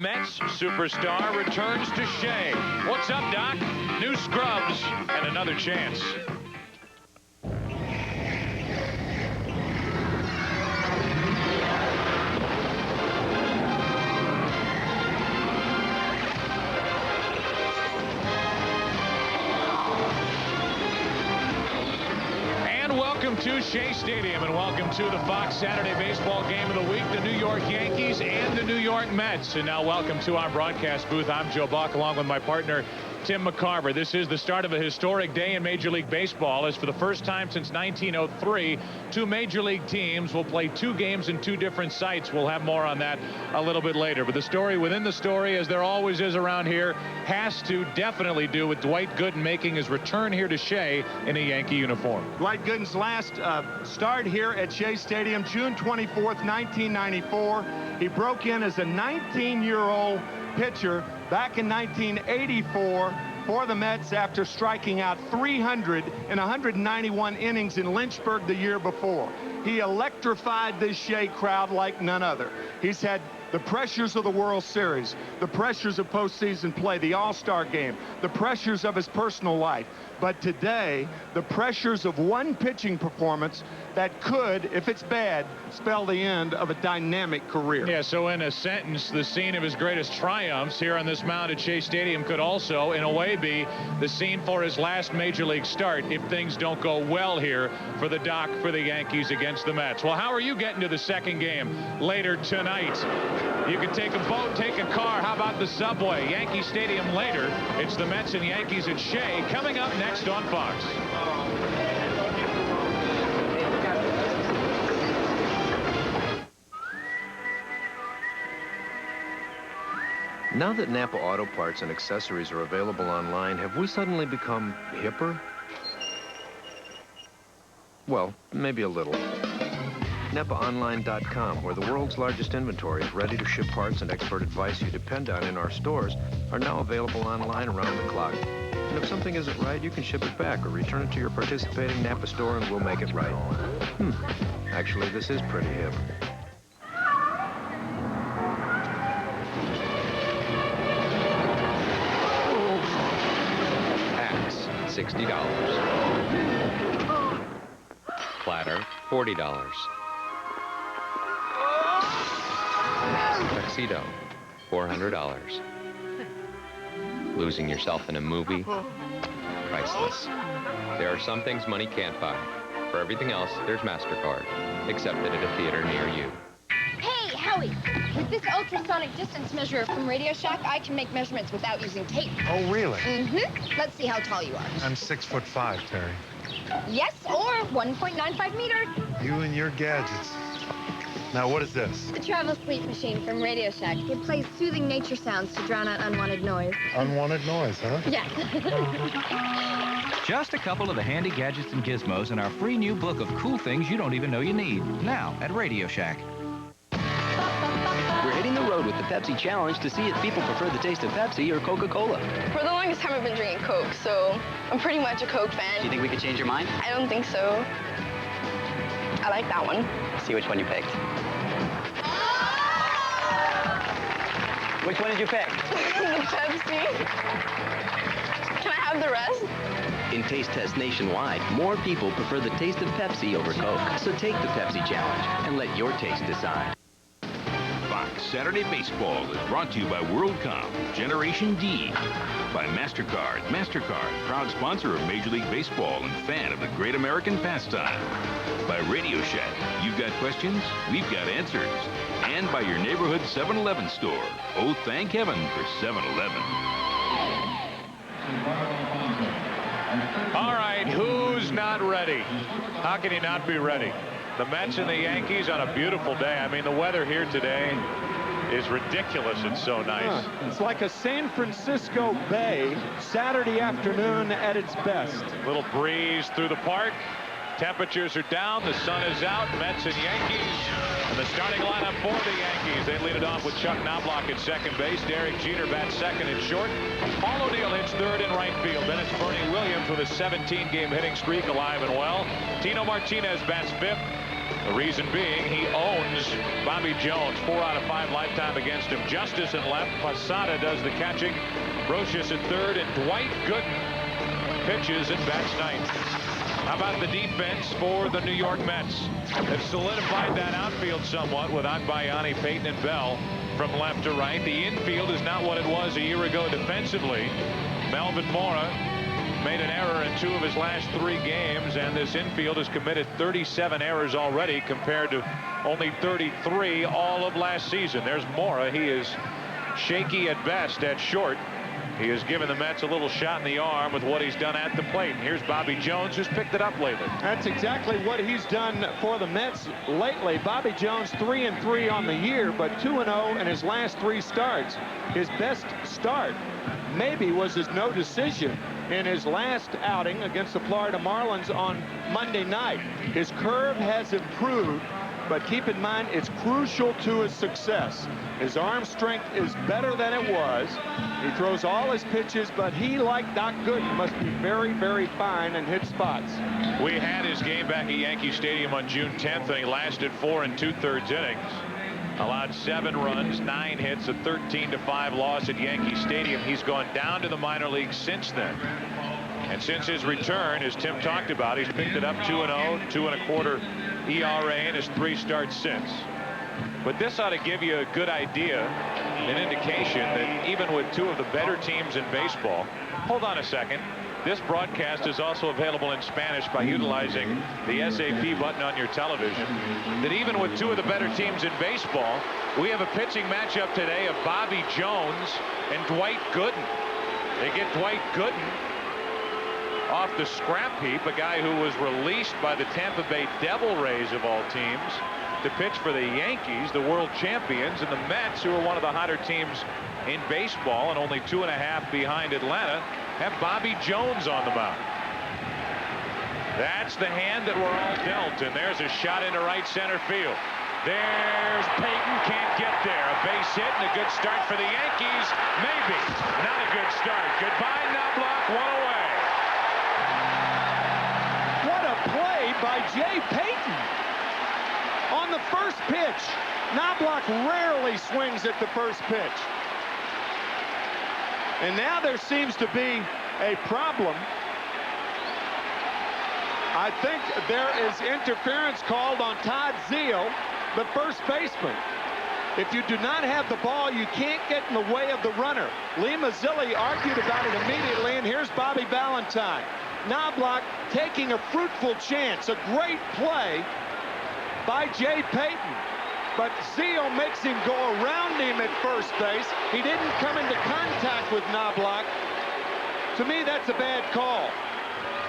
Mets superstar returns to Shea. What's up, Doc? New scrubs and another chance. Welcome to Shea Stadium and welcome to the Fox Saturday baseball game of the week, the New York Yankees and the New York Mets. And now welcome to our broadcast booth. I'm Joe Buck along with my partner Tim McCarver. This is the start of a historic day in Major League Baseball, as for the first time since 1903, two Major League teams will play two games in two different sites. We'll have more on that a little bit later. But the story within the story, as there always is around here, has to definitely do with Dwight Gooden making his return here to Shea in a Yankee uniform. Dwight Gooden's last start here at Shea Stadium, June 24th, 1994. He broke in as a 19-year-old pitcher back in 1984 for the Mets after striking out 300 in 191 innings in Lynchburg the year before. He electrified this Shea crowd like none other. He's had the pressures of the World Series, the pressures of postseason play, the All-Star game, the pressures of his personal life. But today, the pressures of one pitching performance that could, if it's bad, spell the end of a dynamic career. Yeah, so in a sentence, the scene of his greatest triumphs here on this mound at Shea Stadium could also, in a way, be the scene for his last Major League start if things don't go well here for the Doc for the Yankees against the Mets. Well, how are you getting to the second game later tonight? You can take a boat, take a car. How about the subway? Yankee Stadium later. It's the Mets and Yankees at Shea coming up next on Fox. Now that Napa Auto Parts and accessories are available online, have we suddenly become hipper? Well, maybe a little. NapaOnline.com, where the world's largest inventory is ready to ship parts and expert advice you depend on in our stores, are now available online around the clock. And if something isn't right, you can ship it back or return it to your participating Napa store and we'll make it right. Actually, this is pretty hip. Axe, $60. Platter, $40. Tuxedo, $400. Losing yourself in a movie, priceless. There are some things money can't buy. For everything else, there's MasterCard, accepted at a theater near you. Hey, Howie, with this ultrasonic distance measurer from Radio Shack, I can make measurements without using tape. Oh, really? Mm-hmm. Let's see how tall you are. I'm 6'5", Terry. Yes, or 1.95 meters. You and your gadgets. Now, what is this? The travel sleep machine from Radio Shack. It plays soothing nature sounds to drown out unwanted noise. Unwanted noise, huh? Yeah. Just a couple of the handy gadgets and gizmos in our free new book of cool things you don't even know you need. Now at Radio Shack. We're hitting the road with the Pepsi Challenge to see if people prefer the taste of Pepsi or Coca-Cola. For the longest time, I've been drinking Coke, so I'm pretty much a Coke fan. Do you think we could change your mind? I don't think so. I like that one. See which one you picked. Which one did you pick? The Pepsi. Can I have the rest? In taste tests nationwide, more people prefer the taste of Pepsi over Coke. So take the Pepsi Challenge and let your taste decide. Fox Saturday Baseball is brought to you by WorldCom, Generation D, by MasterCard. MasterCard, proud sponsor of Major League Baseball and fan of the great American pastime. By Radio Shack, you've got questions, we've got answers. And by your neighborhood 7-Eleven store. Oh, thank heaven for 7-Eleven. All right, who's not ready? How can you not be ready? The Mets and the Yankees on a beautiful day. I mean, the weather here today is ridiculous. It's so nice. It's like a San Francisco Bay Saturday afternoon at its best. Little breeze through the park. Temperatures are down. The sun is out. Mets and Yankees. And the starting lineup for the Yankees. They lead it off with Chuck Knobloch at second base. Derek Jeter bats second and short. Paul O'Neill hits third in right field. Then it's Bernie Williams with a 17-game hitting streak alive and well. Tino Martinez bats fifth. The reason being, he owns Bobby Jones. 4 out of 5 lifetime against him. Justice in left. Posada does the catching. Brocious at third. And Dwight Gooden pitches and bats ninth. How about the defense for the New York Mets? They've solidified that outfield somewhat with Agbayani, Payton, and Bell from left to right. The infield is not what it was a year ago defensively. Melvin Mora made an error in 2 of his last 3 games, and this infield has committed 37 errors already compared to only 33 all of last season. There's Mora. He is shaky at best at short. He has given the Mets a little shot in the arm with what he's done at the plate. And here's Bobby Jones, who's picked it up lately. That's exactly what he's done for the Mets lately. Bobby Jones 3-3 on the year, but 2-0 in his last 3 starts. His best start maybe was his no decision in his last outing against the Florida Marlins on Monday night. His curve has improved, but keep in mind it's crucial to his success. His arm strength is better than it was. He throws all his pitches, but he, like Doc Gooden, must be very, very fine and hit spots. We had his game back at Yankee Stadium on June 10th, and he lasted 4 2/3 innings. Allowed 7 runs, 9 hits, a 13-5 loss at Yankee Stadium. He's gone down to the minor leagues since then. And since his return, as Tim talked about, he's picked it up 2-0, 2.25 ERA in his 3 starts since. But this ought to give you a good idea, an indication that even with 2 of the better teams in baseball. Hold on a second. This broadcast is also available in Spanish by utilizing the SAP button on your television. That even with 2 of the better teams in baseball, we have a pitching matchup today of Bobby Jones and Dwight Gooden. They get Dwight Gooden off the scrap heap, a guy who was released by the Tampa Bay Devil Rays of all teams to pitch for the Yankees, the world champions, and the Mets, who are one of the hotter teams in baseball and only 2.5 behind Atlanta, have Bobby Jones on the mound. That's the hand that we're all dealt, and there's a shot into right center field. There's Payton, can't get there. A base hit and a good start for the Yankees. Maybe not a good start. Goodbye, Knobloch, 1 away. What a play by Jay Payton. On the first pitch, Knobloch rarely swings at the first pitch. And now there seems to be a problem. I think there is interference called on Todd Zeile, the first baseman. If you do not have the ball, you can't get in the way of the runner. Lee Mazzilli argued about it immediately, and here's Bobby Valentine. Knobloch taking a fruitful chance, a great play by Jay Payton. But Zeile makes him go around him at first base. He didn't come into contact with Knobloch. To me, that's a bad call.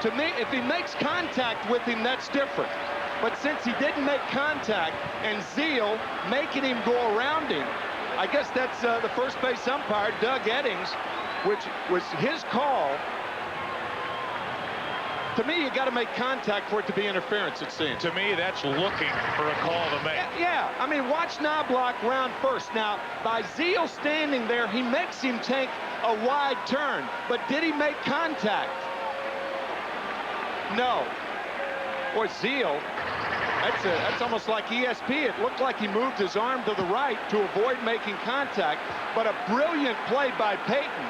To me, if he makes contact with him, that's different. But since he didn't make contact and Zeile making him go around him, I guess that's the first base umpire, Doug Eddings, which was his call. To me, you got to make contact for it to be interference, it seems. To me, that's looking for a call to make. Yeah, I mean, watch Knobloch round first. Now, by Zeile standing there, he makes him take a wide turn. But did he make contact? No. Boy, Zeile, that's almost like ESP. It looked like he moved his arm to the right to avoid making contact. But a brilliant play by Payton.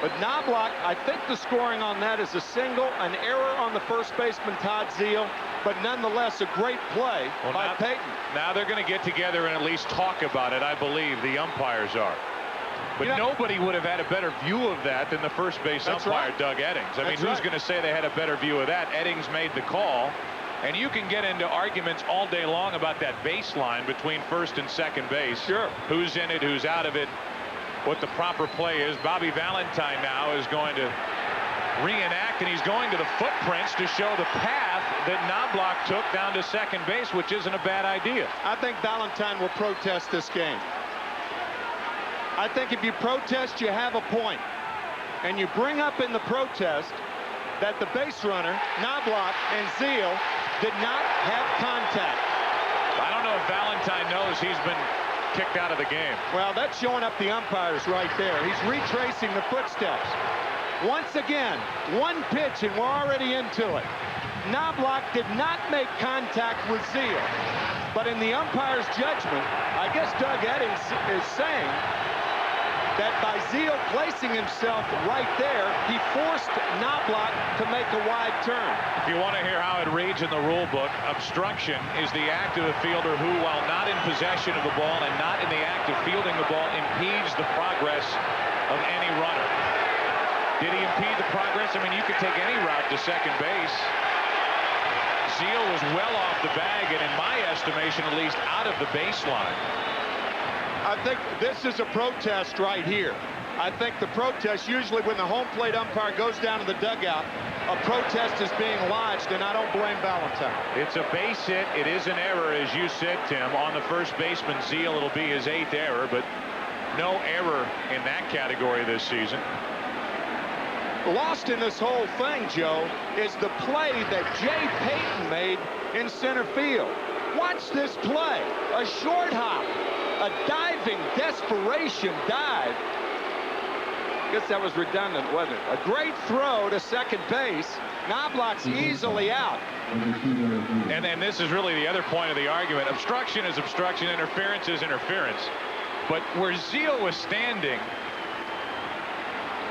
But Knobloch, I think the scoring on that is a single, an error on the first baseman, Todd Zeile, but nonetheless a great play by Payton. Now they're going to get together and at least talk about it, I believe the umpires are. But nobody would have had a better view of that than the first base umpire, Doug Eddings. I mean, who's going to say they had a better view of that? Eddings made the call. And you can get into arguments all day long about that baseline between first and second base. Sure. Who's in it, who's out of it, what the proper play is. Bobby Valentine now is going to reenact, and he's going to the footprints to show the path that Knobloch took down to second base, which isn't a bad idea. I think Valentine will protest this game. I think if you protest, you have a point. And you bring up in the protest that the base runner, Knobloch and Zeile, did not have contact. I don't know if Valentine knows he's been kicked out of the game. Well, that's showing up the umpires right there. He's retracing the footsteps. Once again, one pitch and we're already into it. Knobloch did not make contact with Zeal. But in the umpire's judgment, I guess Doug Eddings is saying that by Zeal placing himself right there, he forced Knobloch to make a wide turn. If you want to hear how it reads in the rule book, obstruction is the act of a fielder who, while not in possession of the ball and not in the act of fielding the ball, impedes the progress of any runner. Did he impede the progress? I mean, you could take any route to second base. Zeal was well off the bag, and in my estimation, at least out of the baseline. I think this is a protest right here. I think the protest, usually when the home plate umpire goes down to the dugout, a protest is being lodged, and I don't blame Valentine. It's a base hit. It is an error, as you said, Tim. On the first baseman, Zeal, it'll be his 8th error, but no error in that category this season. Lost in this whole thing, Joe, is the play that Jay Payton made in center field. Watch this play. A short hop. A diving desperation dive. I guess that was redundant, wasn't it? A great throw to second base. Knobloch's easily out. And then this is really the other point of the argument. Obstruction is obstruction. Interference is interference. But where Zeal was standing,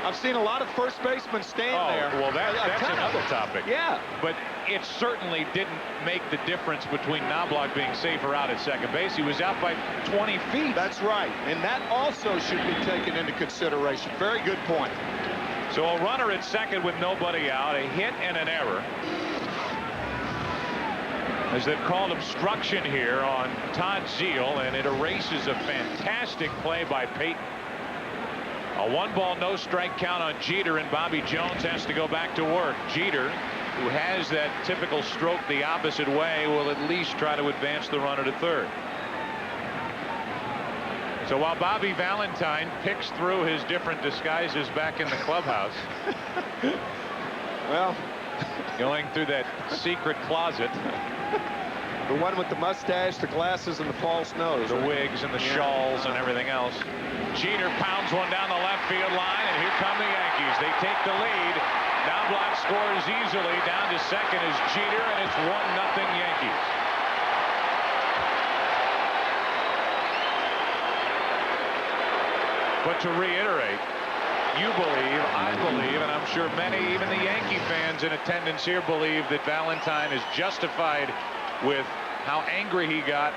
I've seen a lot of first basemen stand there. Well, that's another topic. Yeah. But it certainly didn't make the difference between Knobloch being safe or out at second base. He was out by 20 feet. That's right. And that also should be taken into consideration. Very good point. So a runner at second with nobody out, a hit and an error. As they've called obstruction here on Todd Zeal, and it erases a fantastic play by Payton. A 1-ball, no strike count on Jeter, and Bobby Jones has to go back to work. Jeter, who has that typical stroke the opposite way, will at least try to advance the runner to third. So while Bobby Valentine picks through his different disguises back in the clubhouse, well, going through that secret closet. The one with the mustache, the glasses, and the false nose. The wigs and the shawls and everything else. Jeter pounds one down the left field line, and here come the Yankees. They take the lead. Knobloch scores easily. Down to second is Jeter, and it's 1-0 Yankees. But to reiterate, you believe, I believe, and I'm sure many, even the Yankee fans in attendance here, believe that Valentine is justified with how angry he got,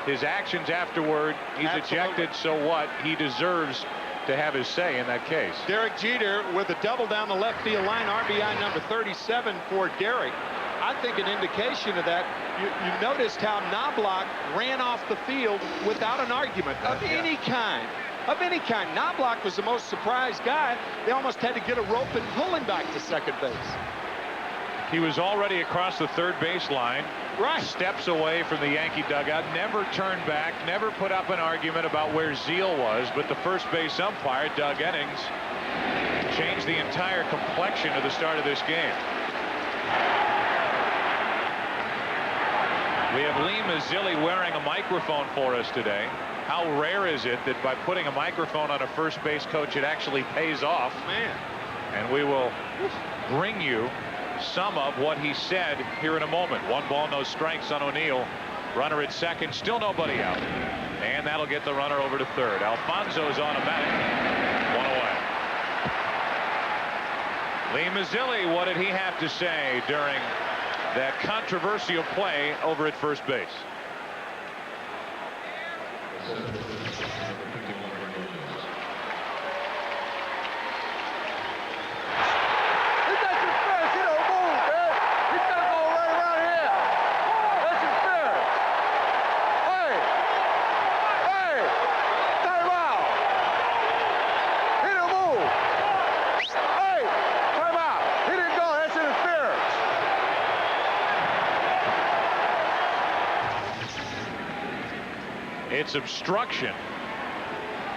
his actions afterward. He's ejected, so what? He deserves to have his say in that case. Derek Jeter with a double down the left field line, RBI number 37 for Derek. I think an indication of that, you noticed how Knobloch ran off the field without an argument of any kind. Of any kind. Knobloch was the most surprised guy. They almost had to get a rope and pull him back to second base. He was already across the third baseline. Right. Steps away from the Yankee dugout, never turned back, never put up an argument about where Zeal was, but the first base umpire, Doug Eddings, changed the entire complexion of the start of this game. We have Lee Mazzilli wearing a microphone for us today. How rare is it that by putting a microphone on a first base coach, it actually pays off? Man. And we will bring you some of what he said here in a moment. 1 ball, no strikes on O'Neill. Runner at second, still nobody out. And that'll get the runner over to third. Alfonso's automatic. 1 away. Lee Mazzilli, what did he have to say during that controversial play over at first base? It's obstruction.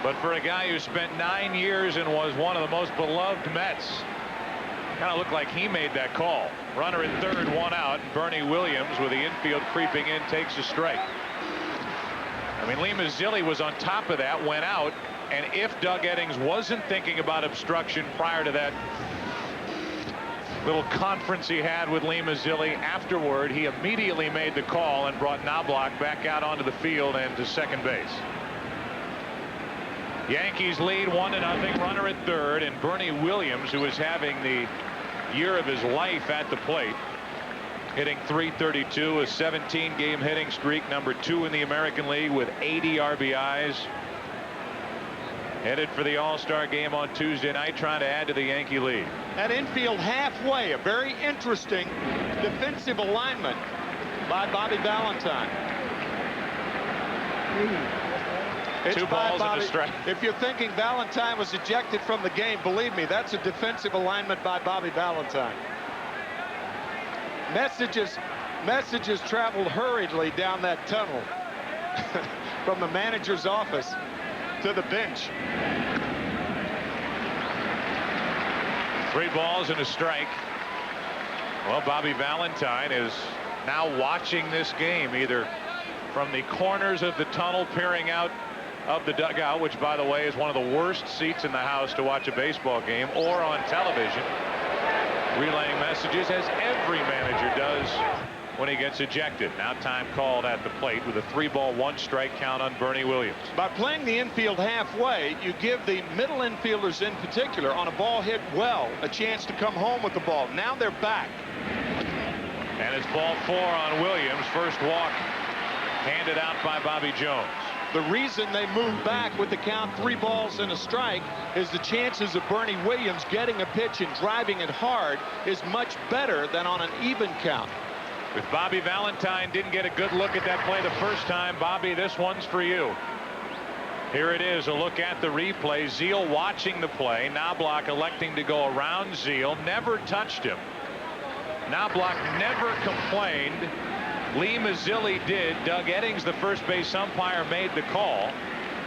But for a guy who spent 9 years and was one of the most beloved Mets, kind of looked like he made that call. Runner at third, 1 out. And Bernie Williams, with the infield creeping in, takes a strike. I mean, Lee Mazzilli was on top of that, went out. And if Doug Eddings wasn't thinking about obstruction prior to that little conference he had with Lee Mazzilli. Afterward, he immediately made the call and brought Knobloch back out onto the field and to second base. Yankees lead 1-0, runner at third, and Bernie Williams, who is having the year of his life at the plate, hitting .332, a 17-game hitting streak, number 2 in the American League with 80 RBIs. Headed for the All-Star game on Tuesday night, trying to add to the Yankee lead. At infield halfway, a very interesting defensive alignment by Bobby Valentine. It's 2 balls and a strike. If you're thinking Valentine was ejected from the game, believe me, that's a defensive alignment by Bobby Valentine. Messages traveled hurriedly down that tunnel from the manager's office to the bench. 3 balls and a strike. Well, Bobby Valentine is now watching this game, either from the corners of the tunnel peering out of the dugout, which, by the way, is one of the worst seats in the house to watch a baseball game, or on television, relaying messages, as every manager does when he gets ejected. Now time called at the plate with a 3-ball 1-strike count on Bernie Williams. By playing the infield halfway, you give the middle infielders in particular, on a ball hit well, a chance to come home with the ball. Now they're back. And it's ball 4 on Williams. First walk handed out by Bobby Jones. The reason they move back with the count 3 balls and a strike is the chances of Bernie Williams getting a pitch and driving it hard is much better than on an even count. If Bobby Valentine didn't get a good look at that play the first time, Bobby, this one's for you. Here it is, a look at the replay. Zeal watching the play. Knobloch electing to go around Zeal. Never touched him. Knobloch never complained. Lee Mazzilli did. Doug Eddings, the first base umpire, made the call,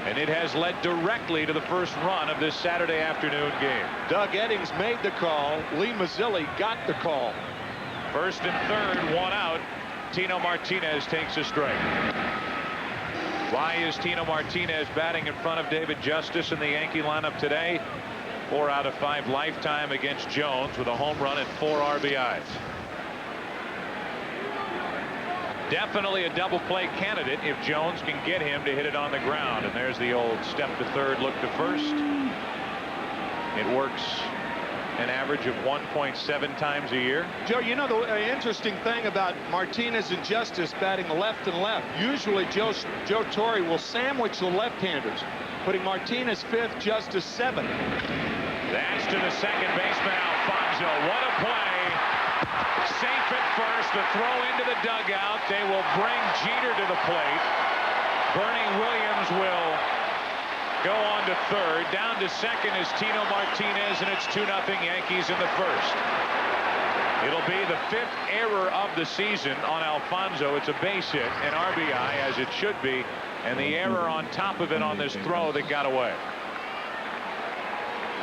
and it has led directly to the first run of this Saturday afternoon game. Doug Eddings made the call. Lee Mazzilli got the call. First and third, 1 out. Tino Martinez takes a strike. Why is Tino Martinez batting in front of David Justice in the Yankee lineup today? 4 out of 5 lifetime against Jones with a home run and 4 RBIs. Definitely a double play candidate if Jones can get him to hit it on the ground. And there's the old step to third, look to first. It works an average of 1.7 times a year. Joe, you know the interesting thing about Martinez and Justice batting left and left. Usually Joe Torre will sandwich the left-handers, putting Martinez 5th, Justice 7th. That's to the second baseman, Alfonso. What a play. Safe at first. The throw into the dugout. They will bring Jeter to the plate. Bernie Williams will go on to third. Down to second is Tino Martinez, and it's 2-0 Yankees in the first. It'll be the 5th error of the season on Alfonso. It's a base hit, an RBI, as it should be, and the error on top of it on this throw that got away.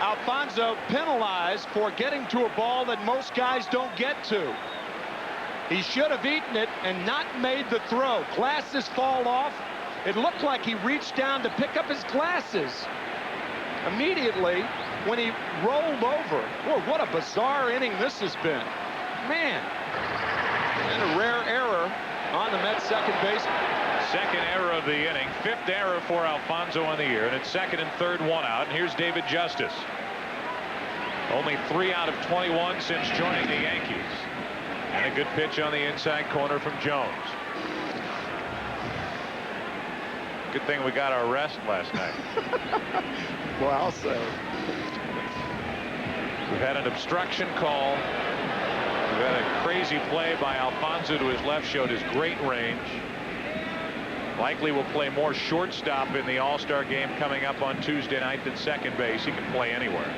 Alfonso penalized for getting to a ball that most guys don't get to. He should have eaten it and not made the throw. Glasses fall off. It looked like he reached down to pick up his glasses. Immediately, when he rolled over. Boy, what a bizarre inning this has been. Man. And a rare error on the Mets second baseman. Second error of the inning. 5th error for Alfonso on the year. And it's second and third, 1 out. And here's David Justice. Only 3 out of 21 since joining the Yankees. And a good pitch on the inside corner from Jones. Good thing we got our rest last night. Well, I'll say. We've had an obstruction call. We've had a crazy play by Alfonso to his left, showed his great range. Likely will play more shortstop in the All-Star game coming up on Tuesday night than second base. He can play anywhere.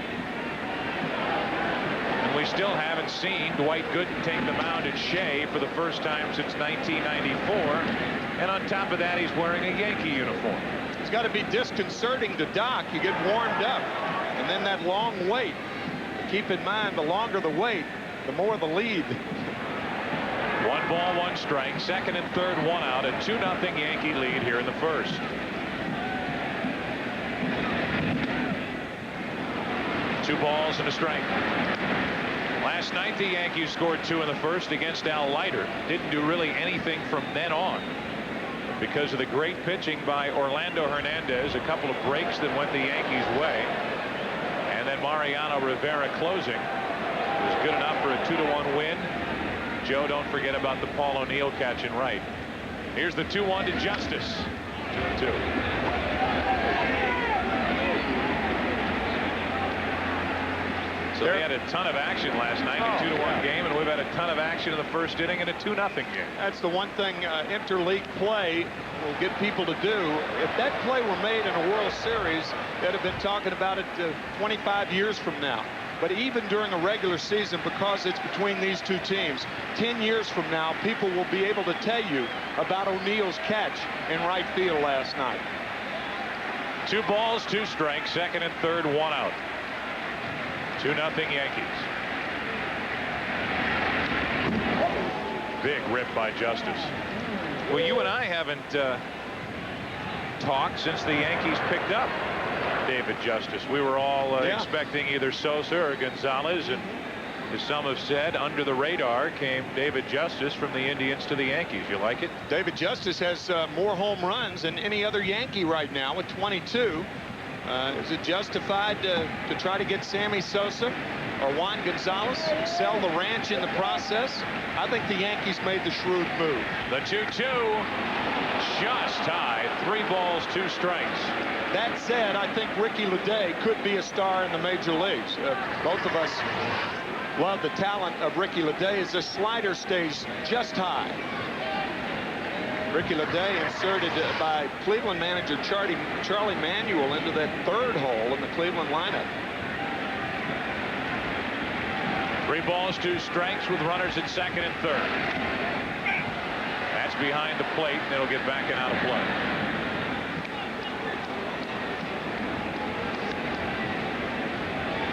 And we still haven't seen Dwight Gooden take the mound at Shea for the first time since 1994. And on top of that, he's wearing a Yankee uniform. It's got to be disconcerting to Doc. You get warmed up, and then that long wait. Keep in mind, the longer the wait, the more the lead. 1 ball, 1 strike. Second and third, 1 out. A 2-0 Yankee lead here in the first. Two balls and a strike. Last night, the Yankees scored 2 in the first against Al Leiter. Didn't do really anything from then on. Because of the great pitching by Orlando Hernandez, a couple of breaks that went the Yankees' way, and then Mariano Rivera closing. It was good enough for a 2-1 win. Joe, don't forget about the Paul O'Neill catch in right. Here's the 2-1 to Justice. 2-2. So they had a ton of action last night, a 2-1 game, and we've had a ton of action in the first inning in a 2-0 game. That's the one thing interleague play will get people to do. If that play were made in a World Series, they'd have been talking about it 25 years from now. But even during a regular season, because it's between these two teams, 10 years from now, people will be able to tell you about O'Neill's catch in right field last night. 2 balls, 2 strikes, second and third, 1 out. 2-0 Yankees. Big rip by Justice. Well, you and I haven't talked since the Yankees picked up David Justice. We were all expecting either Sosa or Gonzalez, and as some have said, under the radar came David Justice from the Indians to the Yankees. You like it? David Justice has more home runs than any other Yankee right now with 22. Is it justified to try to get Sammy Sosa or Juan Gonzalez, sell the ranch in the process? I think the Yankees made the shrewd move. The 2-2 just high. 3 balls, 2 strikes. That said, I think Ricky Leday could be a star in the major leagues. Both of us love the talent of Ricky Leday as the slider stays just high. Ricky Leday inserted by Cleveland manager Charlie Manuel into that 3rd hole in the Cleveland lineup. 3 balls, 2 strikes with runners at second and third. That's behind the plate, and it'll get back and out of play.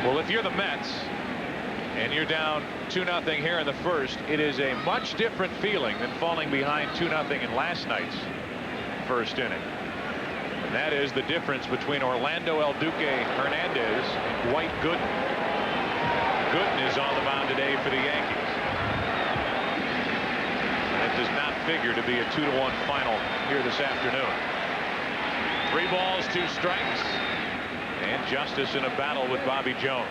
Well, if you're the Mets and you're down 2-0 here in the first, it is a much different feeling than falling behind 2-0 in last night's first inning. And that is the difference between Orlando El Duque Hernandez and Dwight Gooden. Gooden is on the mound today for the Yankees. That does not figure to be a 2-1 final here this afternoon. 3 balls, 2 strikes, and Justice in a battle with Bobby Jones.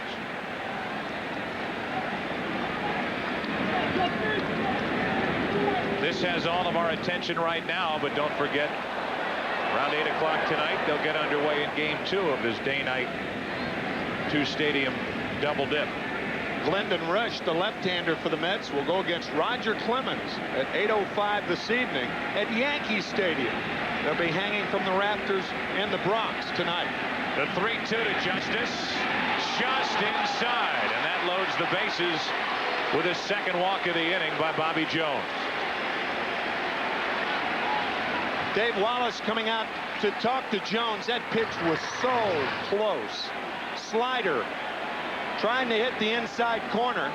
This has all of our attention right now, but don't forget, around 8 o'clock tonight, they'll get underway in Game 2 of this day-night 2-stadium double dip. Glendon Rush, the left-hander for the Mets, will go against Roger Clemens at 8:05 this evening at Yankee Stadium. They'll be hanging from the rafters in the Bronx tonight. The 3-2 to Justice, just inside, and that loads the bases with his second walk of the inning by Bobby Jones. Dave Wallace coming out to talk to Jones. That pitch was so close. Slider trying to hit the inside corner.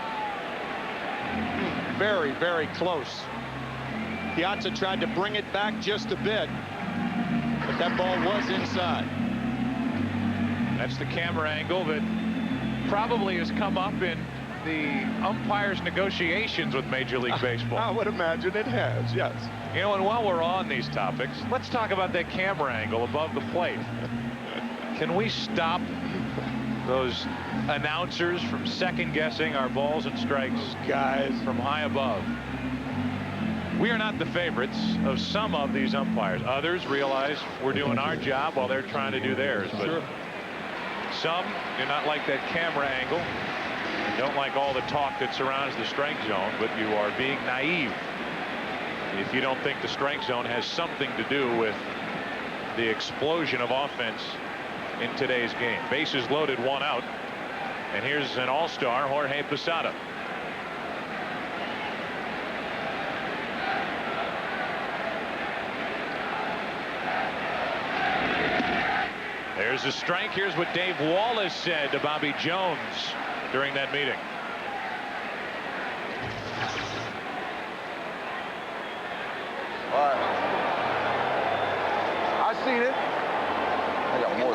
Very, very close. Piazza tried to bring it back just a bit, but that ball was inside. That's the camera angle that probably has come up in the umpires' negotiations with Major League Baseball. I would imagine it has, yes. You know, and while we're on these topics, let's talk about that camera angle above the plate. Can we stop those announcers from second-guessing our balls and strikes, guys, from high above? We are not the favorites of some of these umpires. Others realize we're doing our job while they're trying to do theirs. But sure. Some do not like that camera angle. Don't like all the talk that surrounds the strike zone, but you are being naive if you don't think the strike zone has something to do with the explosion of offense in today's game. Bases loaded, 1 out, and here's an all-star, Jorge Posada. There's a strike. Here's what Dave Wallace said to Bobby Jones during that meeting. All right. I seen it. I got more.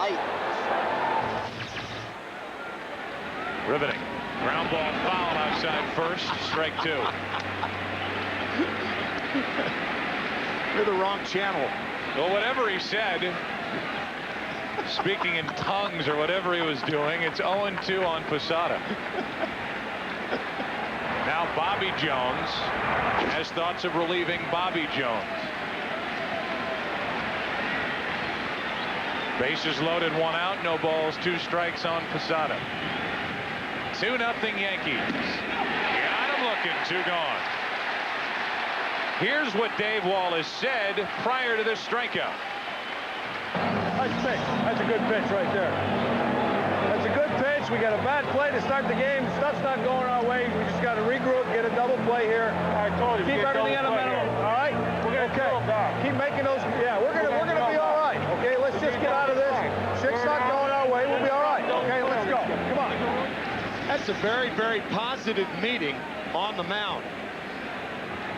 Riveting. Ground ball foul outside first. Strike 2. You're the wrong channel. Well, whatever he said, speaking in tongues or whatever he was doing, it's 0-2 on Posada. Now Bobby Jones has thoughts of relieving Bobby Jones. Bases loaded, 1 out, no balls, 2 strikes on Posada. 2-0 Yankees. Got him looking, 2 gone. Here's what Dave Wallace said prior to this strikeout. Nice pitch. That's a good pitch right there. That's a good pitch. We got a bad play to start the game. Stuff's not going our way. We just got to regroup, get a double play here. I told you. Keep everything at a minimum. All right. We're gonna keep making those. Yeah, we're gonna be all right. Okay, let's just get out of this. Shit's not going our way. We'll be all right. Okay, let's go. Come on. That's a very, very positive meeting on the mound.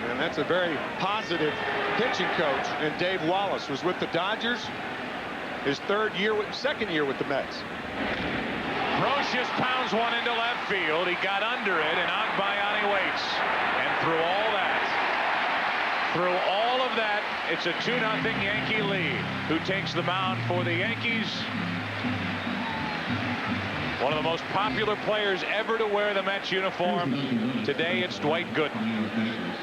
And that's a very positive pitching coach. And Dave Wallace was with the Dodgers. His second year with the Mets. Brocious pounds one into left field. He got under it, and Agbayani waits. And through all of that, it's a 2-0 Yankee lead. Who takes the mound for the Yankees? One of the most popular players ever to wear the Mets uniform. Today it's Dwight Gooden.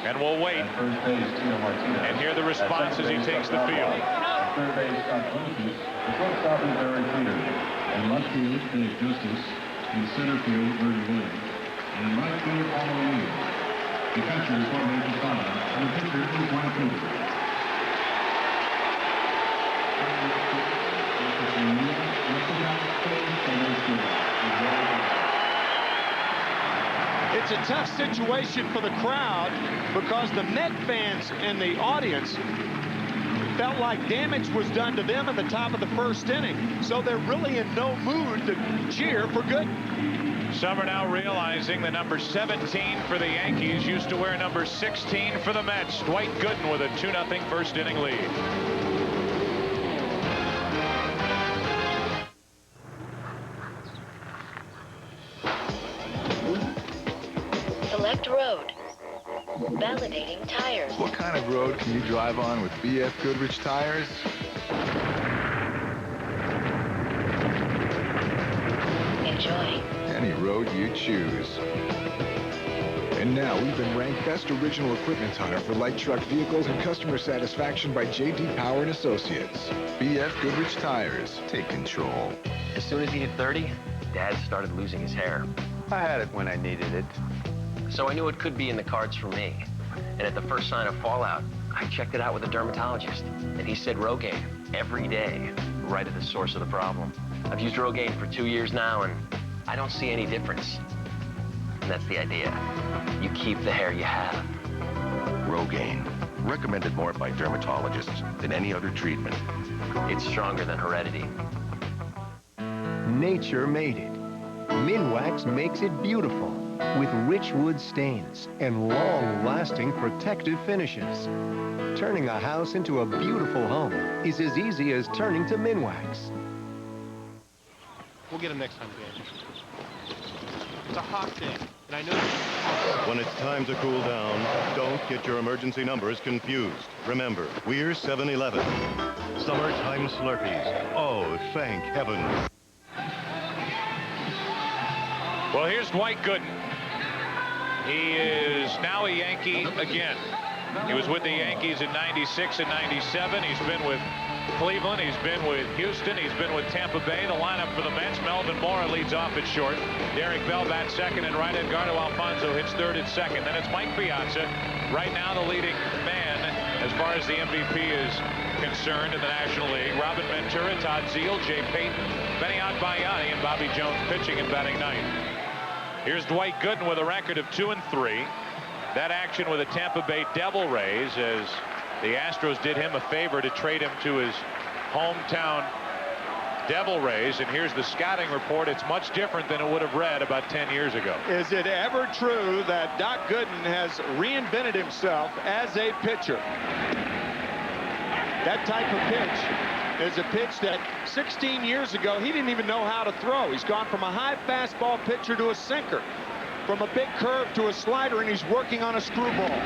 And we'll wait and hear the response as he takes the field. Third base the shortstop is Barry Peters. In left field is Justice. In center field, Virgil Williams. And in right field, Paul O'Neill. The catcher is Jorge Posada. And the pitcher is Dwight Gooden. It's a tough situation for the crowd because the Met fans in the audience felt like damage was done to them at the top of the first inning. So they're really in no mood to cheer for Gooden. Some are now realizing the number 17 for the Yankees used to wear number 16 for the Mets. Dwight Gooden with a 2-0 first inning lead. Select road. Validating tires. What kind of road can you drive on with BF Goodrich tires? Enjoy. Any road you choose. And now we've been ranked best original equipment tire for light truck vehicles and customer satisfaction by J.D. Power and Associates. BF Goodrich tires. Take control. As soon as he hit 30, Dad started losing his hair. I had it when I needed it. So I knew it could be in the cards for me. And at the first sign of fallout, I checked it out with a dermatologist. And he said Rogaine every day, right at the source of the problem. I've used Rogaine for 2 years now, and I don't see any difference. And that's the idea. You keep the hair you have. Rogaine. Recommended more by dermatologists than any other treatment. It's stronger than heredity. Nature made it. Minwax makes it beautiful with rich wood stains and long-lasting protective finishes. Turning a house into a beautiful home is as easy as turning to Minwax. We'll get him next time, Dan. It's a hot day, and I know... When it's time to cool down, don't get your emergency numbers confused. Remember, we're 7-Eleven. Summertime Slurpees. Oh, thank heaven. Well, here's Dwight Gooden. He is now a Yankee again. He was with the Yankees in '96 and '97. He's been with Cleveland. He's been with Houston. He's been with Tampa Bay. The lineup for the Mets: Melvin Mora leads off at short. Derek Bell bats second and right. Edgardo Alfonso hits third and second. Then it's Mike Piazza. Right now the leading man as far as the MVP is concerned in the National League. Robin Ventura, Todd Zeile, Jay Payton, Benny Agbayani, and Bobby Jones pitching and batting ninth. Here's Dwight Gooden with a record of 2-3. That action with the Tampa Bay Devil Rays as the Astros did him a favor to trade him to his hometown Devil Rays. And here's the scouting report. It's much different than it would have read about 10 years ago. Is it ever true that Doc Gooden has reinvented himself as a pitcher? That type of pitch is a pitch that 16 years ago he didn't even know how to throw. He's gone from a high fastball pitcher to a sinker, from a big curve to a slider, and he's working on a screwball.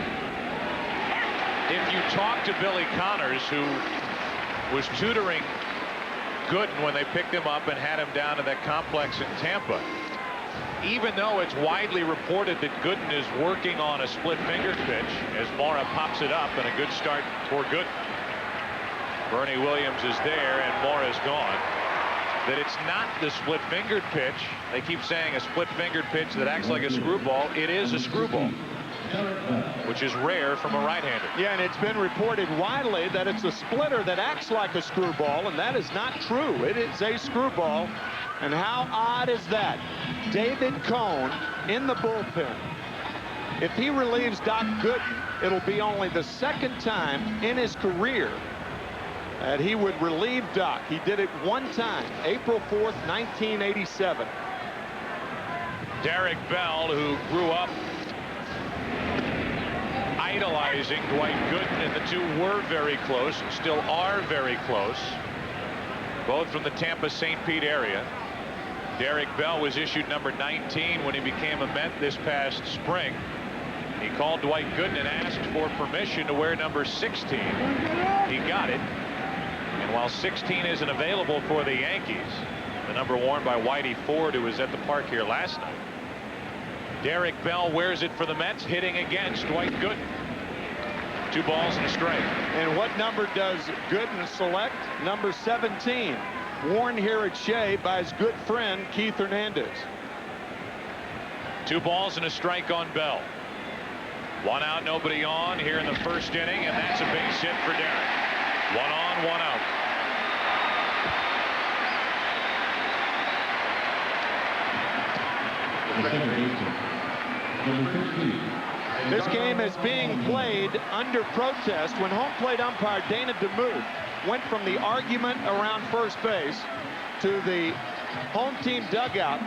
If you talk to Billy Connors, who was tutoring Gooden when they picked him up and had him down to that complex in Tampa, even though it's widely reported that Gooden is working on a split-fingered pitch, as Mora pops it up, and a good start for Gooden. Bernie Williams is there, and Mora's gone. That it's not the split-fingered pitch. They keep saying a split-fingered pitch that acts like a screwball. It is a screwball, which is rare from a right-hander. Yeah, and it's been reported widely that it's a splitter that acts like a screwball, and that is not true. It is a screwball. And how odd is that? David Cone in the bullpen. If he relieves Doc Gooden, it'll be only the second time in his career that he would relieve Doc. He did it one time, April 4th, 1987. Derek Bell, who grew up idolizing Dwight Gooden, and the two were very close and still are very close, both from the Tampa St. Pete area. Derek Bell was issued number 19 when he became a Met this past spring. He called Dwight Gooden and asked for permission to wear number 16. He got it. And while 16 isn't available for the Yankees, the number worn by Whitey Ford, who was at the park here last night, Derek Bell wears it for the Mets, hitting against Dwight Gooden. 2 balls and a strike. And what number does Gooden select? Number 17, worn here at Shea by his good friend Keith Hernandez. 2 balls and a strike on Bell. 1 out, nobody on here in the first inning, and that's a base hit for Derek. 1 on, 1 out. This game is being played under protest when home plate umpire Dana DeMuth went from the argument around first base to the home team dugout.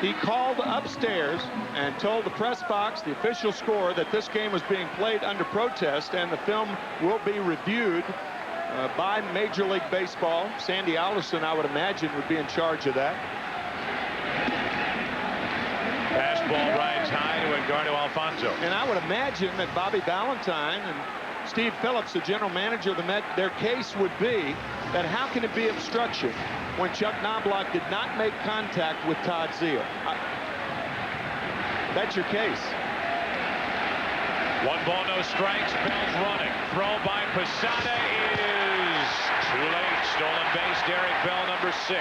He called upstairs and told the press box, the official score, that this game was being played under protest, and the film will be reviewed by Major League Baseball. Sandy Alderson, I would imagine, would be in charge of that. Fastball rides high to Edgardo Alfonzo. And I would imagine that Bobby Ballantyne and Steve Phillips, the general manager of the Met, their case would be that how can it be obstruction when Chuck Knobloch did not make contact with Todd Zeile? That's your case. 1 ball, no strikes. Bell's running. Throw by Posada is too late. Stolen base, Derek Bell, number 6.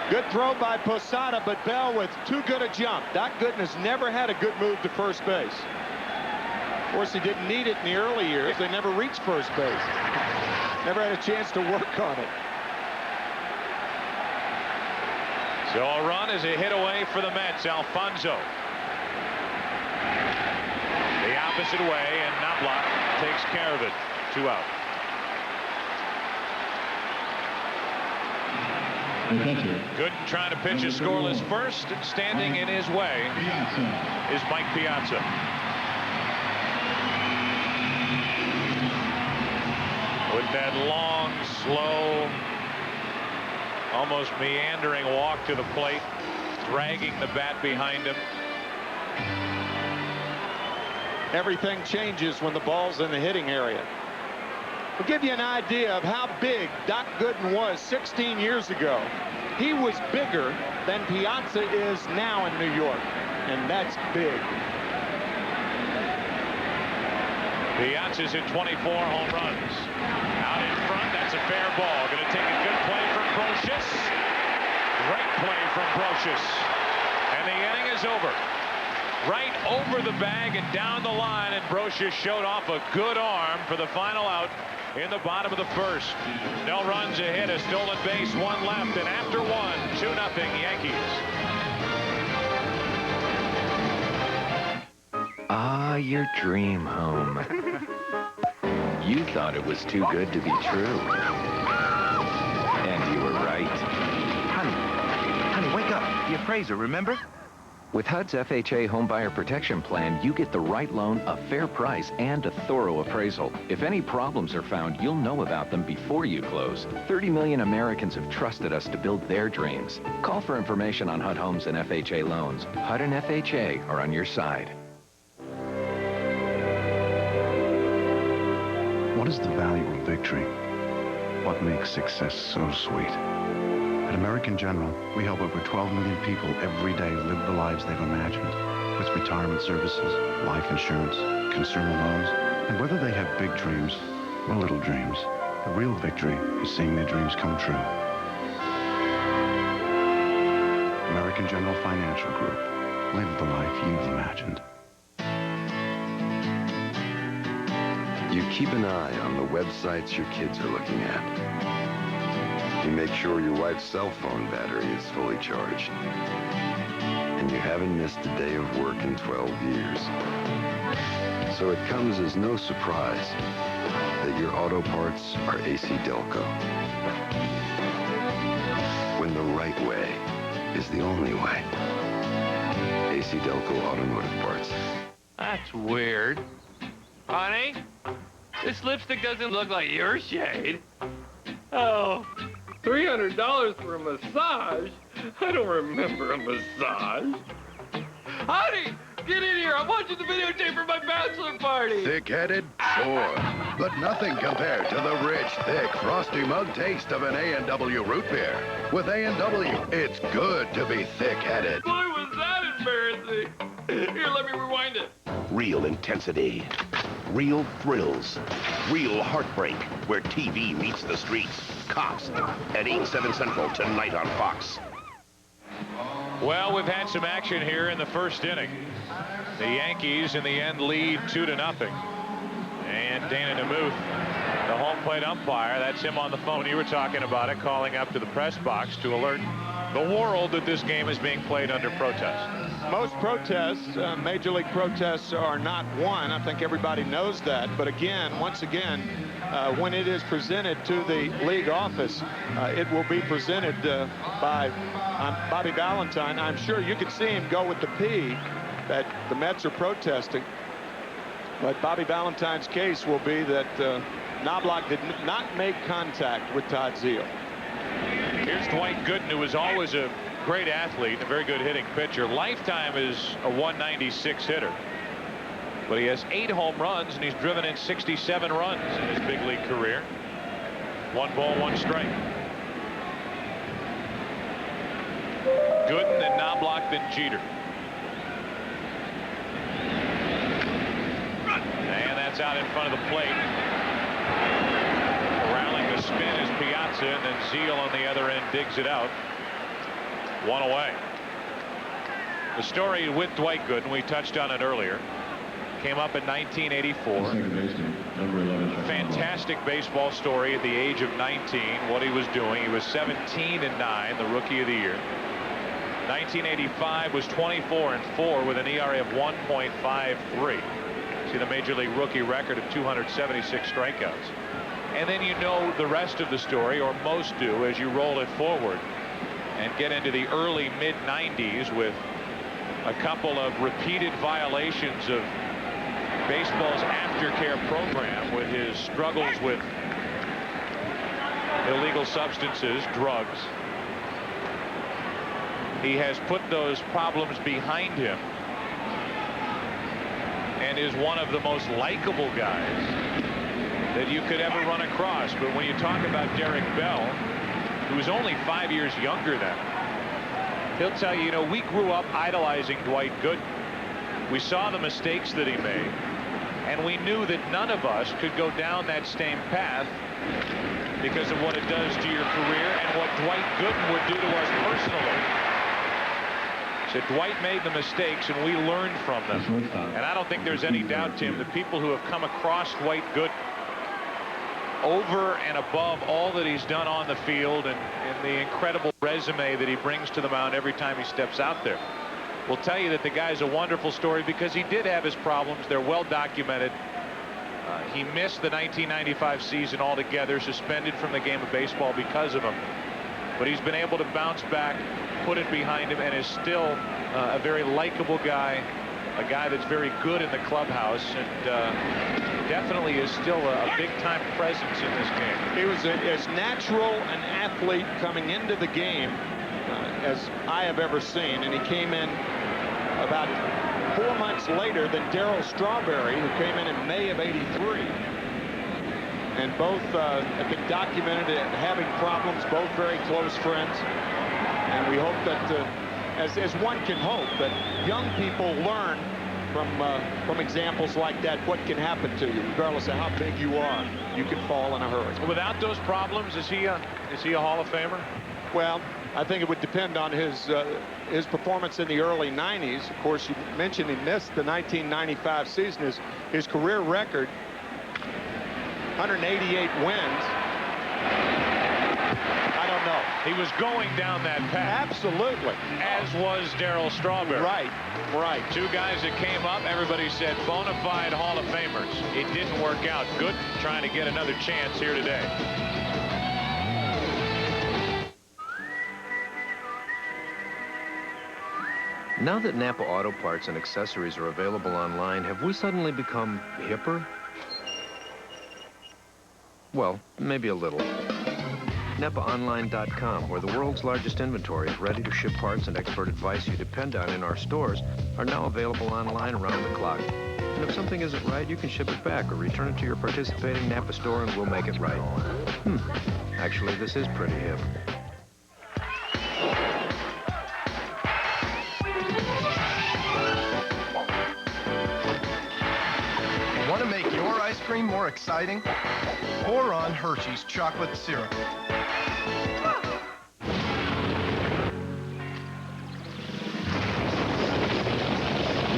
Good throw by Posada, but Bell with too good a jump. Doc Gooden has never had a good move to first base. Of course, he didn't need it in the early years. They never reached first base. Never had a chance to work on it. So a run is a hit away for the Mets. Alfonzo. The opposite way, and Knobloch takes care of it. 2 out. Gooden trying to pitch a scoreless first. Standing in his way is Mike Piazza. With that long, slow, almost meandering walk to the plate, dragging the bat behind him. Everything changes when the ball's in the hitting area. We'll give you an idea of how big Doc Gooden was 16 years ago. He was bigger than Piazza is now in New York, and that's big. Piazza's hit 24 home runs. Out in front, that's a fair ball. Going to take a good play from Brocious. Great play from Brocious. And the inning is over. Right over the bag and down the line, and Brocious showed off a good arm for the final out in the bottom of the first. No runs, a hit, a stolen base, 1 left, and after 1, 2-0 Yankees. Ah, your dream home. You thought it was too good to be true. And you were right. Honey, wake up. The appraiser, remember? With HUD's FHA Homebuyer Protection Plan, you get the right loan, a fair price, and a thorough appraisal. If any problems are found, you'll know about them before you close. 30 million Americans have trusted us to build their dreams. Call for information on HUD Homes and FHA loans. HUD and FHA are on your side. What is the value of victory? What makes success so sweet? At American General, we help over 12 million people every day live the lives they've imagined, with retirement services, life insurance, consumer loans, and whether they have big dreams or little dreams, the real victory is seeing their dreams come true. American General Financial Group. Live the life you've imagined. You keep an eye on the websites your kids are looking at. You make sure your wife's cell phone battery is fully charged. And you haven't missed a day of work in 12 years. So it comes as no surprise that your auto parts are AC Delco. When the right way is the only way. AC Delco Automotive Parts. That's weird. Honey, this lipstick doesn't look like your shade. Oh, $300 for a massage? I don't remember a massage. Honey, get in here. I'm watching the videotape for my bachelor party. Thick-headed? Sure. But nothing compared to the rich, thick, frosty mug taste of an A&W root beer. With A&W, it's good to be thick-headed. Boy, was that embarrassing. Here, let me rewind it. Real intensity, real thrills, real heartbreak, where TV meets the streets. Cops at 8/7 Central tonight on Fox. Well, we've had some action here in the first inning. The Yankees in the end lead 2-0. And Dana DeMuth, the home plate umpire, that's him on the phone. You were talking about it, calling up to the press box to alert the world that this game is being played under protest. Most protests, Major League protests, are not won. I think everybody knows that. But again, once again, when it is presented to the league office, it will be presented by Bobby Valentine. I'm sure you could see him go with the P that the Mets are protesting. But Bobby Valentine's case will be that Knobloch did not make contact with Todd Zeile. Here's Dwight Gooden, who was always a great athlete, a very good hitting pitcher. Lifetime is a 196 hitter. But he has 8 home runs, and he's driven in 67 runs in his big league career. 1 ball, 1 strike. Gooden, then Knobloch, then Jeter. And that's out in front of the plate. Rallying the spin is Piazza, and then Zeile on the other end digs it out. 1 away. The story with Dwight Gooden, we touched on it earlier, came up in 1984. Fantastic baseball story at the age of 19, what he was doing. He was 17-9, the rookie of the year. 1985 was 24-4 with an ERA of 1.53. See the Major League rookie record of 276 strikeouts. And then you know the rest of the story, or most do, as you roll it forward and get into the early mid-90s with a couple of repeated violations of baseball's aftercare program, with his struggles with illegal substances, drugs. He has put those problems behind him and is one of the most likable guys that you could ever run across. But when you talk about Derek Bell, who was only 5 years younger than him, he'll tell you, you know, we grew up idolizing Dwight Gooden. We saw the mistakes that he made, and we knew that none of us could go down that same path because of what it does to your career and what Dwight Gooden would do to us personally. So Dwight made the mistakes, and we learned from them. And I don't think there's any doubt, Tim, that people who have come across Dwight Gooden over and above all that he's done on the field and the incredible resume that he brings to the mound every time he steps out there will tell you that the guy's a wonderful story, because he did have his problems. They're well documented. He missed the 1995 season altogether, suspended from the game of baseball because of them. but he's been able to bounce back, put it behind him, and is still a very likable guy, a guy that's very good in the clubhouse, and definitely is still a big-time presence in this game. He was as natural an athlete coming into the game as I have ever seen, and he came in about 4 months later than Darryl Strawberry, who came in May of '83. And both have been documented as having problems, both very close friends. And we hope that, as one can hope, that young people learn from examples like that what can happen to you, regardless of how big you are. You can fall in a hurry. Without those problems, is he a Hall of Famer? Well, I think it would depend on his performance in the early 90s. Of course, you mentioned he missed the 1995 season. His career record, 188 wins. I don't know. He was going down that path. Absolutely. As was Darryl Strawberry. Right. Two guys that came up, everybody said bona fide Hall of Famers. It didn't work out. Gooden trying to get another chance here today. Now that Napa Auto Parts and accessories are available online, have we suddenly become hipper? Well, maybe a little. NapaOnline.com, where the world's largest inventory of ready-to-ship parts and expert advice you depend on in our stores, are now available online around the clock. And if something isn't right, you can ship it back or return it to your participating Napa store and we'll make it right. Actually, this is pretty hip. Want to make your ice cream more exciting? Pour on Hershey's chocolate syrup.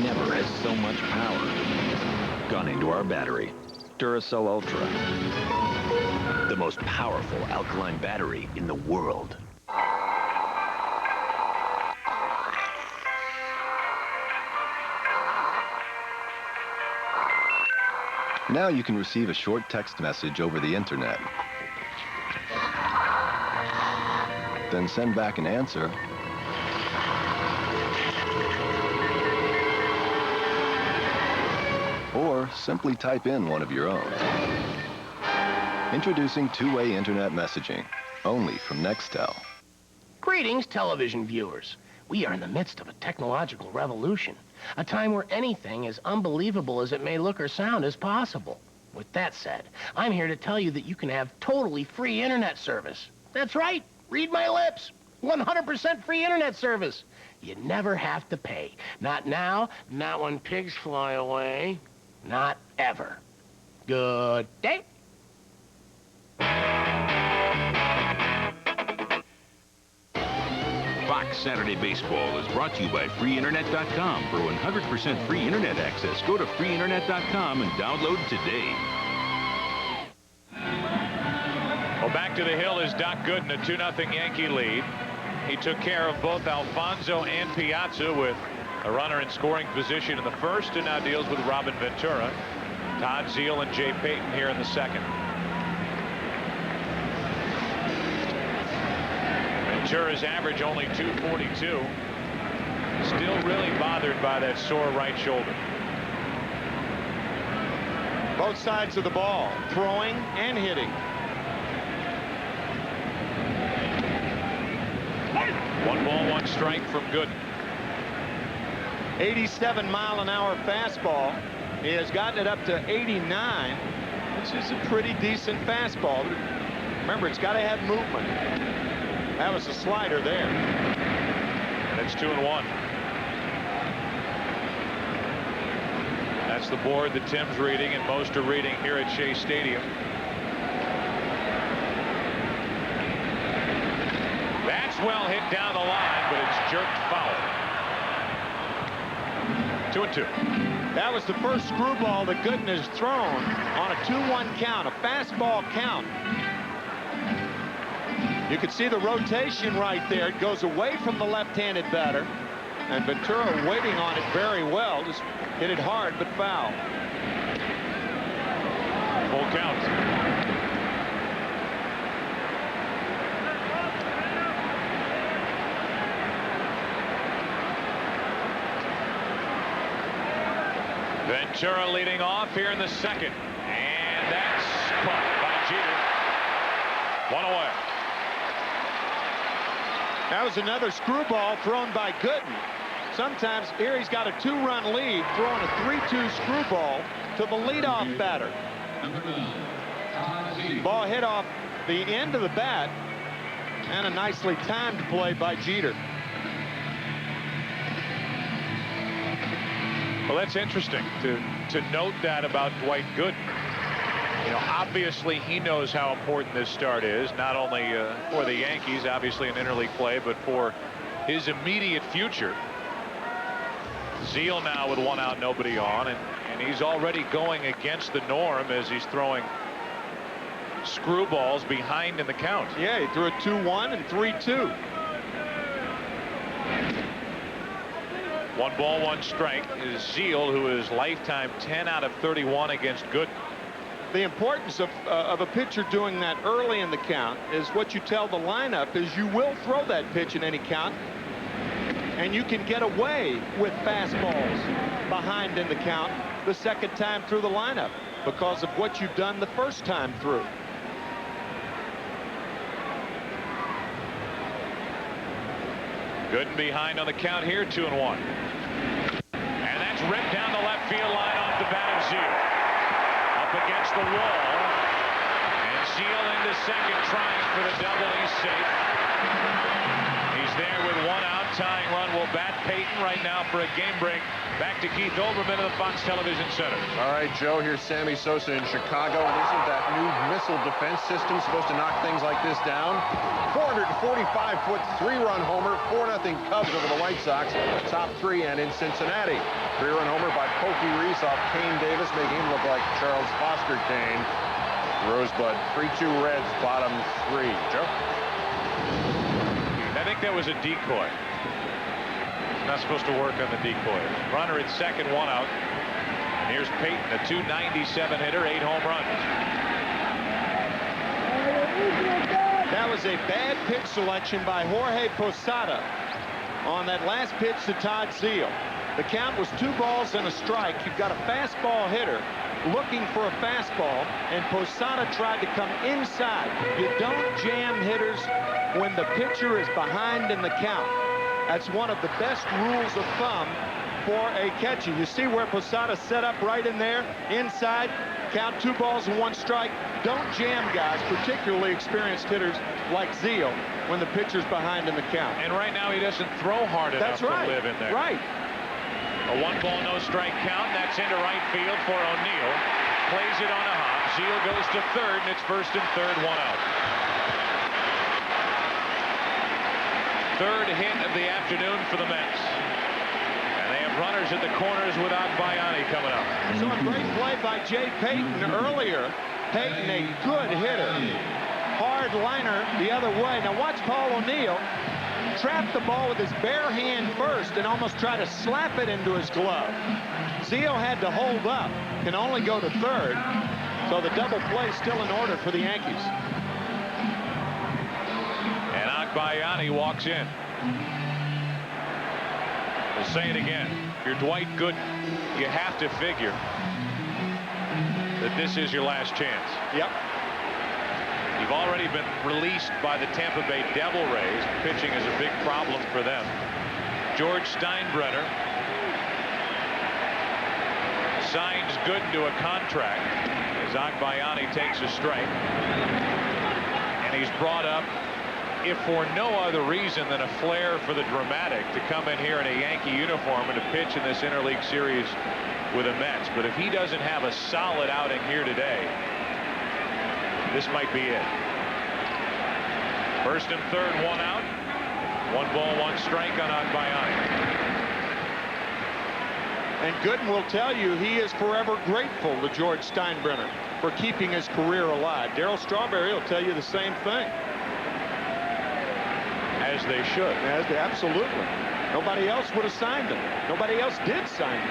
Never has so much power gone into our battery. Duracell Ultra. The most powerful alkaline battery in the world. Now you can receive a short text message over the internet. Then send back an answer. Or simply type in one of your own. Introducing two-way internet messaging, only from Nextel. Greetings, television viewers. We are in the midst of a technological revolution. A time where anything as unbelievable as it may look or sound is possible. With that said, I'm here to tell you that you can have totally free internet service. That's right, read my lips. 100% free internet service. You never have to pay. Not now, not when pigs fly away, not ever. Good day. Fox Saturday Baseball is brought to you by FreeInternet.com. For 100% free internet access, go to FreeInternet.com and download today. Well, back to the hill is Doc Gooden, a 2-0 Yankee lead. He took care of both Alfonso and Piazza with a runner in scoring position in the first, and now deals with Robin Ventura. Todd Zeile and Jay Payton here in the second. Ventura's average only .242. Still really bothered by that sore right shoulder. Both sides of the ball, throwing and hitting. 1 ball, 1 strike from Gooden. 87-mile-an-hour fastball. He has gotten it up to 89, which is a pretty decent fastball. Remember, it's got to have movement. That was a slider there. And it's 2-1. That's the board that Tim's reading and most are reading here at Shea Stadium. That's well hit down the line, but it's jerked foul. 2-2. That was the first screwball that Gooden has thrown on a 2-1 count, a fastball count. You can see the rotation right there. It goes away from the left-handed batter, and Ventura waiting on it very well. Just hit it hard, but foul. Full count. Ventura leading off here in the second. And that's caught by Jeter. One away. That was another screwball thrown by Gooden. Sometimes here he's got a 2-run lead, throwing a 3-2 screwball to the leadoff batter. Ball hit off the end of the bat, and a nicely timed play by Jeter. Well, that's interesting to note that about Dwight Gooden. You know, obviously he knows how important this start is, not only for the Yankees, obviously in interleague play, but for his immediate future. Zeal now with 1 out, nobody on, and he's already going against the norm as he's throwing screwballs behind in the count. Yeah, he threw a 2-1 and 3-2. 1 ball, 1 strike is Zeal, who is lifetime 10 out of 31 against Gooden. The importance of a pitcher doing that early in the count is what you tell the lineup is you will throw that pitch in any count, and you can get away with fastballs behind in the count the second time through the lineup because of what you've done the first time through. Gooden behind on the count here, 2-1. And that's ripped down the left field line off the bat of Zeal. Up against the wall. And Zeal into second, trying for the double. He's safe. He's there with 1 out. Tying run will bat Payton right now for a game break. Back to Keith Olbermann of the Fox Television Center. All right, Joe, here's Sammy Sosa in Chicago. And isn't that new missile defense system supposed to knock things like this down? 445-foot 3-run homer, 4-0 Cubs over the White Sox. Top 3 and in Cincinnati. 3-run homer by Pokey Reese off Kane Davis, making him look like Charles Foster Kane. Rosebud, 3-2 Reds, bottom 3. Joe? I think that was a decoy. Not supposed to work on the decoy. Runner at second, 1 out. And here's Payton, a .297 hitter, 8 home runs. That was a bad pitch selection by Jorge Posada on that last pitch to Todd Zeal. The count was 2 balls and a strike. You've got a fastball hitter looking for a fastball, and Posada tried to come inside. You don't jam hitters when the pitcher is behind in the count. That's one of the best rules of thumb for a catcher. You see where Posada set up right in there, inside, count 2 balls and 1 strike. Don't jam guys, particularly experienced hitters like Zeal, when the pitcher's behind in the count. And right now he doesn't throw hard enough to live in there. Right. A 1 ball, no strike count. That's into right field for O'Neill. Plays it on a hop. Zeal goes to third, and it's first and third, 1 out. Third hit of the afternoon for the Mets. And they have runners at the corners with Agbayani coming up. So a great play by Jay Payton earlier. Payton, a good hitter. Hard liner the other way. Now watch Paul O'Neill trap the ball with his bare hand first and almost try to slap it into his glove. Zeal had to hold up, can only go to third. So the double play still in order for the Yankees. And Agbayani walks in. We'll say it again. If you're Dwight Gooden, you have to figure that this is your last chance. Yep. You've already been released by the Tampa Bay Devil Rays. Pitching is a big problem for them. George Steinbrenner signs Gooden to a contract as Agbayani takes a strike. And he's brought up, if for no other reason than a flair for the dramatic, to come in here in a Yankee uniform and to pitch in this interleague series with the Mets. But if he doesn't have a solid outing here today, this might be it. First and third, 1 out. 1 ball, 1 strike on Agbayani. And Gooden will tell you he is forever grateful to George Steinbrenner for keeping his career alive. Darryl Strawberry will tell you the same thing. As they should. Absolutely. Nobody else would have signed him. Nobody else did sign him.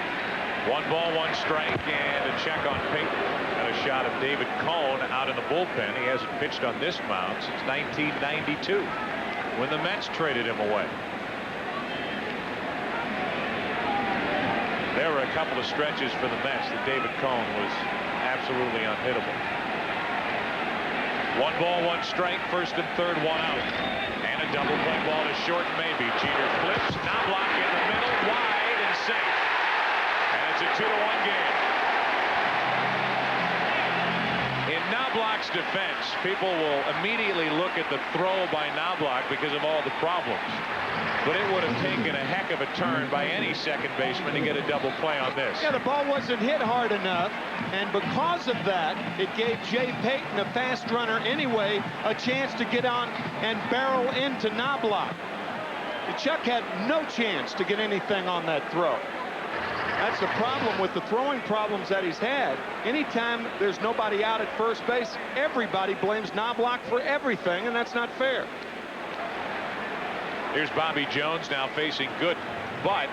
1 ball, 1 strike, and a check on Payton. And a shot of David Cone out in the bullpen. He hasn't pitched on this mound since 1992, when the Mets traded him away. There were a couple of stretches for the Mets that David Cone was absolutely unhittable. 1 ball, 1 strike, first and third, 1 out. And a double play ball to short, maybe. Jeter flips, Knobloch in the middle, wide and safe. And it's a 2-1 game. In Knobloch's defense, people will immediately look at the throw by Knobloch because of all the problems. But it would have taken a heck of a turn by any second baseman to get a double play on this. Yeah, the ball wasn't hit hard enough, and because of that, it gave Jay Payton, a fast runner anyway, a chance to get on and barrel into Knobloch. Chuck had no chance to get anything on that throw. That's the problem with the throwing problems that he's had. Anytime there's nobody out at first base, everybody blames Knobloch for everything, and that's not fair. Here's Bobby Jones now facing Gooden, but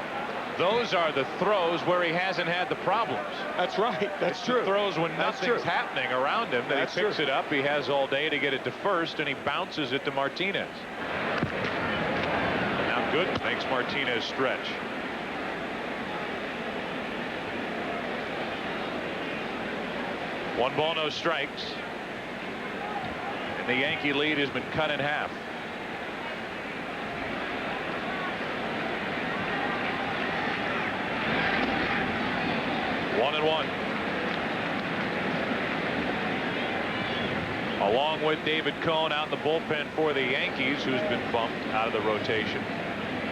those are the throws where he hasn't had the problems. That's right. That's true. The throws when nothing's happening around him that he picks it up. He has all day to get it to first, and he bounces it to Martinez. Now Gooden makes Martinez stretch. One ball, no strikes. And the Yankee lead has been cut in half. One and one. Along with David Cone out in the bullpen for the Yankees, who's been bumped out of the rotation.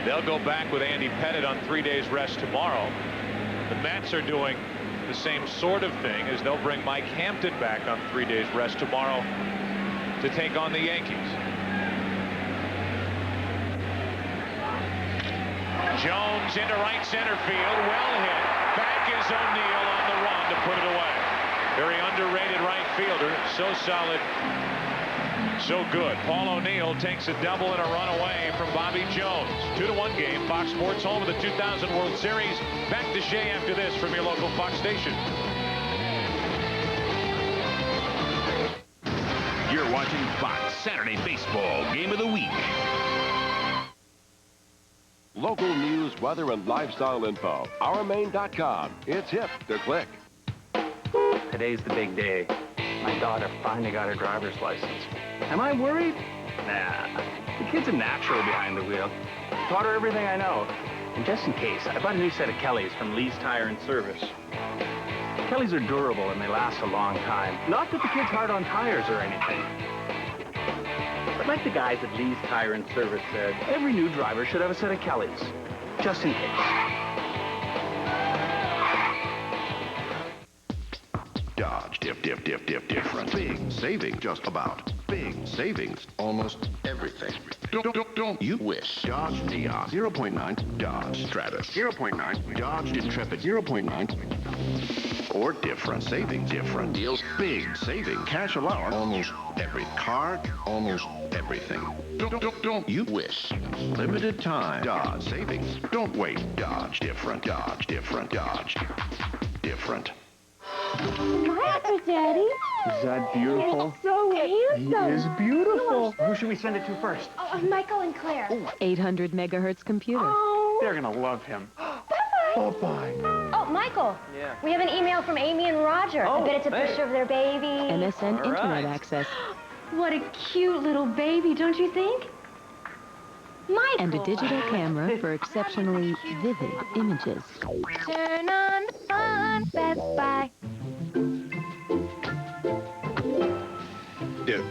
They'll go back with Andy Pettitte on 3 days rest tomorrow. The Mets are doing the same sort of thing as they'll bring Mike Hampton back on 3 days rest tomorrow to take on the Yankees. Jones into right center field, well hit. Back is O'Neill on the run to put it away. Very underrated right fielder, so solid, so good. Paul O'Neill takes a double and a run away from Bobby Jones. 2-1 game. Fox Sports, home of the 2000 World Series. Back to Shea after this from your local Fox station. You're watching Fox Saturday Baseball Game of the Week. Local news, weather, and lifestyle info. OurMain.com. It's hip to click. Today's the big day. My daughter finally got her driver's license. Am I worried? Nah. The kid's a natural behind the wheel. Taught her everything I know. And just in case, I bought a new set of Kellys from Lee's Tire and Service. Kellys are durable and they last a long time. Not that the kid's hard on tires or anything. But like the guys at Lee's Tire and Service said, every new driver should have a set of Kellys. Just in case. Dodge, different. Big savings, just about. Big savings, almost everything. Don't you wish. Dodge Neon, 0.9. Dodge Stratus, 0.9. Dodge Intrepid, 0.9. Or different savings, different deals. Big saving, cash allowance, almost every car, almost everything. Don't you wish. Limited time. Dodge savings. Don't wait. Dodge different. Dodge different. Dodge different. Hi, Daddy. Is that beautiful? So handsome. He is beautiful. Who should we send it to first? Michael and Claire. 800 megahertz computer. Oh. They're gonna love him. Bye-bye. Oh, Michael. Yeah. We have an email from Amy and Roger. I bet it's a picture of their baby. MSN Internet access. What a cute little baby, don't you think? Michael. And a digital camera for exceptionally vivid images. Turn on the fun, Best Buy. Dude.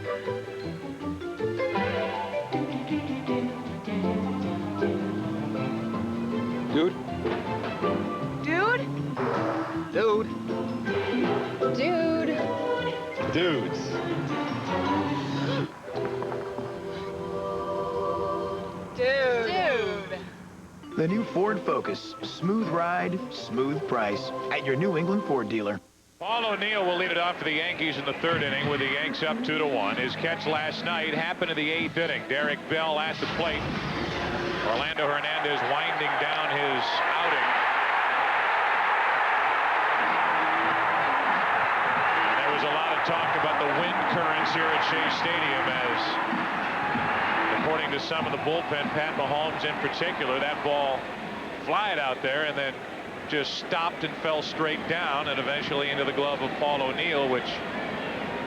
Dude? Dude? Dude. Dude. Dudes. Dude. The new Ford Focus. Smooth ride, smooth price. At your New England Ford dealer. Paul O'Neill will lead it off for the Yankees in the third inning with the Yanks up 2-1. His catch last night happened in the eighth inning. Derek Bell at the plate. Orlando Hernandez winding down his outing. And there was a lot of talk about the wind currents here at Shea Stadium as, according to some of the bullpen, Pat Mahomes in particular, that ball flied out there and then just stopped and fell straight down and eventually into the glove of Paul O'Neill, which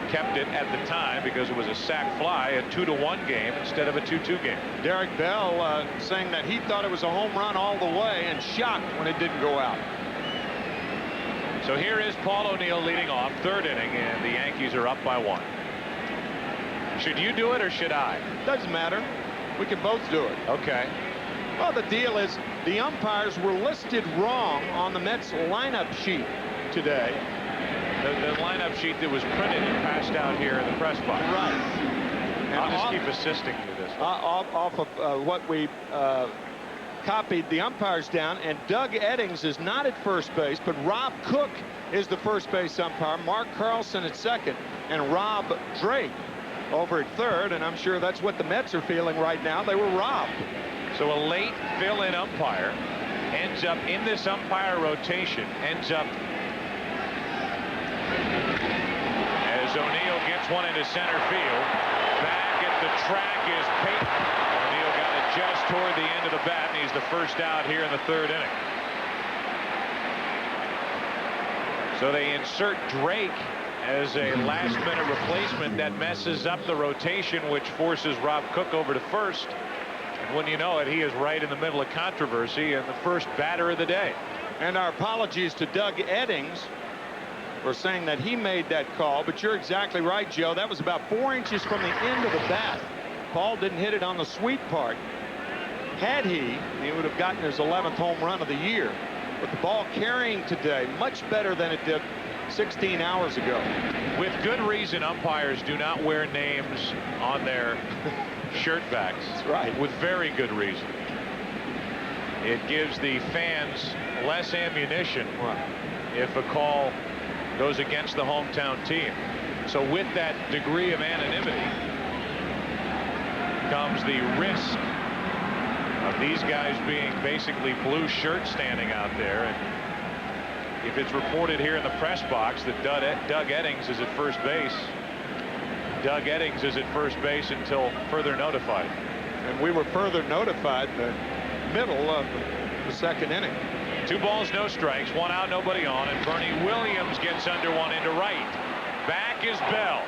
kept it at the time, because it was a sac fly, a 2-1 game instead of a 2-2 game. Derek Bell saying that he thought it was a home run all the way and shocked when it didn't go out. So here is Paul O'Neill leading off, third inning, and the Yankees are up by 1. Should you do it or should I? Doesn't matter. We can both do it. Okay. Well, the deal is the umpires were listed wrong on the Mets lineup sheet today. The lineup sheet that was printed and passed out here in the press box. Right. And I'll just keep assisting you this one. Off of what we copied the umpires down, and Doug Eddings is not at first base, but Rob Cook is the first base umpire, Mark Carlson at second, and Rob Drake over at third, and I'm sure that's what the Mets are feeling right now. They were robbed. So a late fill-in umpire ends up in this umpire rotation, ends up as O'Neill gets one into center field. Back at the track is Peyton. O'Neill got it just toward the end of the bat, and he's the first out here in the third inning. So they insert Drake as a last-minute replacement that messes up the rotation, which forces Rob Cook over to first. And when you know it, he is right in the middle of controversy and the first batter of the day. And our apologies to Doug Eddings for saying that he made that call, but you're exactly right, Joe. That was about 4 inches from the end of the bat. Paul didn't hit it on the sweet part. Had he would have gotten his 11th home run of the year. But the ball carrying today much better than it did 16 hours ago. With good reason, umpires do not wear names on their shirt backs. That's right. With very good reason. It gives the fans less ammunition if a call goes against the hometown team. So with that degree of anonymity comes the risk of these guys being basically blue shirts standing out there. And if it's reported here in the press box that Doug Eddings is at first base, Doug Eddings is at first base until further notified. And we were further notified in the middle of the second inning. 2 balls, no strikes, 1 out, nobody on, and Bernie Williams gets under one into right. Back is Bell.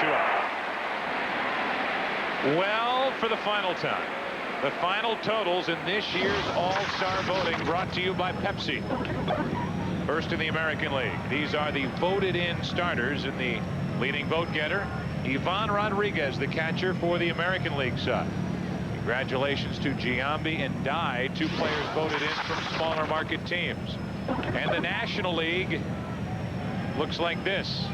2 out. Well, for the final time. The final totals in this year's All-Star voting, brought to you by Pepsi. First in the American League. These are the voted-in starters in the leading vote getter. Ivan Rodriguez, the catcher for the American League side. Congratulations to Giambi and Dye, 2 players voted in from smaller market teams. And the National League looks like this.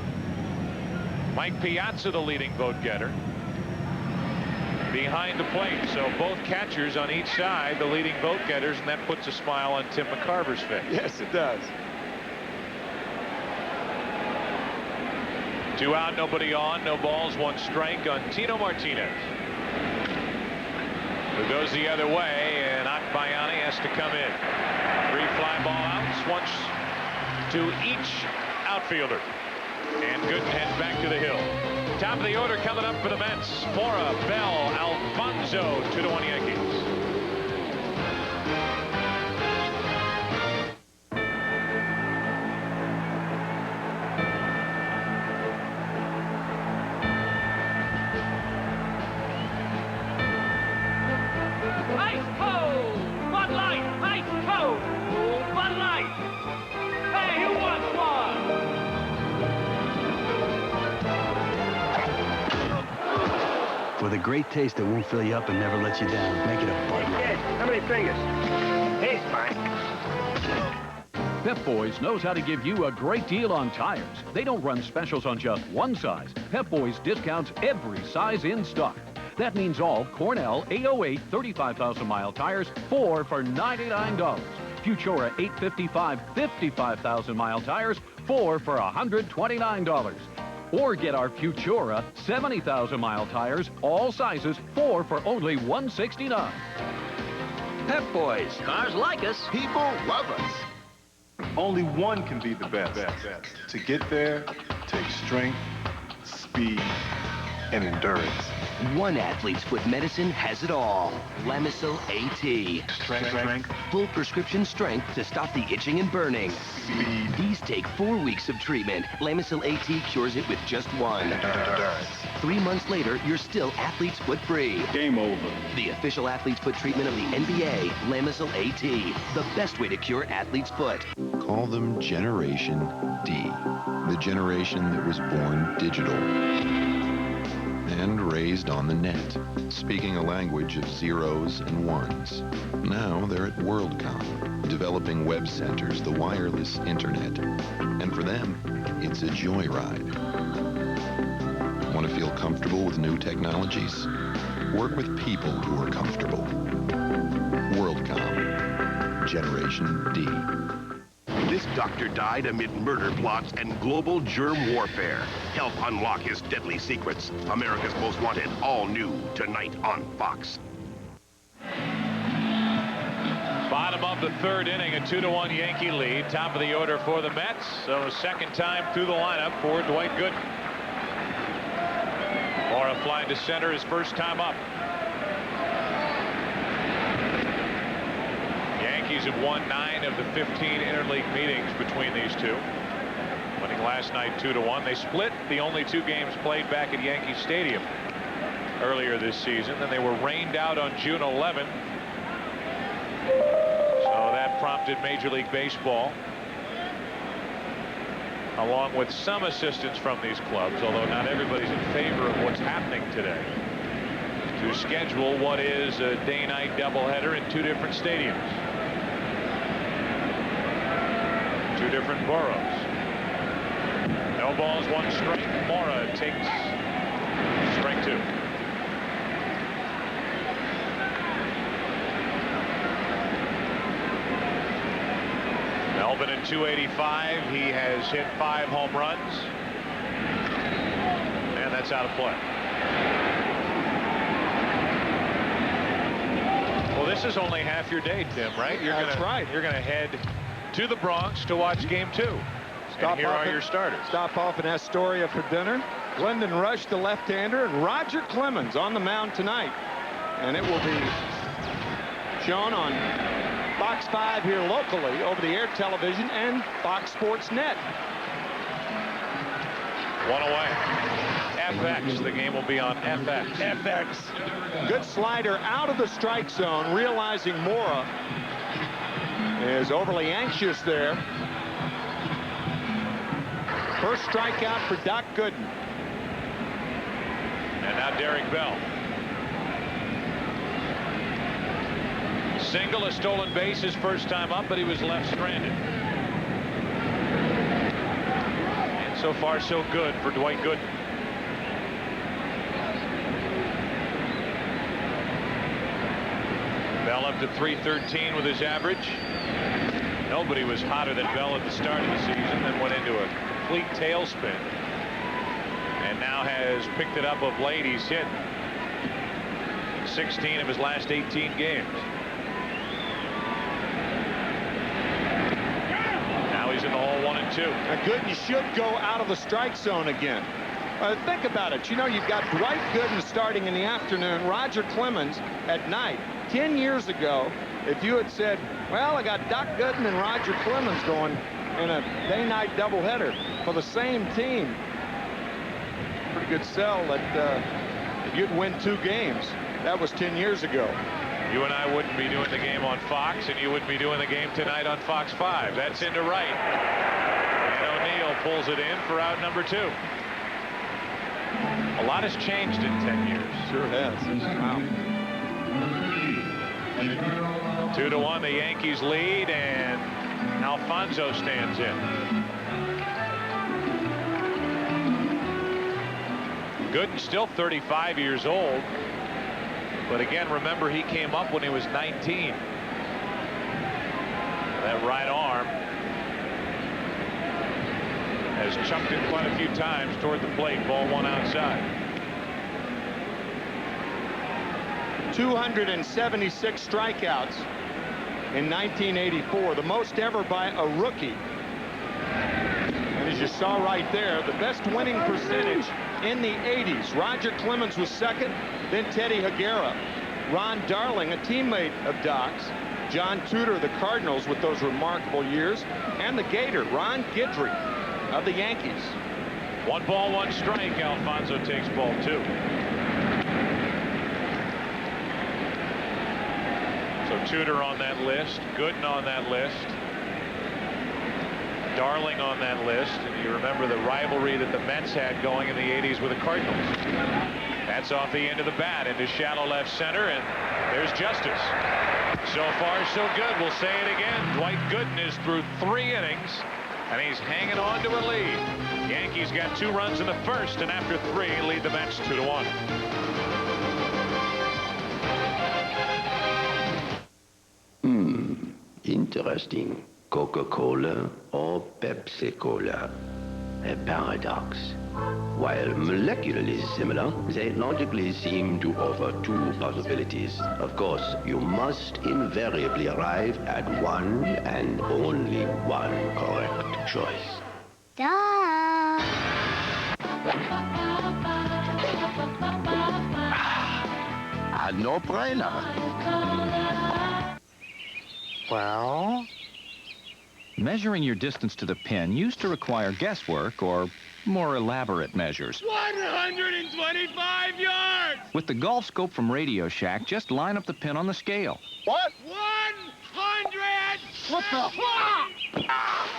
Mike Piazza, the leading vote getter, behind the plate. So both catchers on each side, the leading vote getters, and that puts a smile on Tim McCarver's face. Yes, it does. 2 out, nobody on, no balls, 1 strike on Tino Martinez, who goes the other way, and Akbayani has to come in. 3 fly ball outs, once to each outfielder. And Gooden heads back to the hill. Top of the order coming up for the Mets. Mora, Bell, Alfonso, 2-1 Yankees. Ice cold! Bud Light! Ice cold! Bud Light! Hey, who wants one? With a great taste that won't fill you up and never let you down. Make it a Bud Light. How many fingers? He's fine. Pep Boys knows how to give you a great deal on tires. They don't run specials on just one size. Pep Boys discounts every size in stock. That means all Cornell A08 35,000-mile tires, 4 for $99. Futura 855 55,000-mile tires, 4 for $129. Or get our Futura 70,000-mile tires, all sizes, 4 for only $169. Pep Boys. Cars like us. People love us. Only one can be the best. To get there takes strength, speed, and endurance. One athlete's foot medicine has it all. Lamisil AT. Strength. Full prescription strength to stop the itching and burning. Speed. These take 4 weeks of treatment. Lamisil AT cures it with just one. 3 months later, you're still athlete's foot free. Game over. The official athlete's foot treatment of the NBA, Lamisil AT. The best way to cure athlete's foot. Call them Generation D, the generation that was born digital and raised on the net, speaking a language of zeros and ones. Now they're at WorldCom, developing web centers, the wireless internet. And for them, it's a joyride. Want to feel comfortable with new technologies? Work with people who are comfortable. WorldCom, Generation D. This doctor died amid murder plots and global germ warfare. Help unlock his deadly secrets. America's Most Wanted, all new tonight on Fox. Bottom of the 3rd inning, a 2-1 Yankee lead. Top of the order for the Mets. So second time through the lineup for Dwight Gooden. Mora flying to center his first time up. Yankees have won 9 of the 15 interleague meetings between these two. Winning last night 2-1. They split the only 2 games played back at Yankee Stadium earlier this season. Then they were rained out on June 11. So that prompted Major League Baseball, along with some assistance from these clubs, although not everybody's in favor of what's happening today, to schedule what is a day-night doubleheader in 2 different stadiums. 2 different boroughs. No balls, 1 strike. Mora takes strike 2. Melvin at 285. He has hit 5 home runs. And that's out of play. Well, this is only half your day, Tim, right? That's right. You're going to head to the Bronx to watch Game 2. And here are your starters. Stop off in Astoria for dinner. Glendon Rush, the left-hander, and Roger Clemens on the mound tonight. And it will be shown on Fox 5 here locally over the air television and Fox Sports Net. 1 away. FX. The game will be on FX. FX. Good slider out of the strike zone, realizing Mora is overly anxious there. First strikeout for Doc Gooden. And now Derek Bell. Single, a stolen base his first time up, but he was left stranded. And so far so good for Dwight Gooden. Bell up to .313 with his average. Nobody was hotter than Bell at the start of the season, then went into a complete tailspin. And now has picked it up of late. He's hit 16 of his last 18 games. Now he's in the hole 1 and 2. Now Gooden should go out of the strike zone again. Think about it. You know, you've got Dwight Gooden starting in the afternoon, Roger Clemens at night. 10 years ago, if you had said, well, I got Doc Gooden and Roger Clemens going in a day-night doubleheader for the same team, pretty good sell that you'd win 2 games. That was 10 years ago. You and I wouldn't be doing the game on Fox, and you wouldn't be doing the game tonight on Fox 5. That's into right. And O'Neill pulls it in for out number 2. A lot has changed in 10 years. Sure has. Wow. 2-1, the Yankees lead, and Alfonso stands in. Gooden still 35 years old. But again, remember, he came up when he was 19. That right arm has chucked it quite a few times toward the plate. Ball 1 outside. 276 strikeouts in 1984, the most ever by a rookie. And as you saw right there, the best winning percentage in the 80s. Roger Clemens was second, then Teddy Higuera. Ron Darling, a teammate of Doc's. John Tudor of the Cardinals with those remarkable years. And the Gator, Ron Guidry of the Yankees. 1 ball, 1 strike. Alfonso takes ball 2. So Tudor on that list, Gooden on that list, Darling on that list, and you remember the rivalry that the Mets had going in the 80s with the Cardinals. That's off the end of the bat into shallow left center, and there's Justice. So far, so good. We'll say it again. Dwight Gooden is through 3 innings, and he's hanging on to a lead. Yankees got 2 runs in the first, and after 3, lead the Mets 2-1. Interesting. Coca-Cola or Pepsi-Cola? A paradox. While molecularly similar, they logically seem to offer 2 possibilities. Of course, you must invariably arrive at one and only one correct choice. A no-brainer. Well? Measuring your distance to the pin used to require guesswork or more elaborate measures. 125 yards! With the golf scope from Radio Shack, just line up the pin on the scale. What? 100! What the?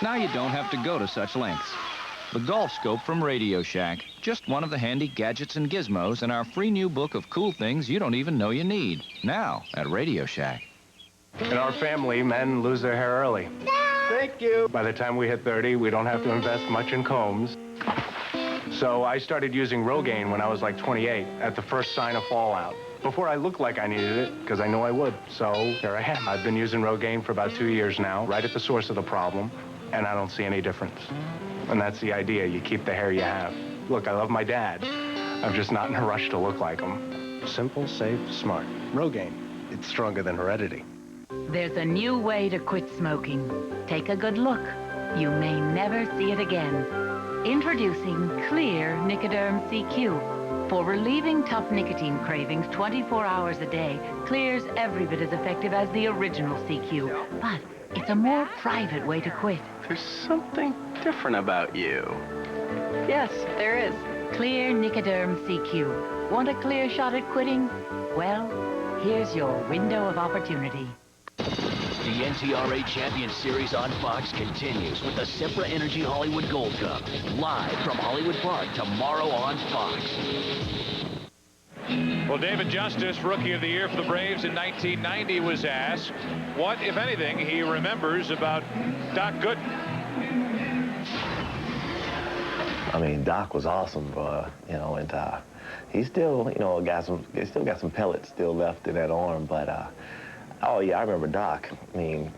Now you don't have to go to such lengths. The golf scope from Radio Shack, just one of the handy gadgets and gizmos in our free new book of cool things you don't even know you need. Now at Radio Shack. In our family, men lose their hair early. Thank you. By the time we hit 30, we don't have to invest much in combs. So I started using Rogaine when I was like 28 at the first sign of fallout. Before I looked like I needed it, because I know I would. So here I am. I've been using Rogaine for about 2 years now, right at the source of the problem, and I don't see any difference. And that's the idea. You keep the hair you have. Look, I love my dad. I'm just not in a rush to look like him. Simple, safe, smart. Rogaine. It's stronger than heredity. There's a new way to quit smoking. Take a good look. You may never see it again. Introducing Clear Nicoderm CQ. For relieving tough nicotine cravings 24 hours a day, Clear's every bit as effective as the original CQ. But it's a more private way to quit. There's something different about you. Yes, there is. Clear Nicoderm CQ. Want a clear shot at quitting? Well, here's your window of opportunity. The NTRA Champion Series on Fox continues with the Sempra Energy Hollywood Gold Cup, live from Hollywood Park tomorrow on Fox. Well, David Justice, Rookie of the Year for the Braves in 1990, was asked what, if anything, he remembers about Doc Gooden. I mean, Doc was awesome, you know, and he still, you know, still got some pellets still left in that arm, but oh yeah, I remember Doc. I mean,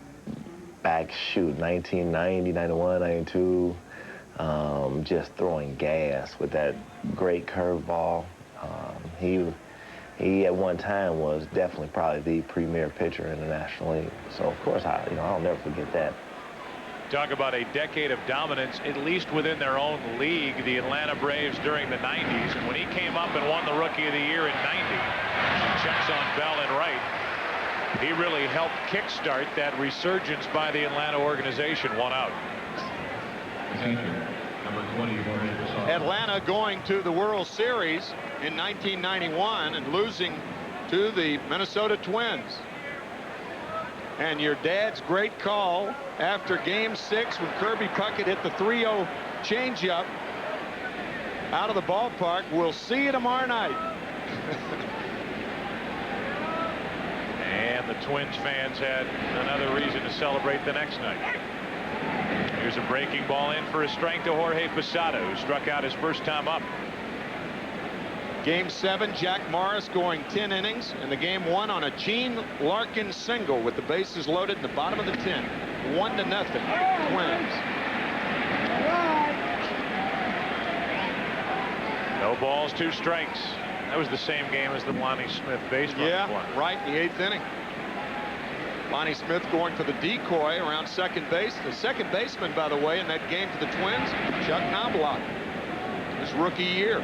back, 1990, 91, 92, just throwing gas with that great curveball. He at one time was definitely probably the premier pitcher in the National League. So of course, I'll never forget that. Talk about a decade of dominance, at least within their own league, the Atlanta Braves during the 90s. And when he came up and won the Rookie of the Year in 90, checks on Bell and Wright, he really helped kickstart that resurgence by the Atlanta organization. 1 out. Atlanta going to the World Series in 1991 and losing to the Minnesota Twins. And your dad's great call after Game 6 when Kirby Puckett hit the 3-0 changeup out of the ballpark. We'll see you tomorrow night. And the Twins fans had another reason to celebrate the next night. Here's a breaking ball in for a strike to Jorge Posada, who struck out his first time up. Game 7, Jack Morris going 10 innings, and the game won on a Gene Larkin single with the bases loaded in the bottom of the 10. 1-0, Twins. No balls, 2 strikes. That was the same game as the Lonnie Smith baseball. Yeah, right in the 8th inning. Lonnie Smith going for the decoy around second base. The second baseman, by the way, in that game for the Twins, Chuck Knobloch, his rookie year.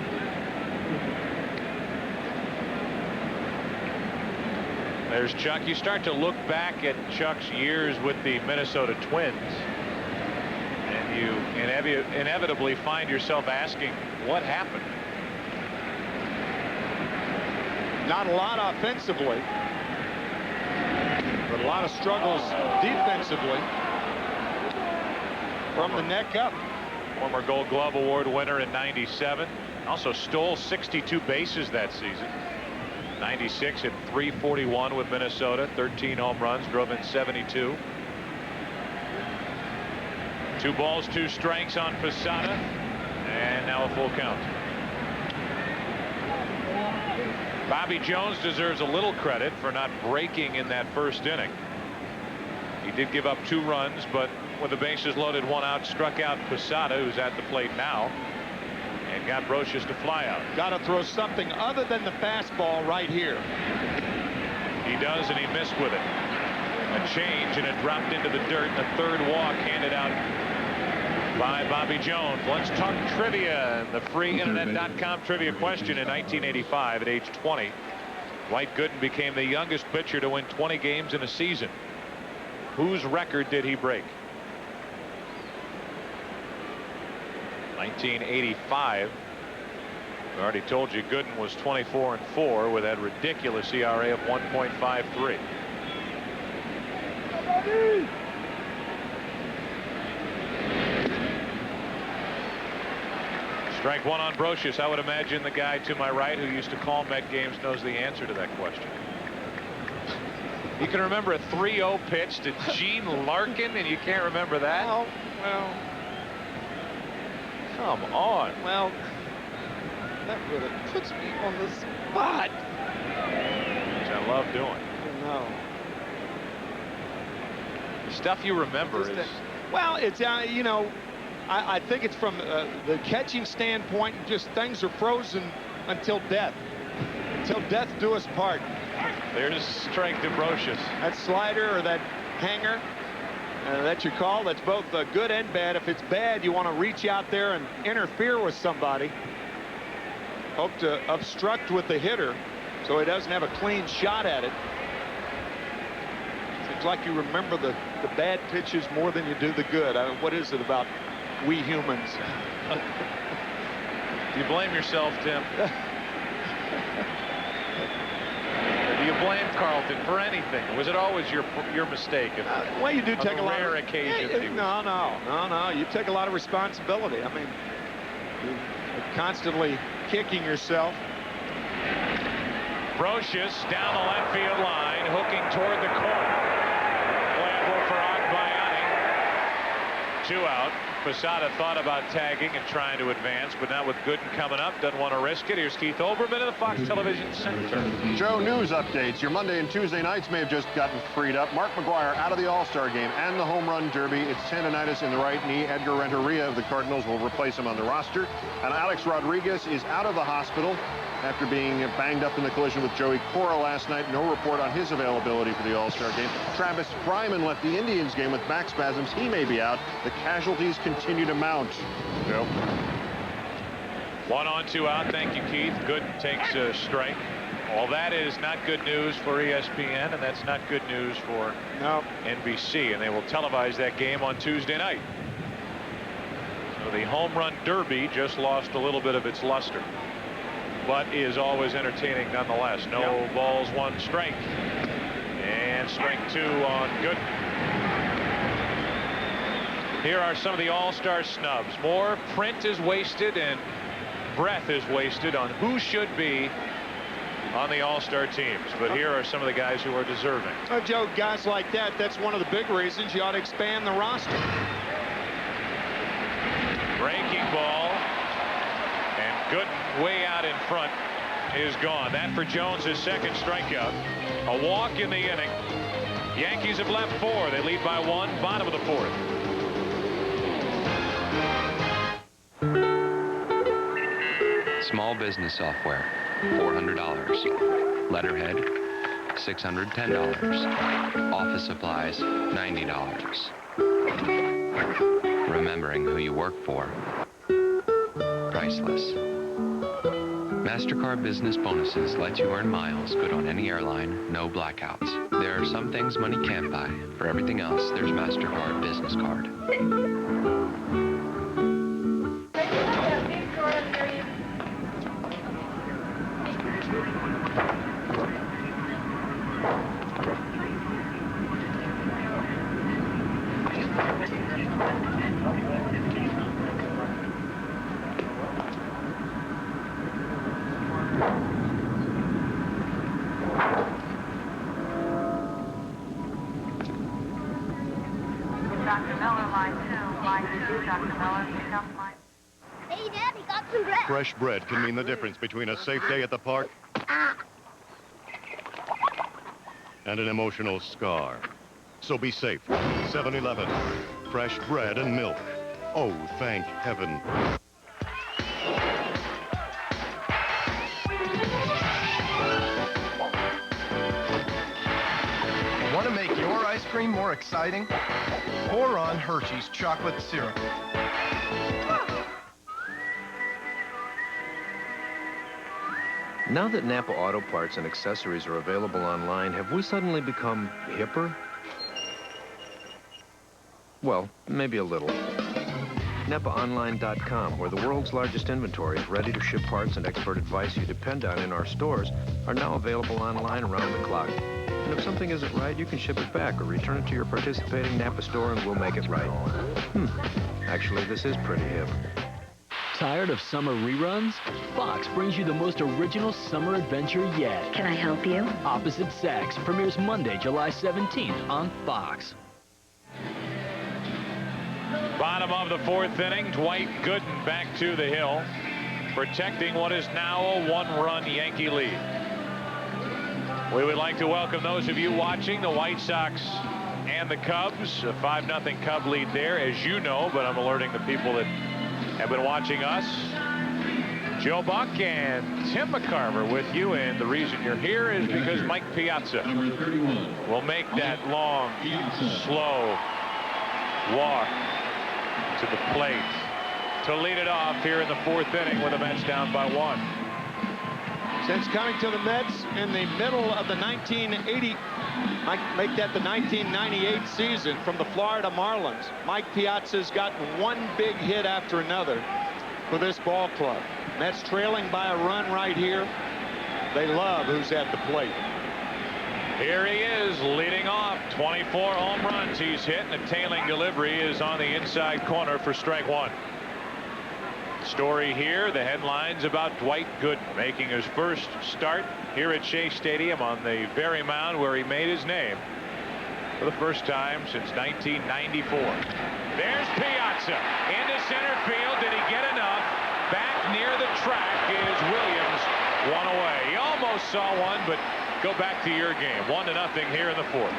There's Chuck. You start to look back at Chuck's years with the Minnesota Twins, and you inevitably find yourself asking, what happened? Not a lot offensively, but a lot of struggles defensively from the neck up. Former Gold Glove Award winner in '97. Also stole 62 bases that season. 96 hit .341 with Minnesota. 13 home runs, drove in 72. 2 balls, 2 strikes on Posada. And now a full count. Bobby Jones deserves a little credit for not breaking in that first inning. He did give up 2 runs, but with the bases loaded, 1 out, struck out Posada, who's at the plate now, and got Brocious to fly out. Got to throw something other than the fastball right here. He does, and he missed with it. A change, and it dropped into the dirt. The 3rd walk handed out by Bobby Jones. Let's talk trivia. The freeinternet.com trivia question. In 1985, at age 20, Dwight Gooden became the youngest pitcher to win 20 games in a season. Whose record did he break? 1985. I already told you Gooden was 24-4 with that ridiculous ERA of 1.53. Strike 1 on Brocious. I would imagine the guy to my right who used to call Met games knows the answer to that question. You can remember a 3-0 pitch to Gene Larkin, and you can't remember that? Well, come on. Well, that really puts me on the spot. Which I love doing. No. The stuff you remember is... Well, it's, you know, I think it's from the catching standpoint. Just things are frozen until death. Until death do us part. There's strike to Brocious. That slider or that hanger, that's your call. That's both good and bad. If it's bad, you want to reach out there and interfere with somebody. Hope to obstruct with the hitter so he doesn't have a clean shot at it. Seems like you remember the bad pitches more than you do the good. What is it about we humans? Do you blame yourself, Tim? Do you blame Carlton for anything? Was it always your mistake? Well, you do take a lot of rare occasions. No. You take a lot of responsibility. I mean, you're constantly kicking yourself. Brocious down the left field line, hooking toward the corner. Playable for Agbayani. 2 out. Posada thought about tagging and trying to advance, but now with Gooden coming up, doesn't want to risk it. Here's Keith Olbermann in the Fox Television Center. Joe, news updates. Your Monday and Tuesday nights may have just gotten freed up. Mark McGwire out of the All-Star game and the home run derby. It's tendonitis in the right knee. Edgar Renteria of the Cardinals will replace him on the roster. And Alex Rodriguez is out of the hospital after being banged up in the collision with Joey Cora last night. No report on his availability for the All-Star game. Travis Fryman left the Indians game with back spasms. He may be out. The casualties continue to mount. Joe. 1 on, 2 out. Thank you, Keith. Gooden takes a strike. Well, that is not good news for ESPN, and that's not good news for NBC, and they will televise that game on Tuesday night. So the home run derby just lost a little bit of its luster, but is always entertaining nonetheless. No balls, 1 strike. And strike 2 on Gooden. Here are some of the All-Star snubs. More print is wasted and breath is wasted on who should be on the All-Star teams. But here are some of the guys who are deserving. Oh, Joe, guys like that, that's one of the big reasons you ought to expand the roster. Breaking ball. And Gooden way out in front is gone. That for Jones, his 2nd strikeout. A walk in the inning. Yankees have left 4. They lead by 1, bottom of the 4th. Small business software, $400. Letterhead, $610. Office supplies, $90. Remembering who you work for, priceless. MasterCard Business Bonuses let you earn miles good on any airline, no blackouts. There are some things money can't buy. For everything else, there's MasterCard Business Card. Hey, Dad, he got some bread. Fresh bread can mean the difference between a safe day at the park and an emotional scar. So be safe. 7-Eleven. Fresh bread and milk. Oh, thank heaven. Want to make your ice cream more exciting? Pour on Hershey's chocolate syrup. Now that Napa Auto Parts and accessories are available online, have we suddenly become hipper? Well, maybe a little. NapaOnline.com, where the world's largest inventory of ready-to-ship parts and expert advice you depend on in our stores, are now available online around the clock. And if something isn't right, you can ship it back or return it to your participating Napa store and we'll make it right. Actually, this is pretty hip. Tired of summer reruns? Fox brings you the most original summer adventure yet. Can I help you? Opposite Sex premieres Monday, July 17th on Fox. Bottom of the fourth inning, Dwight Gooden back to the hill, protecting what is now a one-run Yankee lead. We would like to welcome those of you watching the White Sox and the Cubs. A 5-0 Cub lead there, as you know, but I'm alerting the people that have been watching us. Joe Buck and Tim McCarver with you, and the reason you're here is because Mike Piazza will make that long, slow walk to the plate to lead it off here in the fourth inning with the Mets down by 1. Since coming to the Mets in the middle of the 1980, might make that the 1998 season, from the Florida Marlins, Mike Piazza's gotten one big hit after another for this ball club. Mets trailing by a run right here. They love who's at the plate. Here he is leading off. 24 home runs he's hit, and a tailing delivery is on the inside corner for strike 1. Story here, the headlines about Dwight Gooden making his first start here at Shea Stadium on the very mound where he made his name for the first time since 1994. There's Piazza into center field. Did he get enough? Back near the track is Williams. One away. You almost saw one, but go back to your game. 1-0 here in the fourth.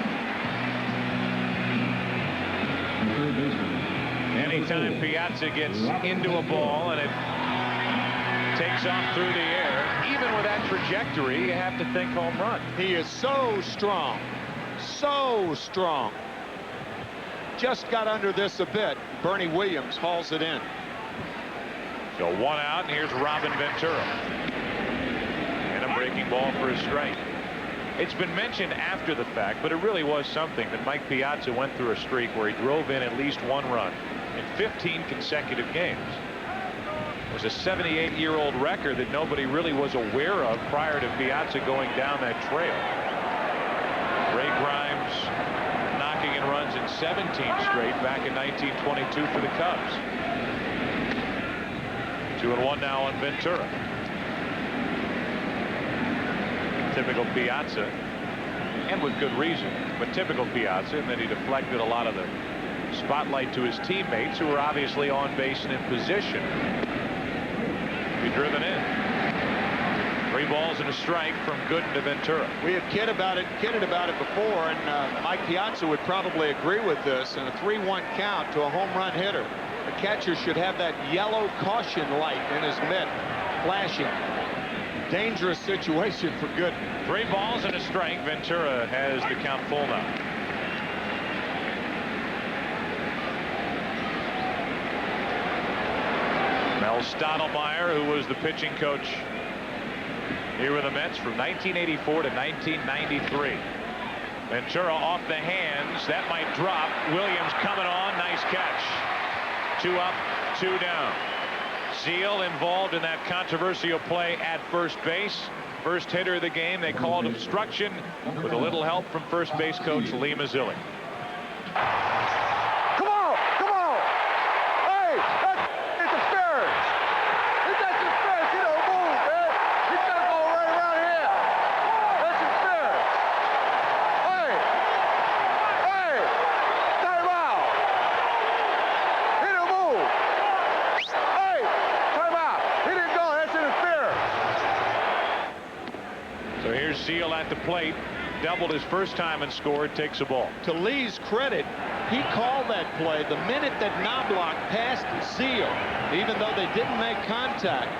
Anytime Piazza gets into a ball and it takes off through the air, even with that trajectory, you have to think home run. He is so strong. So strong. Just got under this a bit. Bernie Williams hauls it in. So 1 out, and here's Robin Ventura. And a breaking ball for a strike. It's been mentioned after the fact, but it really was something that Mike Piazza went through a streak where he drove in at least 1 run in 15 consecutive games. It was a 78-year-old record that nobody really was aware of prior to Piazza going down that trail. Ray Grimes knocking in runs in 17 straight back in 1922 for the Cubs. 2-1 now on Ventura. Typical Piazza, and with good reason, but typical Piazza, and then he deflected a lot of the spotlight to his teammates, who were obviously on base and in position to be driven in. 3 balls and a strike from Gooden to Ventura. We have kidded about it before, and Mike Piazza would probably agree with this. In a 3-1 count to a home run hitter, the catcher should have that yellow caution light in his mitt flashing. dangerous situation for Gooden. 3 balls and a strike. Ventura has the count full now. Mel Stottlemyre, who was the pitching coach here with the Mets from 1984 to 1993. Ventura off the hands. That might drop. Williams coming on. Nice catch. 2 up, 2 down. Zeal involved in that controversial play at first base. First hitter of the game. They called obstruction with a little help from first base coach Lee Mazzilli. Come on! Come on! Hey! That's interference! It's interference! You don't move, man! He's got to go right around here! That's interference! Hey! Hey! Time out! He didn't move! Hey! Time out! He didn't go! That's interference! So here's Zeal at the plate. Doubled his first time and scored. Takes a ball. To Lee's credit, he called that play the minute that Knobloch passed Zeal, even though they didn't make contact.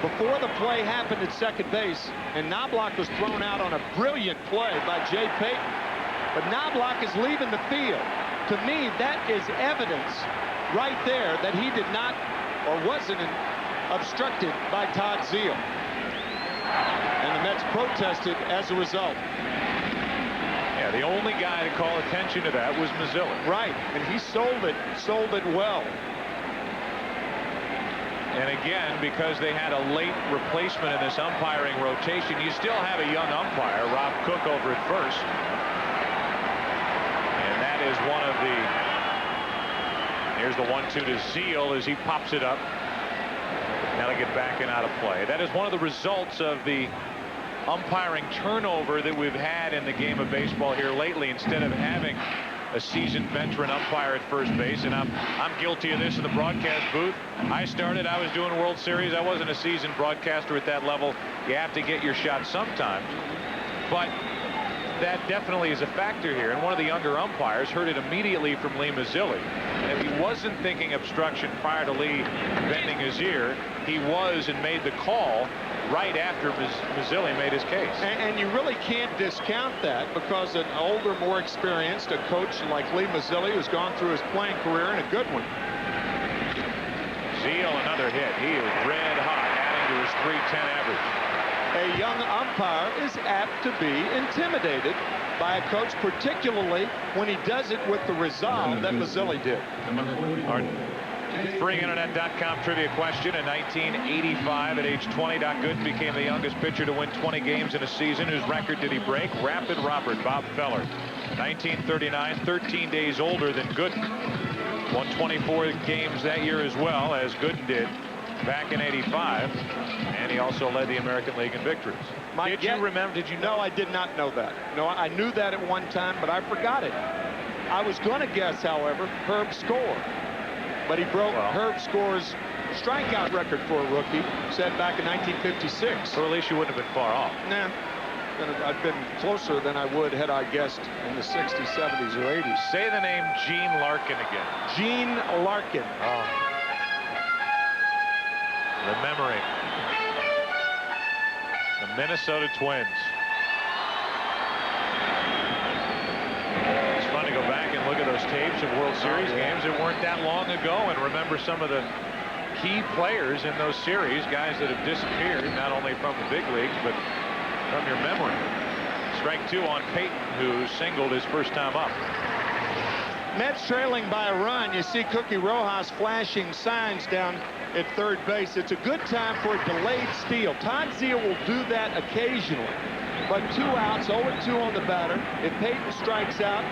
Before the play happened at second base, and Knobloch was thrown out on a brilliant play by Jay Payton. But Knobloch is leaving the field. To me, that is evidence right there that he did not or wasn't obstructed by Todd Zeal. And the Mets protested as a result. Yeah, the only guy to call attention to that was Mazzilli. Right, and he sold it well. And again, because they had a late replacement in this umpiring rotation, you still have a young umpire, Rob Cook, over at first. And that is one of the... Here's the 1-2 to Zeal as he pops it up. Now to get back and out of play. That is one of the results of the umpiring turnover that we've had in the game of baseball here lately. Instead of having a seasoned veteran umpire at first base, and I'm guilty of this in the broadcast booth. I was doing World Series. I wasn't a seasoned broadcaster at that level. You have to get your shot sometimes, but that definitely is a factor here. And one of the younger umpires heard it immediately from Lee Mazzilli. And if he wasn't thinking obstruction prior to Lee bending his ear, he was and made the call right after Mazzilli made his case. And you really can't discount that, because an older, more experienced, a coach like Lee Mazzilli, who's gone through his playing career, and a good one. Zeal, another hit. He is red hot, adding to his .310 average. A young umpire is apt to be intimidated by a coach, particularly when he does it with the resolve that Mazzilli did. Our FreeInternet.com trivia question. In 1985, at age 20, Doc Gooden became the youngest pitcher to win 20 games in a season. Whose record did he break? Rapid Robert, Bob Feller. 1939, 13 days older than Gooden. Won 24 games that year as well, as Gooden did back in 85. And he also led the American League in victories. Did you remember? Did you know? No, I did not know that. No, I knew that at one time, but I forgot it. I was going to guess, however, Herb Score. But he broke Herb Score's strikeout record for a rookie, set back in 1956. So at least you wouldn't have been far off. Nah. I've been closer than I would had I guessed in the 60s, 70s, or 80s. Say the name Gene Larkin again. Gene Larkin. Oh. Remembering the Minnesota Twins. It's fun to go back and look at those tapes of World Series games that weren't that long ago and remember some of the key players in those series, guys that have disappeared, not only from the big leagues, but from your memory. Strike 2 on Payton, who singled his first time up. Mets trailing by a run. You see Cookie Rojas flashing signs down at third base. It's a good time for a delayed steal. Todd Zeal will do that occasionally. But 2 outs, 0-2 on the batter. If Payton strikes out,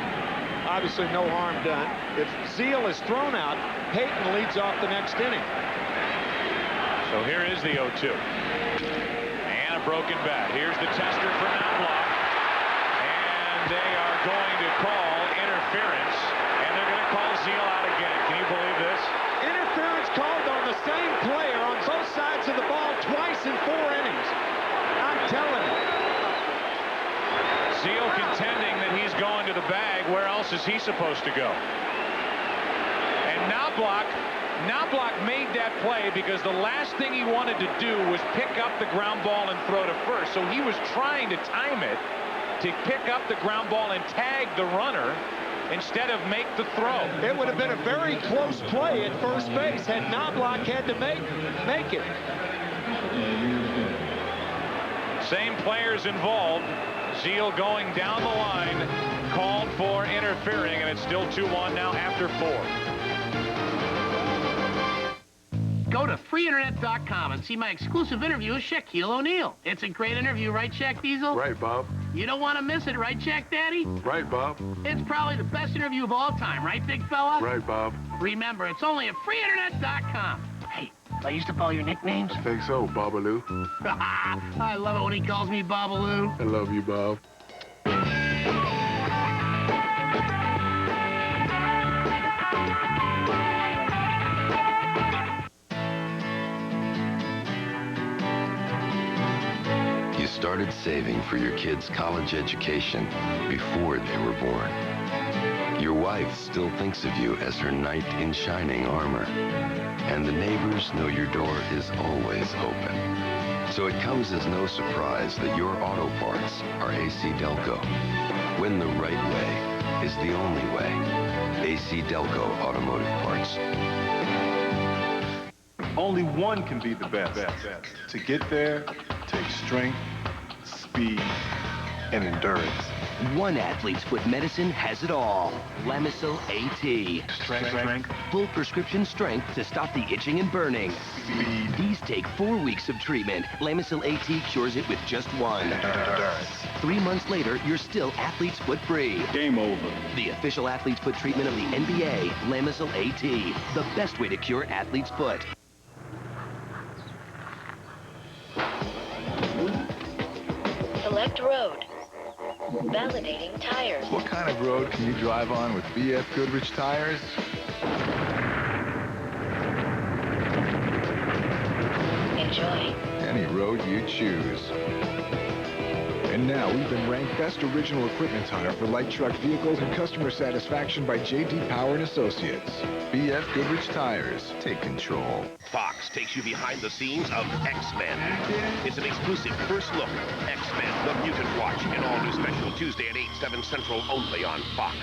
obviously no harm done. If Zeal is thrown out, Payton leads off the next inning. So here is the 0-2. And a broken bat. Here's the tester for Knobloch. And they are going to call interference. And they're going to call Zeal out again. Can you believe this? Interference called on the same player on both sides of the ball twice in 4 innings. I'm telling you. Zeal contending that he's going to the bag. Where else is he supposed to go? And now Knobloch made that play because the last thing he wanted to do was pick up the ground ball and throw to first. So he was trying to time it to pick up the ground ball and tag the runner instead of make the throw. It would have been a very close play at first base had Knobloch had to make it. Same players involved. Zeal going down the line, called for interfering, and it's still 2-1 now after 4. Go to freeinternet.com and see my exclusive interview with Shaquille O'Neal. It's a great interview, right, Shaq Diesel? Right, Bob. You don't want to miss it, right, Shaq Daddy? Right, Bob. It's probably the best interview of all time, right, big fella? Right, Bob. Remember, it's only at freeinternet.com. Hey, I used to follow your nicknames? I think so, Babaloo. I love it when he calls me Babaloo. I love you, Bob. You started saving for your kids' college education before they were born. Your wife still thinks of you as her knight in shining armor. And the neighbors know your door is always open. So it comes as no surprise that your auto parts are AC Delco. When the right way is the only way. AC Delco Automotive Parts. Only one can be the best. To get there takes strength, speed, and endurance. One athlete's foot medicine has it all. Lamisil AT. Strength. Full prescription strength to stop the itching and burning. Speed. These take 4 weeks of treatment. Lamisil AT cures it with just one. Endurance. 3 months later, you're still athlete's foot free. Game over. The official athlete's foot treatment of the NBA, Lamisil AT. The best way to cure athlete's foot. Select road. Validating tires. What kind of road can you drive on with BF Goodrich tires? Enjoy. Any road you choose. And now we've been ranked best original equipment tire for light truck vehicles and customer satisfaction by J.D. Power and Associates. BF Goodrich tires. Take control. Fox takes you behind the scenes of X-Men. It's an exclusive first look. X-Men, The Mutant Watch, an all-new special Tuesday at 8, 7 Central, only on Fox.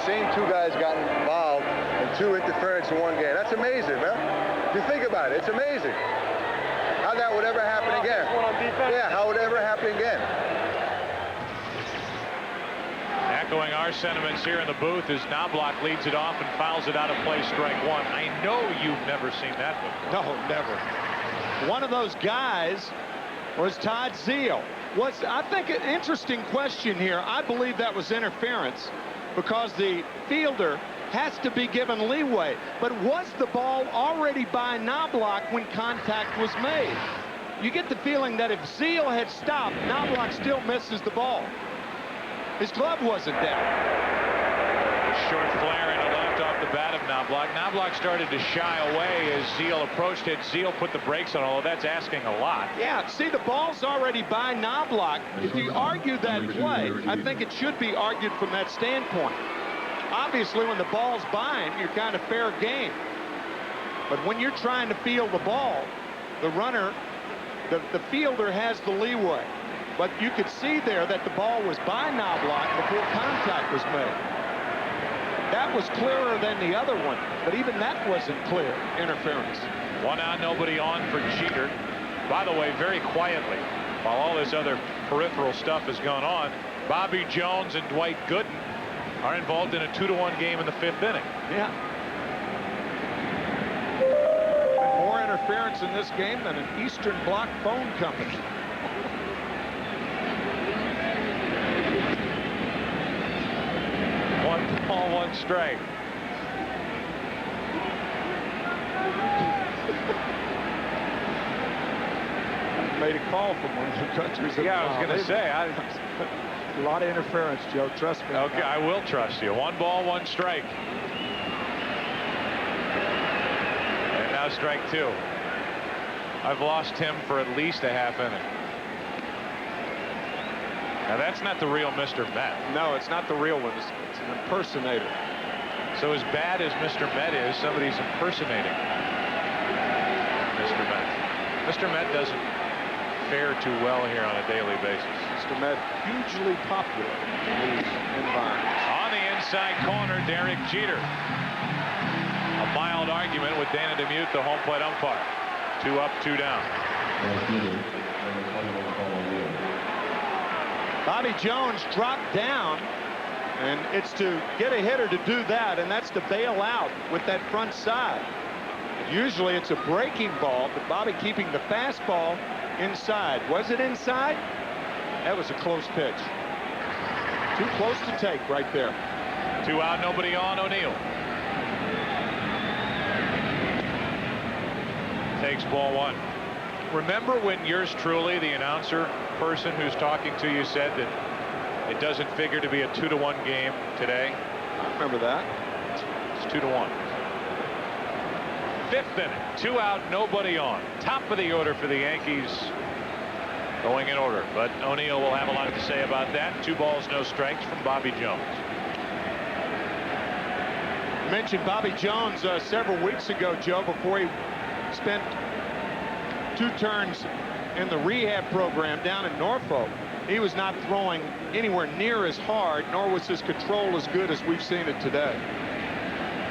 Same two guys got involved in 2 interference in 1 game. That's amazing, man. If you think about it, it's amazing. How that would ever happen again. Yeah, how would it ever happen again? Echoing our sentiments here in the booth as Knobloch leads it off and fouls it out of play, strike 1. I know you've never seen that before. No, never. One of those guys was Todd Zeal. I think, an interesting question here. I believe that was interference because the fielder has to be given leeway. But was the ball already by Knobloch when contact was made? You get the feeling that if Zeal had stopped, Knobloch still misses the ball. His glove wasn't down. Short flare and a left off the bat of Knobloch. Knobloch started to shy away as Zeal approached it. Zeal put the brakes on, although that's asking a lot. Yeah, see, the ball's already by Knobloch. If you argue that play, I think it should be argued from that standpoint. Obviously, when the ball's by him, you're kind of fair game. But when you're trying to field the ball, the runner, the fielder has the leeway. But you could see there that the ball was by Knobloch before contact was made. That was clearer than the other one, but even that wasn't clear interference. 1 out, nobody on for Jeter. By the way, very quietly, while all this other peripheral stuff is going on, Bobby Jones and Dwight Gooden are involved in a 2-1 game in the 5th inning. Yeah. More interference in this game than an Eastern Bloc phone company. One ball, 1 strike. Made a call from one of the countries. Yeah, I was going to say. A lot of interference, Joe. Trust me. Okay, I will trust you. 1 ball, 1 strike. And now strike 2. I've lost him for at least a half inning. Now, that's not the real Mr. Met. No, it's not the real one. It's an impersonator. So as bad as Mr. Met is, somebody's impersonating Mr. Met. Mr. Met doesn't fare too well here on a daily basis. Mr. Met, hugely popular in these environments. On the inside corner, Derek Jeter. A mild argument with Dana DeMute, the home plate umpire. 2 up, 2 down. Bobby Jones dropped down, and it's to get a hitter to do that, and that's to bail out with that front side. Usually it's a breaking ball, but Bobby keeping the fastball inside. Was it inside? That was a close pitch. Too close to take right there. 2 out, nobody on. O'Neill takes ball 1. Remember when yours truly, the announcer person who's talking to you, said that it doesn't figure to be a 2-1 game today? I remember that. It's 2-1. 5th inning, 2 out, nobody on. Top of the order for the Yankees, going in order. But O'Neill will have a lot to say about that. 2 balls, no strikes from Bobby Jones. You mentioned Bobby Jones several weeks ago, Joe, before he spent 2 turns in the rehab program down in Norfolk. He was not throwing anywhere near as hard, nor was his control as good as we've seen it today.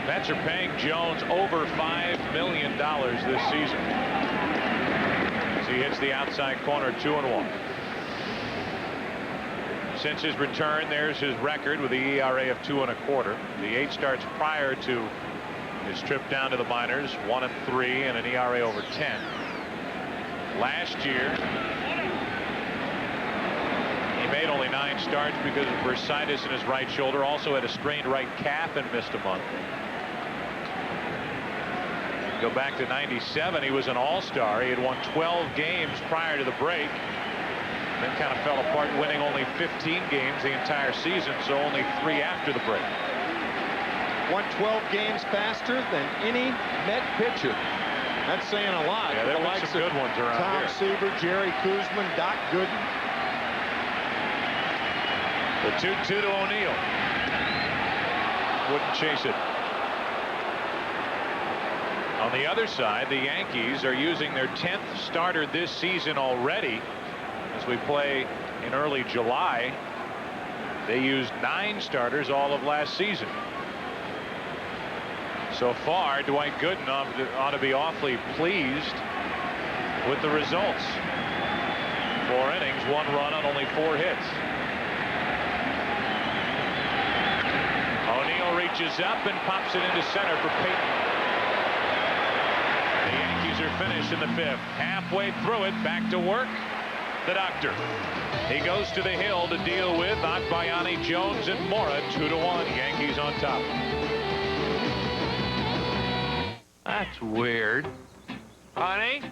Mets are paying Jones over $5 million this season. As he hits the outside corner, 2-1. Since his return, there's his record with the ERA of 2.25. The 8 starts prior to his trip down to the minors, 1-3 and an ERA over 10. Last year, he made only 9 starts because of bursitis in his right shoulder. Also had a strained right calf and missed a month. Go back to '97, he was an all-star. He had won 12 games prior to the break. Then kind of fell apart, winning only 15 games the entire season, so only 3 after the break. Won 12 games faster than any Met pitcher. That's saying a lot. Yeah, there were some good ones around Tom here. Seaver, Jerry Kuzman, Doc Gooden. The 2-2 to O'Neill. Wouldn't chase it. On the other side, the Yankees are using their 10th starter this season already. As we play in early July, they used 9 starters all of last season. So far, Dwight Gooden ought to be awfully pleased with the results. 4 innings, 1 run on only 4 hits. O'Neill reaches up and pops it into center for Peyton. The Yankees are finished in the 5th. Halfway through it, back to work. The doctor. He goes to the hill to deal with Akbayani, Jones, and Mora. 2-1. Yankees on top. That's weird. Honey,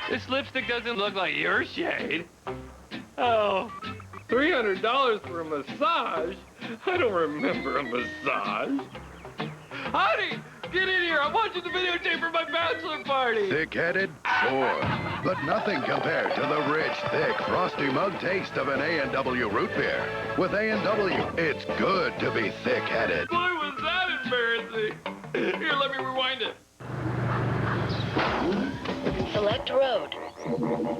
this lipstick doesn't look like your shade. Oh, $300 for a massage? I don't remember a massage. Honey, get in here. I'm watching the videotape for my bachelor party. Thick-headed? Sure. But nothing compared to the rich, thick, frosty mug taste of an A&W root beer. With A&W, it's good to be thick-headed. Boy, was that embarrassing. Here, let me rewind it. Select road.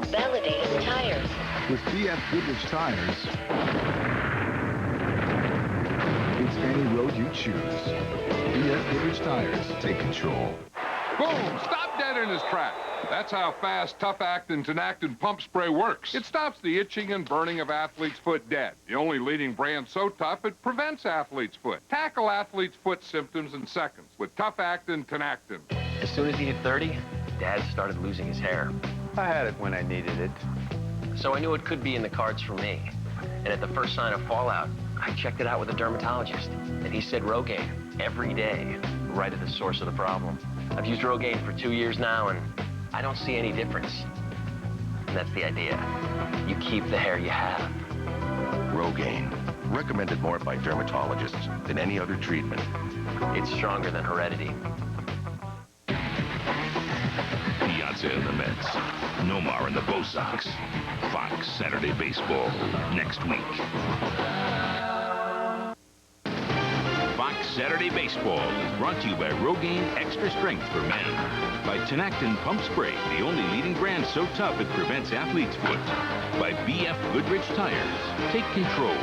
Validated tires. With BF Goodrich tires, it's any road you choose. BF Goodrich tires, take control. Boom! Stop dead in his track. That's how fast Tough Actin' Tenactin Pump Spray works. It stops the itching and burning of athlete's foot dead. The only leading brand so tough it prevents athlete's foot. Tackle athlete's foot symptoms in seconds with Tough Actin' Tenactin. As soon as he hit 30, Dad started losing his hair. I had it when I needed it. So I knew it could be in the cards for me. And at the first sign of fallout, I checked it out with a dermatologist. And he said Rogaine every day, right at the source of the problem. I've used Rogaine for 2 years now, and I don't see any difference. And that's the idea. You keep the hair you have. Rogaine. Recommended more by dermatologists than any other treatment. It's stronger than heredity. Piazza and the Mets. Nomar and the Bo Sox. Fox Saturday Baseball next week. Fox Saturday Baseball is brought to you by Rogaine Extra Strength for Men. By Tenactin Pump Spray, the only leading brand so tough it prevents athlete's foot. By BF Goodrich Tires. Take control.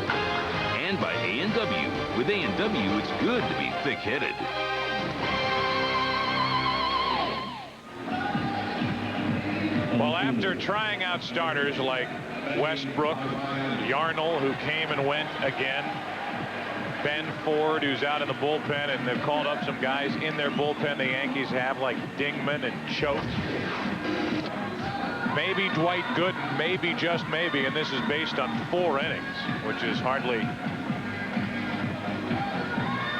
And by A&W. With A&W, it's good to be thick-headed. Well, after trying out starters like Westbrook, Yarnell, who came and went again, Ben Ford, who's out in the bullpen, and they've called up some guys in their bullpen the Yankees have, like Dingman and Choate. Maybe Dwight Gooden, maybe, just maybe, and this is based on 4 innings, which is hardly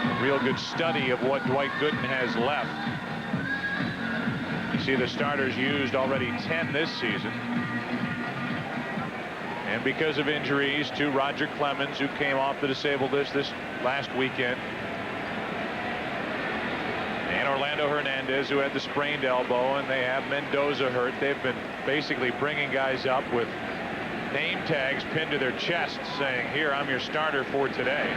a real good study of what Dwight Gooden has left. You see the starters used already 10 this season. And because of injuries to Roger Clemens, who came off the disabled list this last weekend, and Orlando Hernandez, who had the sprained elbow, and they have Mendoza hurt. They've been basically bringing guys up with name tags pinned to their chests saying, here, I'm your starter for today.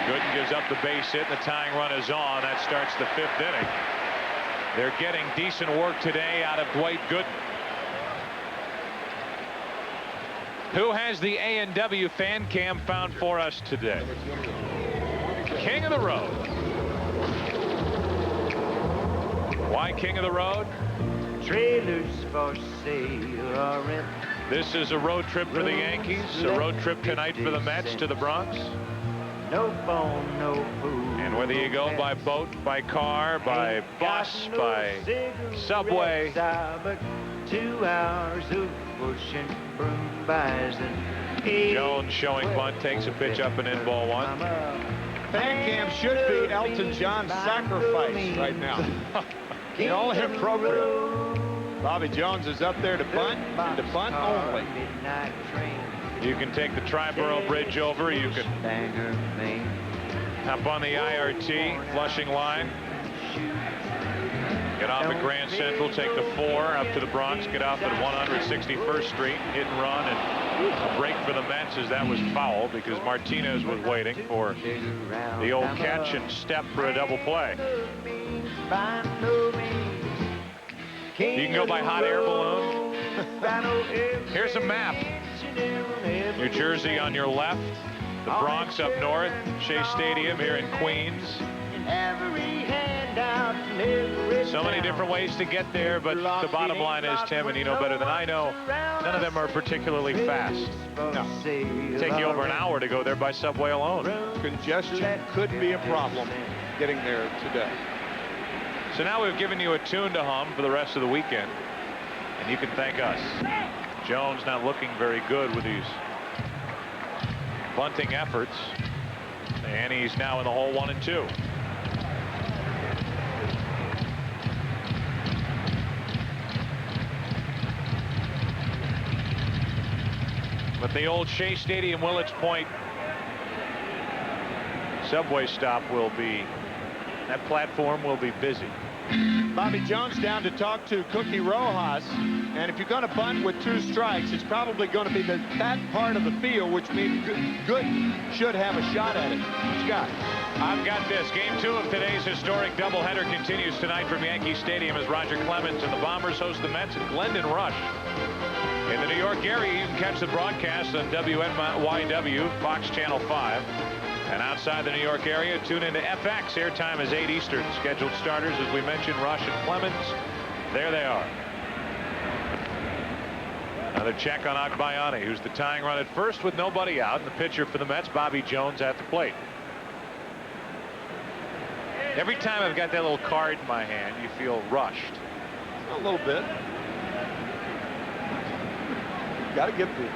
Gooden gives up the base hit, and the tying run is on. That starts the 5th inning. They're getting decent work today out of Dwight Gooden. Who has the A&W fan cam found for us today? King of the Road. Why King of the Road? Trailers for sale are rent. This is a road trip for the Yankees, a road trip tonight for the Mets to the Bronx. No phone, no food. And whether you go by boat, by car, by bus, by subway. 2 hours of pushing broom buys and Jones showing bunt, takes a pitch up and in, ball 1. Fan cam should be Elton John's Sacrifice right now. The only appropriate. Bobby Jones is up there to bunt, and to bunt only. You can take the Triborough Bridge over. You can hop on the IRT, Flushing line. Get off at Grand Central, take the 4 up to the Bronx, get off at 161st Street, hit and run, and a break for the Mets as that was foul because Martinez was waiting for the old catch and step for a double play. You can go by hot air balloon. Here's a map. New Jersey on your left, the Bronx up north, Shea Stadium here in Queens. So many different ways to get there, but the bottom line is, Tim, and you know better than I know, none of them are particularly fast. No. It'd take you over an hour to go there by subway alone. Congestion could be a problem getting there today. So now we've given you a tune to hum for the rest of the weekend, and you can thank us. Jones not looking very good with these bunting efforts, and he's now in the hole 1 and 2. But the old Shea Stadium, Willets Point subway stop will be, that platform will be busy. Bobby Jones down to talk to Cookie Rojas, and if you're going to bunt with 2 strikes, it's probably going to be that part of the field, which means Gooden should have a shot at it. What you got? I've got this. Game 2 of today's historic doubleheader continues tonight from Yankee Stadium as Roger Clemens and the Bombers host the Mets at Glendon Rush. In the New York area, you can catch the broadcast on WNYW, Fox Channel 5. And outside the New York area, tune into FX. Airtime is 8 Eastern. Scheduled starters, as we mentioned, Rush and Clemens. There they are. Another check on Agbayani, who's the tying run at first with nobody out. And the pitcher for the Mets, Bobby Jones, at the plate. Every time I've got that little card in my hand, you feel rushed. A little bit. Got to get the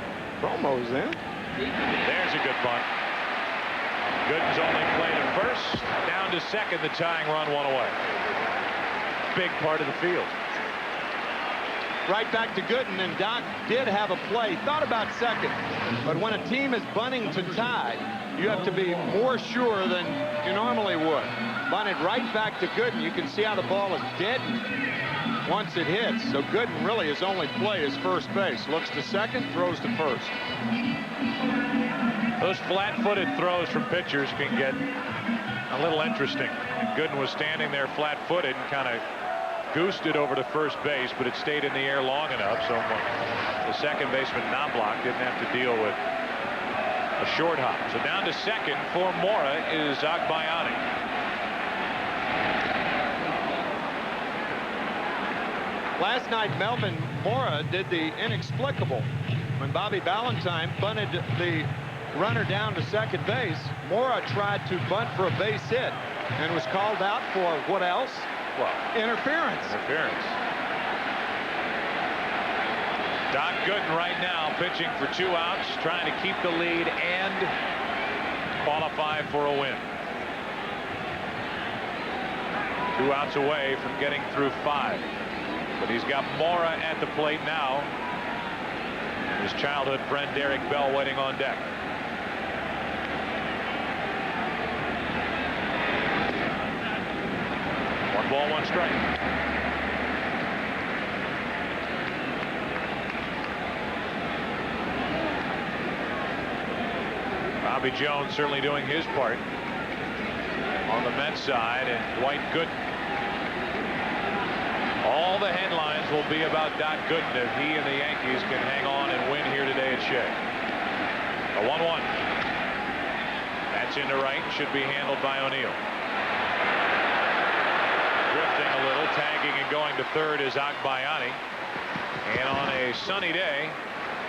promos in. There's a good bunt. Gooden's only played at first. Down to second, the tying run, 1 away. Big part of the field. Right back to Gooden, and Doc did have a play. Thought about second, but when a team is bunting to tie, you have to be more sure than you normally would. bunted right back to Gooden. You can see how the ball is deadened once it hits. So Gooden really his only play is first base. Looks to second, throws to first. Those flat-footed throws from pitchers can get a little interesting. And Gooden was standing there flat-footed and kind of goosed it over to first base, but it stayed in the air long enough, so the second baseman Knobloch didn't have to deal with a short hop. So down to second for Mora is Agbayani. Last night, Melvin Mora did the inexplicable. When Bobby Ballantyne bunted the runner down to second base, Mora tried to bunt for a base hit and was called out for what else? Well, interference. Interference. Doc Gooden right now pitching for 2 outs, trying to keep the lead and qualify for a win. 2 outs away from getting through 5. But he's got Mora at the plate now. His childhood friend Derek Bell waiting on deck. One ball, one strike. Bobby Jones certainly doing his part on the Mets side, and Dwight Gooden. All the headlines will be about Doc Gooden if he and the Yankees can hang on and win here today at Shea. A 1-1. That's into right, should be handled by O'Neill. Drifting a little, tagging and going to third is Agbayani. And on a sunny day,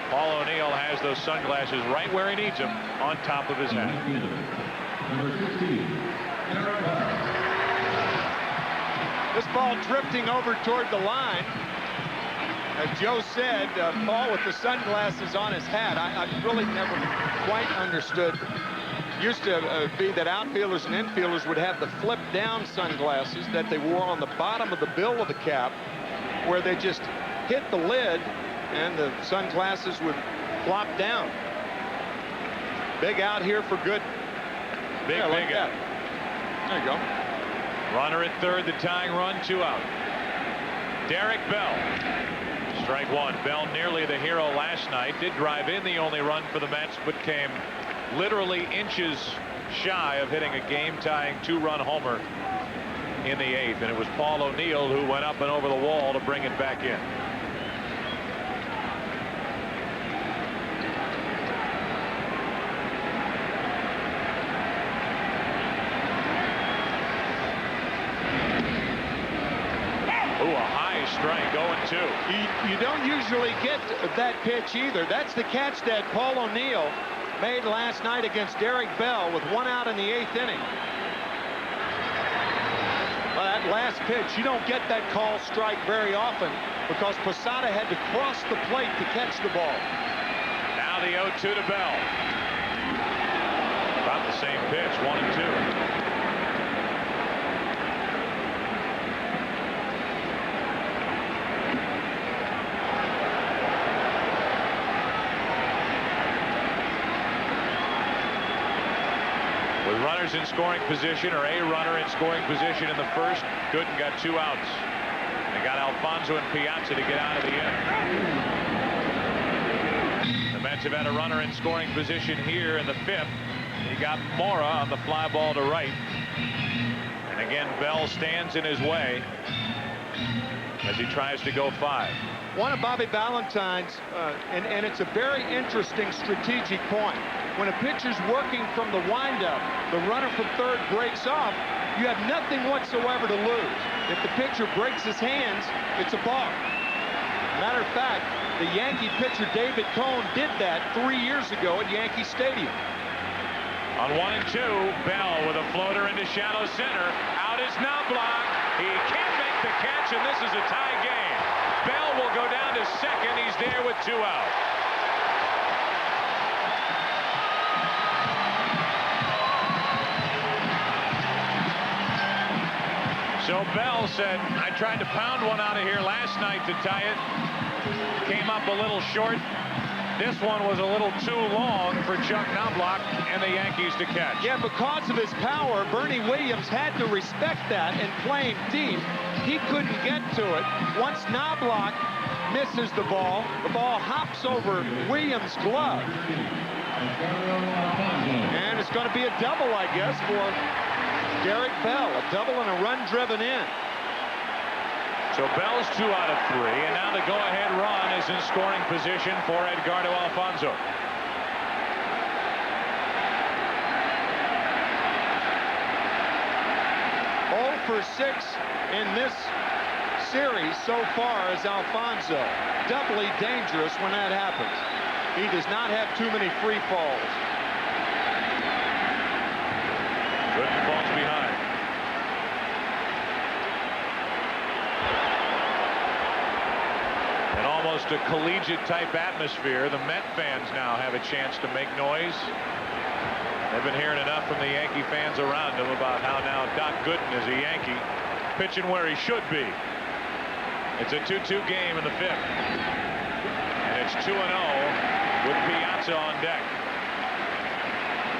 Paul O'Neill has those sunglasses right where he needs them, on top of his hat. This ball drifting over toward the line. As Joe said, Paul with the sunglasses on his hat. I really never quite understood. Used to be that outfielders and infielders would have the flip down sunglasses that they wore on the bottom of the bill of the cap, where they just hit the lid and the sunglasses would flop down. Big out here for Gooden. Big out. There you go. Runner at third, the tying run, 2 out. Derek Bell. Strike one. Bell nearly the hero last night. Did drive in the only run for the Mets, but came literally inches shy of hitting a game-tying 2-run homer in the 8th. And it was Paul O'Neill who went up and over the wall to bring it back in. Strike, 0-2. You don't usually get that pitch either. That's the catch that Paul O'Neill made last night against Derek Bell with 1 out in the 8th inning. Well, that last pitch, you don't get that call strike very often because Posada had to cross the plate to catch the ball. Now the 0-2 to Bell. About the same pitch, 1-2. With runners in scoring position, or a runner in scoring position in the first, Gooden got 2 outs. They got Alfonso and Piazza to get out of the inning. The Mets have had a runner in scoring position here in the 5th. He got Mora on the fly ball to right. And again, Bell stands in his way as he tries to go 5. One of Bobby Ballantyne's, and it's a very interesting strategic point. When a pitcher's working from the windup, the runner from third breaks off, you have nothing whatsoever to lose. If the pitcher breaks his hands, it's a ball. Matter of fact, the Yankee pitcher David Cone did that 3 years ago at Yankee Stadium. On 1-2, Bell with a floater into shallow center. Out is Knobloch. He can't make the catch, and this is a tie game. Bell will go down to second. He's there with 2 outs. So Bell said, I tried to pound one out of here last night to tie it. Came up a little short. this one was a little too long for Chuck Knobloch and the Yankees to catch. Yeah, because of his power, Bernie Williams had to respect that and play him deep. He couldn't get to it. Once Knobloch misses the ball hops over Williams' glove. And it's going to be a double, I guess, for Derek Bell. A double and a run driven in. So Bell's 2 out of 3, and now the go-ahead run is in scoring position for Edgardo Alfonzo. For 6 in this series so far is Alfonso. Doubly dangerous when that happens. He does not have too many free falls. Gooden falls behind. In almost a collegiate type atmosphere, the Met fans now have a chance to make noise. They've been hearing enough from the Yankee fans around him about how now Doc Gooden is a Yankee, pitching where he should be. It's a 2-2 game in the 5th. And it's 2-0 with Piazza on deck.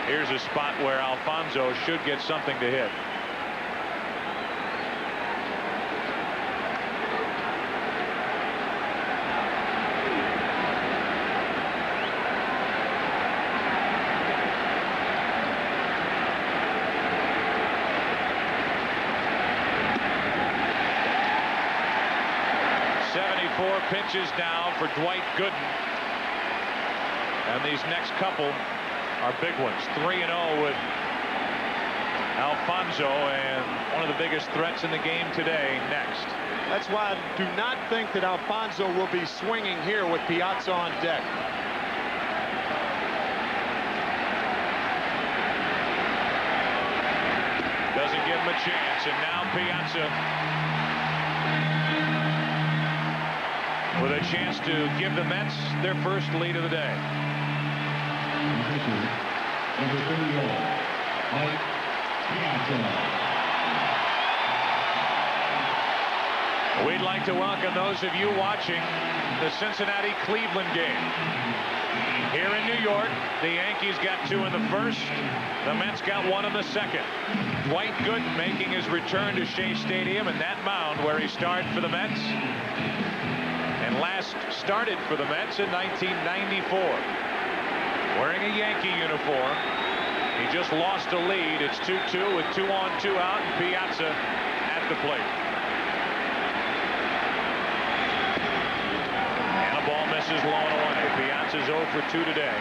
Here's a spot where Alfonso should get something to hit. Pitches now for Dwight Gooden. And these next couple are big ones. 3-0 with Alfonso, and one of the biggest threats in the game today next. That's why I do not think that Alfonso will be swinging here with Piazza on deck. Doesn't give him a chance, and now Piazza with a chance to give the Mets their first lead of the day. We'd like to welcome those of you watching the Cincinnati-Cleveland game. Here in New York, the Yankees got 2 in the first. The Mets got 1 in the second. Dwight Gooden making his return to Shea Stadium and that mound where he started for the Mets. And last started for the Mets in 1994. Wearing a Yankee uniform. He just lost a lead. It's 2-2 with 2 on, 2 out, and Piazza at the plate. And a ball misses low and away. Piazza's 0 for 2 today.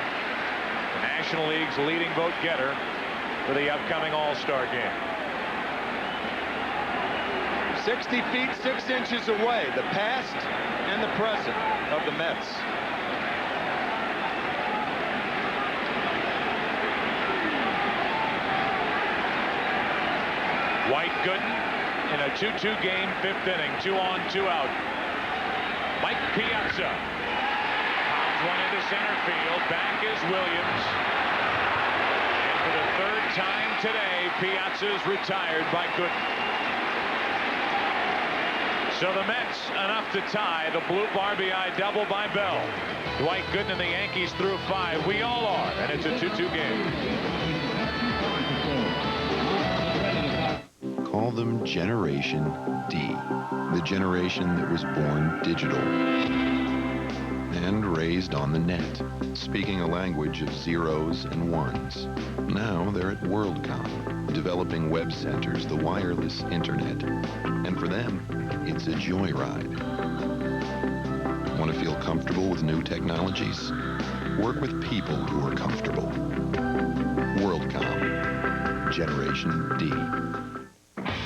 The National League's leading vote getter for the upcoming All-Star game. 60 feet 6 inches away, the past and the present of the Mets. Dwight Gooden in a 2-2 game, 5th inning, 2 on, 2 out. Mike Piazza pounds one into center field. Back is Williams. And for the 3rd time today, Piazza's retired by Gooden. So the Mets enough to tie the blue RBI double by Bell. Dwight Gooden and the Yankees through 5. We all are, and it's a 2-2 game. Call them Generation D, the generation that was born digital and raised on the net, speaking a language of zeros and ones. Now they're at WorldCom, developing web centers, the wireless internet. And for them, it's a joyride. Want to feel comfortable with new technologies? Work with people who are comfortable. WorldCom, Generation D.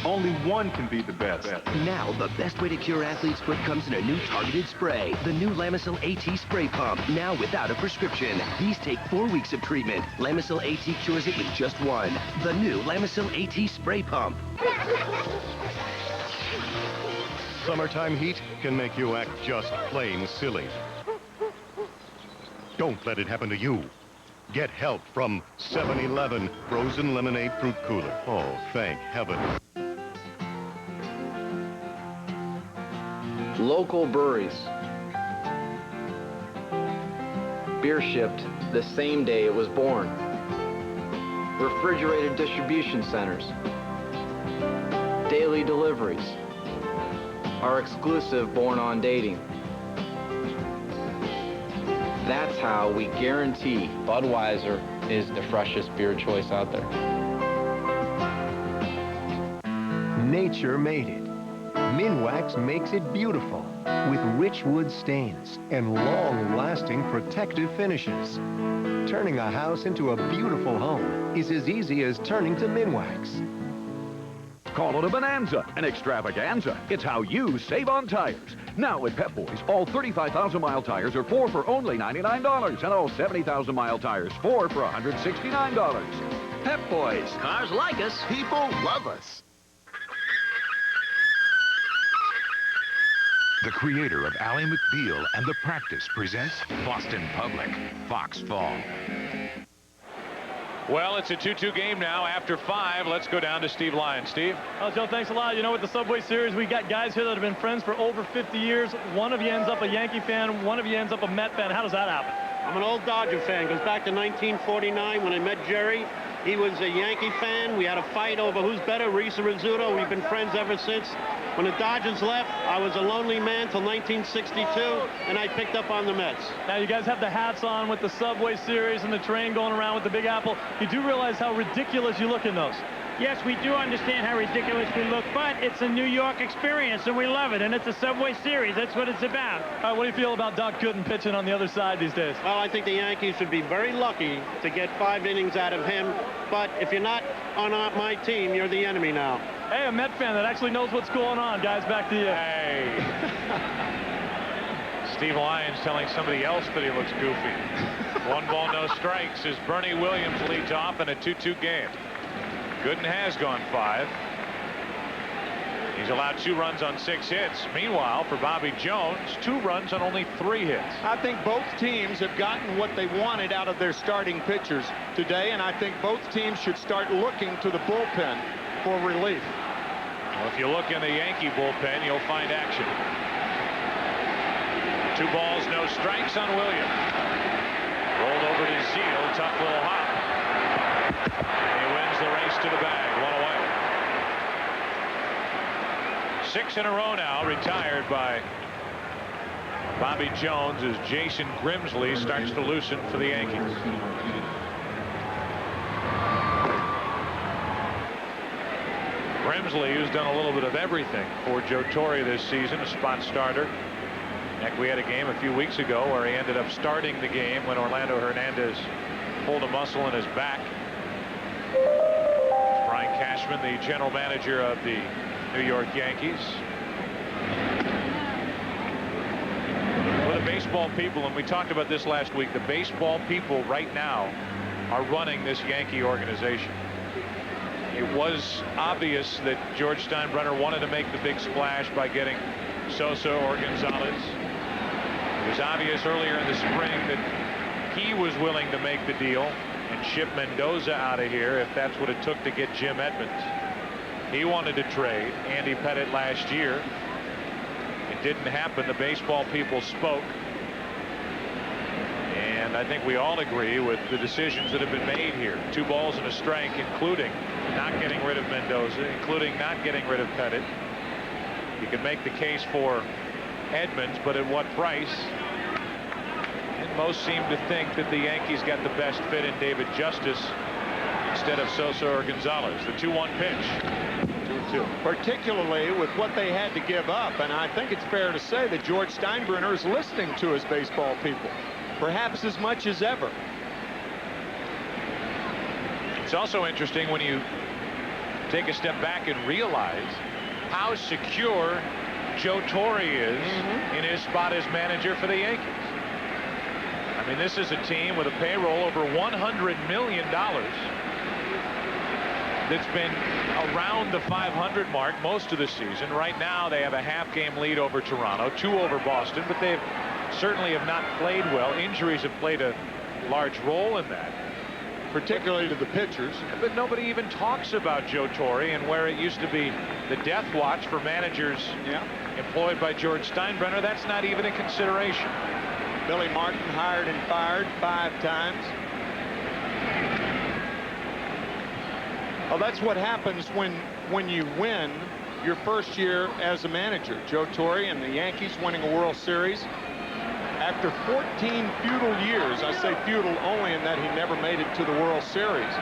Only one can be the best. Now, the best way to cure athlete's foot comes in a new targeted spray. The new Lamisil AT spray pump, now without a prescription. These take 4 weeks of treatment. Lamisil AT cures it with just 1. The new Lamisil AT spray pump. Summertime heat can make you act just plain silly. Don't let it happen to you. Get help from 7-Eleven Frozen Lemonade Fruit Cooler. Oh, thank heaven. Local breweries. beer shipped the same day it was born. Refrigerated distribution centers. Daily deliveries. Our exclusive Born on Dating. That's how we guarantee Budweiser is the freshest beer choice out there. Nature made it. Minwax makes it beautiful with rich wood stains and long-lasting protective finishes. Turning a house into a beautiful home is as easy as turning to Minwax. Call it a bonanza, an extravaganza. It's how you save on tires. Now at Pep Boys, all 35,000-mile tires are 4 for only $99, and all 70,000-mile tires 4 for $169. Pep Boys. Cars like us. People love us. The creator of Ally McBeal and The Practice presents Boston Public, Fox Fall. Well, it's a 2-2 game now after 5. Let's go down to Steve Lyons. Steve? Well, Joe, thanks a lot. You know, with the Subway Series, we got guys here that have been friends for over 50 years. One of you ends up a Yankee fan. One of you ends up a Met fan. How does that happen? I'm an old Dodger fan. Goes back to 1949 when I met Jerry. He was a Yankee fan. We had a fight over who's better, Reese or Rizzuto. We've been friends ever since. When the Dodgers left, I was a lonely man till 1962, and I picked up on the Mets. Now, you guys have the hats on with the Subway Series and the train going around with the Big Apple. You do realize how ridiculous you look in those. Yes, we do understand how ridiculous we look, but it's a New York experience, and we love it, and it's a Subway Series. That's what it's about. All right, what do you feel about Doc Gooden pitching on the other side these days? Well, I think the Yankees should be very lucky to get 5 innings out of him, but if you're not on my team, you're the enemy now. Hey, a Met fan that actually knows what's going on. Guys, back to you. Hey. Steve Lyons telling somebody else that he looks goofy. 1 ball, no strikes as Bernie Williams leads off in a 2-2 game. Gooden has gone 5. He's allowed 2 runs on 6 hits. Meanwhile, for Bobby Jones, 2 runs on only 3 hits. I think both teams have gotten what they wanted out of their starting pitchers today, and I think both teams should start looking to the bullpen for relief. Well, if you look in the Yankee bullpen, you'll find action. 2 balls, no strikes on Williams. Rolled over to Zeal, tough little hop. He wins the race to the bag, 1 away. 6 in a row now, retired by Bobby Jones as Jason Grimsley starts to loosen for the Yankees. Grimsley, who's done a little bit of everything for Joe Torre this season, a spot starter. Heck, we had a game a few weeks ago where he ended up starting the game when Orlando Hernandez pulled a muscle in his back. Brian Cashman, the general manager of the New York Yankees. For the baseball people, and we talked about this last week, the baseball people right now are running this Yankee organization. It was obvious that George Steinbrenner wanted to make the big splash by getting Sosa or Gonzalez. It was obvious earlier in the spring that he was willing to make the deal and ship Mendoza out of here if that's what it took to get Jim Edmonds. He wanted to trade Andy Pettitte last year. It didn't happen. The baseball people spoke. And I think we all agree with the decisions that have been made here. 2 balls and a strike, including not getting rid of Mendoza, including not getting rid of Pettitte. You can make the case for Edmonds, but at what price? And most seem to think that the Yankees got the best fit in David Justice instead of Sosa or Gonzalez. The 2-1 pitch. 2-2. Particularly with what they had to give up, and I think it's fair to say that George Steinbrenner is listening to his baseball people, perhaps as much as ever. It's also interesting when you take a step back and realize how secure Joe Torre is in his spot as manager for the Yankees. I mean, this is a team with a payroll over $100 million that's been around the 500 mark most of the season. Right now, they have a half-game lead over Toronto, 2 over Boston, but they certainly have not played well. Injuries have played a large role in that, particularly to the pitchers. But nobody even talks about Joe Torre, and where it used to be the death watch for managers employed by George Steinbrenner, that's not even a consideration. Billy Martin hired and fired 5 times. Well, that's what happens when you win your first year as a manager. Joe Torre and the Yankees winning a World Series. After 14 feudal years, I say feudal only in that he never made it to the World Series.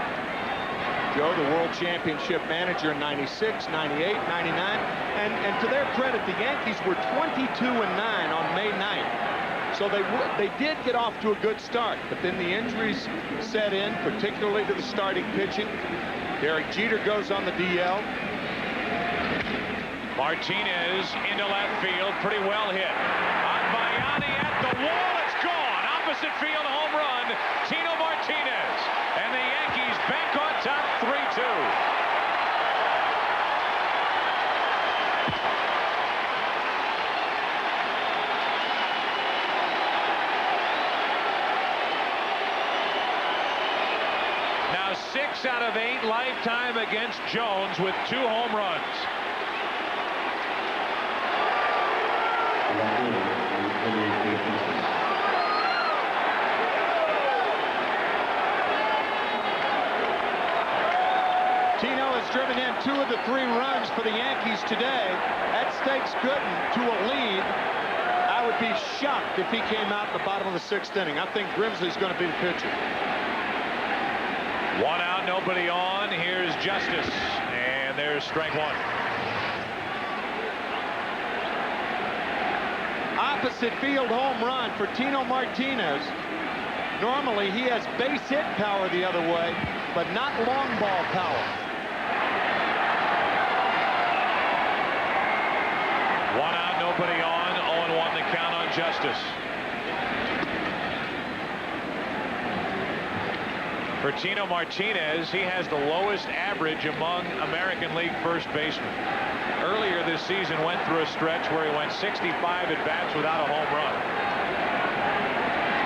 Joe, the World Championship manager in 96, 98, 99. And to their credit, the Yankees were 22-9 on May 9th. So they did get off to a good start, but then the injuries set in, particularly to the starting pitching. Derek Jeter goes on the DL. Martinez into left field, pretty well hit. On Bayani at the wall, it's gone. Opposite field, home run, Tino Martinez. And the Yankees back on top, 3-2. Now 6 out of 8 lifetime against Jones with 2 home runs. Tino has driven in 2 of the 3 runs for the Yankees today. That stakes Gooden to a lead. I would be shocked if he came out in the bottom of the 6th inning. I think Grimsley's going to be the pitcher. 1 out, nobody on. Here's Justice, and there's strike 1. Opposite field home run for Tino Martinez. Normally he has base hit power the other way, but not long ball power. 1 out, nobody on. 0-1 the count on Justice. For Tino Martinez, he has the lowest average among American League first basemen. Earlier this season went through a stretch where he went 65 at-bats without a home run.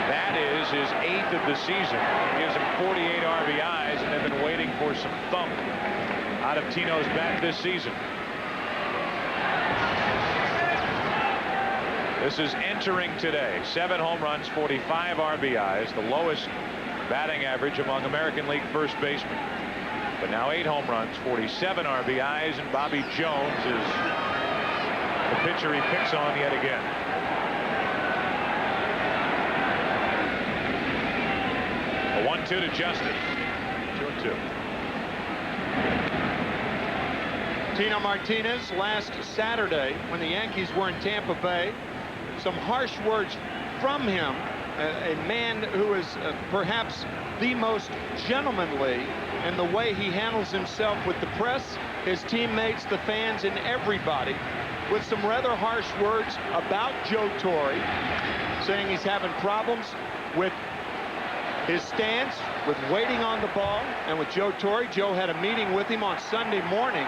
That is his 8th of the season. Gives him 48 RBIs, and they've been waiting for some thump out of Tino's bat this season. This is entering today. 7 home runs, 45 RBIs, the lowest batting average among American League first basemen. But now 8 home runs, 47 RBIs, and Bobby Jones is the pitcher he picks on yet again. A 1-2 to Justice. 2-2. Tino Martinez last Saturday when the Yankees were in Tampa Bay. Some harsh words from him. A man who is perhaps the most gentlemanly in the way he handles himself with the press, his teammates, the fans, and everybody, with some rather harsh words about Joe Torre, saying he's having problems with his stance, with waiting on the ball, and with Joe Torre. Joe had a meeting with him on Sunday morning.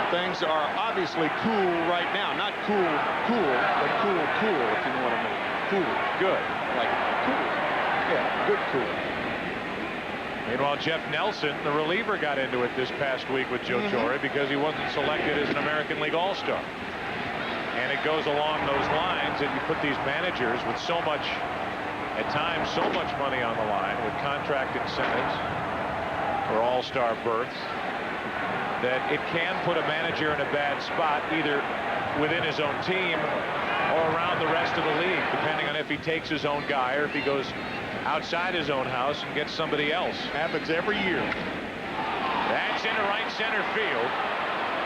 Things are obviously cool right now. Not cool, but cool, if you know what I mean. Cool, good, like cool. Yeah, good cool. Meanwhile, Jeff Nelson, the reliever, got into it this past week with Joe Torre because he wasn't selected as an American League All-Star. And it goes along those lines that you put these managers with so much, at times, so much money on the line with contract incentives for All-Star berths, that it can put a manager in a bad spot, either within his own team or around the rest of the league, depending on if he takes his own guy or if he goes outside his own house and gets somebody else. Happens every year. That's into right center field.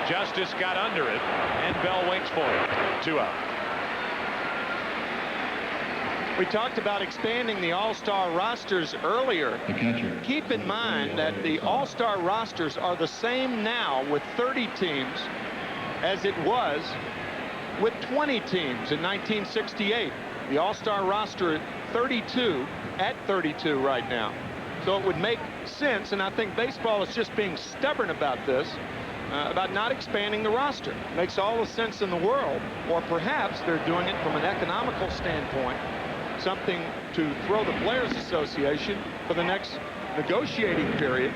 Justice got under it, and Bell waits for it. 2 out. We talked about expanding the All-Star rosters earlier. Keep in mind that the All-Star rosters are the same now with 30 teams as it was with 20 teams in 1968. The All-Star roster 32 at 32 right now. So it would make sense, and I think baseball is just being stubborn about this, about not expanding the roster. Makes all the sense in the world, or perhaps they're doing it from an economical standpoint, something to throw the Players Association for the next negotiating period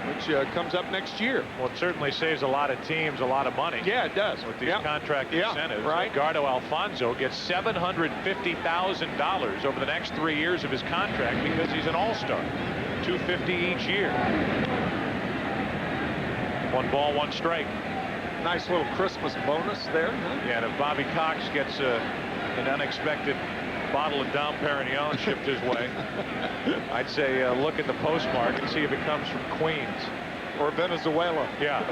which comes up next year. Well, it certainly saves a lot of teams a lot of money. Yeah, it does. With these contract incentives. Right. Edgardo Alfonso gets $750,000 over the next 3 years of his contract because he's an all-star. $250 each year. 1 ball, 1 strike. Nice little Christmas bonus there. Huh? Yeah, and if Bobby Cox gets an unexpected bottle of Dom Perignon shipped his way, I'd say look at the postmark and see if it comes from Queens or Venezuela. Yeah.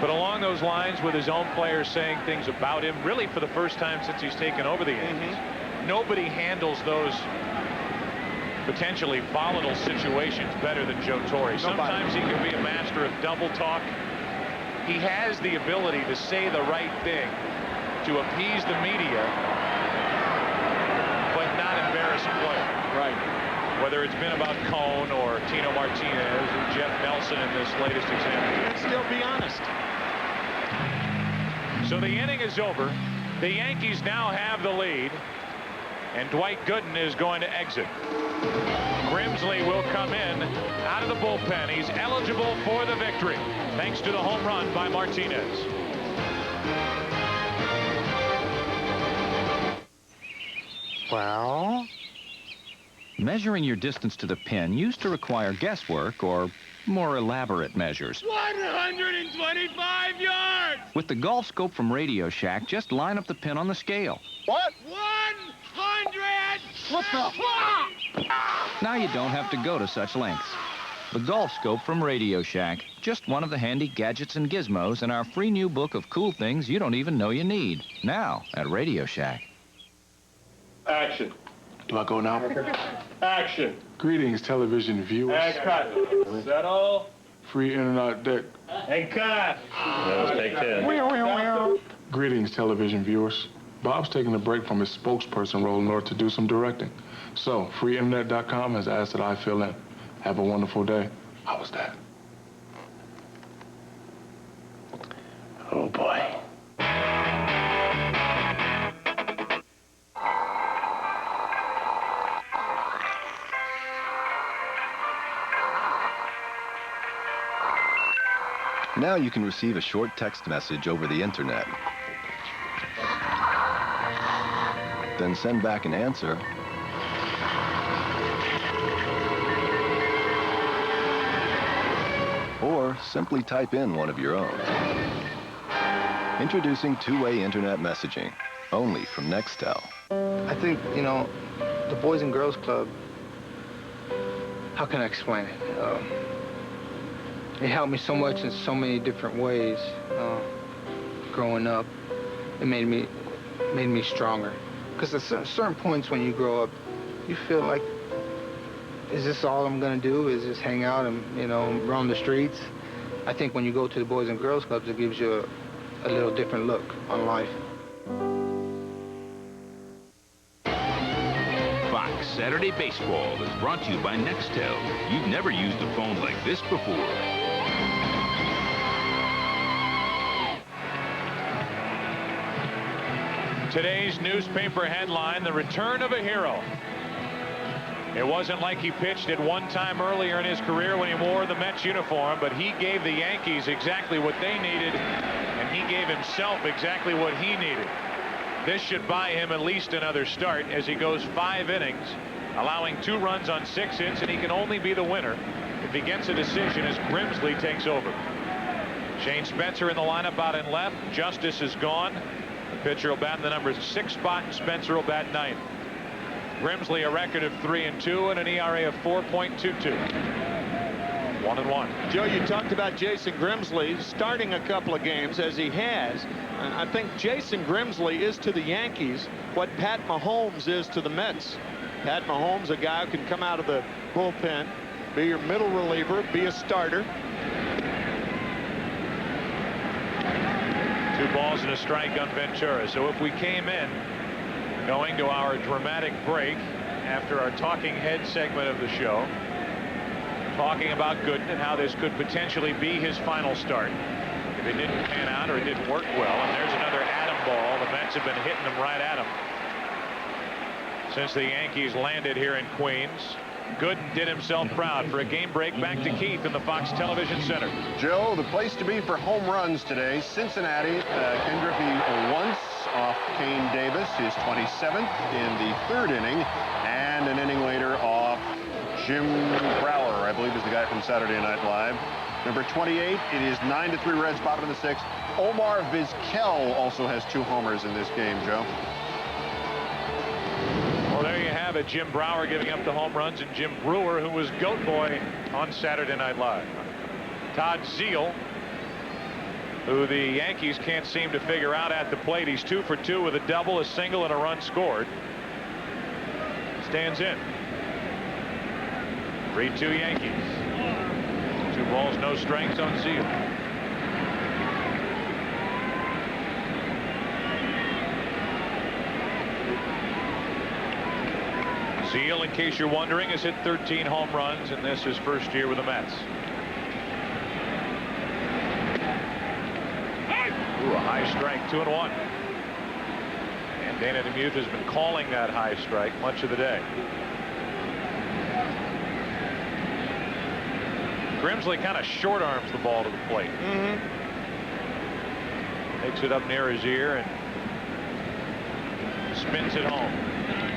But along those lines, with his own players saying things about him, really for the first time since he's taken over the Yankees, nobody handles those potentially volatile situations better than Joe Torre. Sometimes he can be a master of double talk. He has the ability to say the right thing to appease the media, but not embarrass a player. Right. Whether it's been about Cone or Tino Martinez or Jeff Nelson in this latest example. And still be honest. So the inning is over. The Yankees now have the lead, and Dwight Gooden is going to exit. Grimsley will come in out of the bullpen. He's eligible for the victory, thanks to the home run by Martinez. Well? Measuring your distance to the pin used to require guesswork or more elaborate measures. 125 yards! With the golf scope from Radio Shack, just line up the pin on the scale. What? 100! What the? Now you don't have to go to such lengths. The golf scope from Radio Shack, just one of the handy gadgets and gizmos in our free new book of cool things you don't even know you need. Now at Radio Shack. Action. Do I go now? Action. Greetings, television viewers. And cut. Settle. Free internet deck. And cut. Let's take 10. Greetings, television viewers. Bob's taking a break from his spokesperson role in order to do some directing. So, freeinternet.com has asked that I fill in. Have a wonderful day. How was that? Oh, boy. Now you can receive a short text message over the internet. Then send back an answer. Or simply type in one of your own. Introducing two-way internet messaging, only from Nextel. I think, you know, the Boys and Girls Club, how can I explain it? It helped me so much in so many different ways. Growing up, it made me stronger. Because at certain points when you grow up, you feel like, is this all I'm gonna do? Is just hang out and, you know, roam the streets? I think when you go to the Boys and Girls Clubs, it gives you a little different look on life. Fox Saturday Baseball is brought to you by Nextel. You've never used a phone like this before. Today's newspaper headline, the return of a hero. It wasn't like he pitched at one time earlier in his career when he wore the Mets uniform, but he gave the Yankees exactly what they needed, and he gave himself exactly what he needed. This should buy him at least another start as he goes 5 innings, allowing 2 runs on 6 hits, and he can only be the winner if he gets a decision as Grimsley takes over. Shane Spencer in the lineup out in left. Justice is gone. The pitcher will bat in the number 6 spot, and Spencer will bat 9th. Grimsley a record of 3-2 and an ERA of 4.22. 1-1. Joe, you talked about Jason Grimsley starting a couple of games as he has. I think Jason Grimsley is to the Yankees what Pat Mahomes is to the Mets. Pat Mahomes, a guy who can come out of the bullpen, be your middle reliever, be a starter. 2 balls and a strike on Ventura. So if we came in going to our dramatic break after our talking head segment of the show, talking about Gooden and how this could potentially be his final start if it didn't pan out or it didn't work well. And there's another Adam ball. The Mets have been hitting them right at him. since the Yankees landed here in Queens. Gooden did himself proud for a game break back to Keith in the Fox Television Center. Joe, the place to be for home runs today. Cincinnati, Ken Griffey once off Kane Davis, his 27th in the 3rd inning, and an inning later off Jim Brower, I believe is the guy from Saturday Night Live. Number 28, it is 9-3 Reds, bottom of the 6th. Omar Vizquel also has 2 homers in this game, Joe. Well, there you have it. Jim Brower giving up the home runs, and Jim Brewer, who was Goat Boy on Saturday Night Live. Todd Zeile, who the Yankees can't seem to figure out at the plate. He's 2 for 2 with a double, a single, and a run scored. Stands in. 3-2 Yankees. 2 balls, no strikes on Zeile. Zeile, in case you're wondering, has hit 13 home runs, and this is first year with the Mets. Ooh, a high strike, 2-1. And Dana DeMuth has been calling that high strike much of the day. Grimsley kind of short arms the ball to the plate. Takes it up near his ear and spins it home.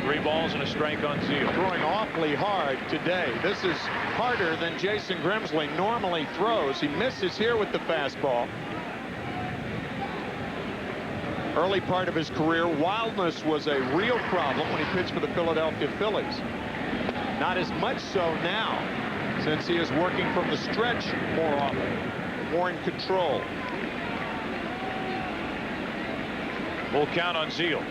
3 balls and a strike on Zeile. Throwing awfully hard today. This is harder than Jason Grimsley normally throws. He misses here with the fastball. Early part of his career, wildness was a real problem when he pitched for the Philadelphia Phillies. Not as much so now, since he is working from the stretch more often, more in control. Full count on Zeile.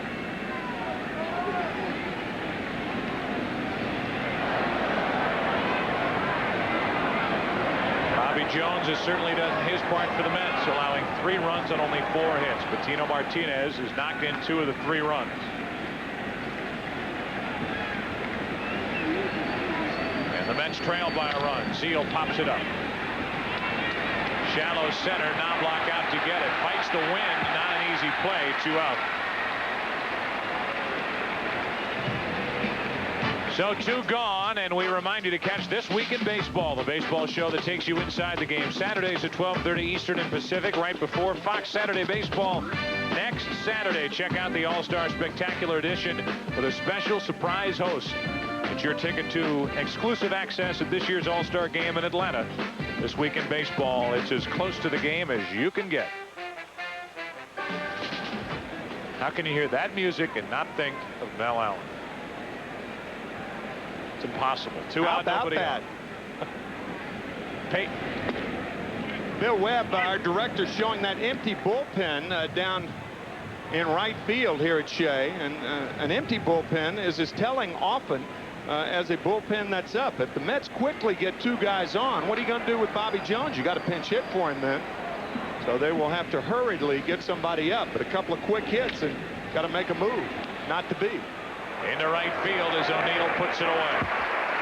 Jones has certainly done his part for the Mets, allowing 3 runs on only 4 hits. Patino Martinez has knocked in 2 of the 3 runs. And the Mets trail by a run. Zeile pops it up. Shallow center, Knobloch out to get it. Fights the wind, not an easy play, 2 out. So 2 gone, and we remind you to catch This Week in Baseball, the baseball show that takes you inside the game. Saturdays at 12:30 Eastern and Pacific, right before Fox Saturday Baseball next Saturday. Check out the All-Star Spectacular Edition with a special surprise host. It's your ticket to exclusive access at this year's All-Star Game in Atlanta. This Week in Baseball, it's as close to the game as you can get. How can you hear that music and not think of Mel Allen? It's impossible. 2 out, nobody out. Peyton. Bill Webb, our director, showing that empty bullpen down in right field here at Shea. And an empty bullpen is as telling often as a bullpen that's up. If the Mets quickly get 2 guys on, what are you going to do with Bobby Jones? You got a pinch hit for him then. So they will have to hurriedly get somebody up. But a couple of quick hits and got to make a move. Not to be. Into right field as O'Neill puts it away.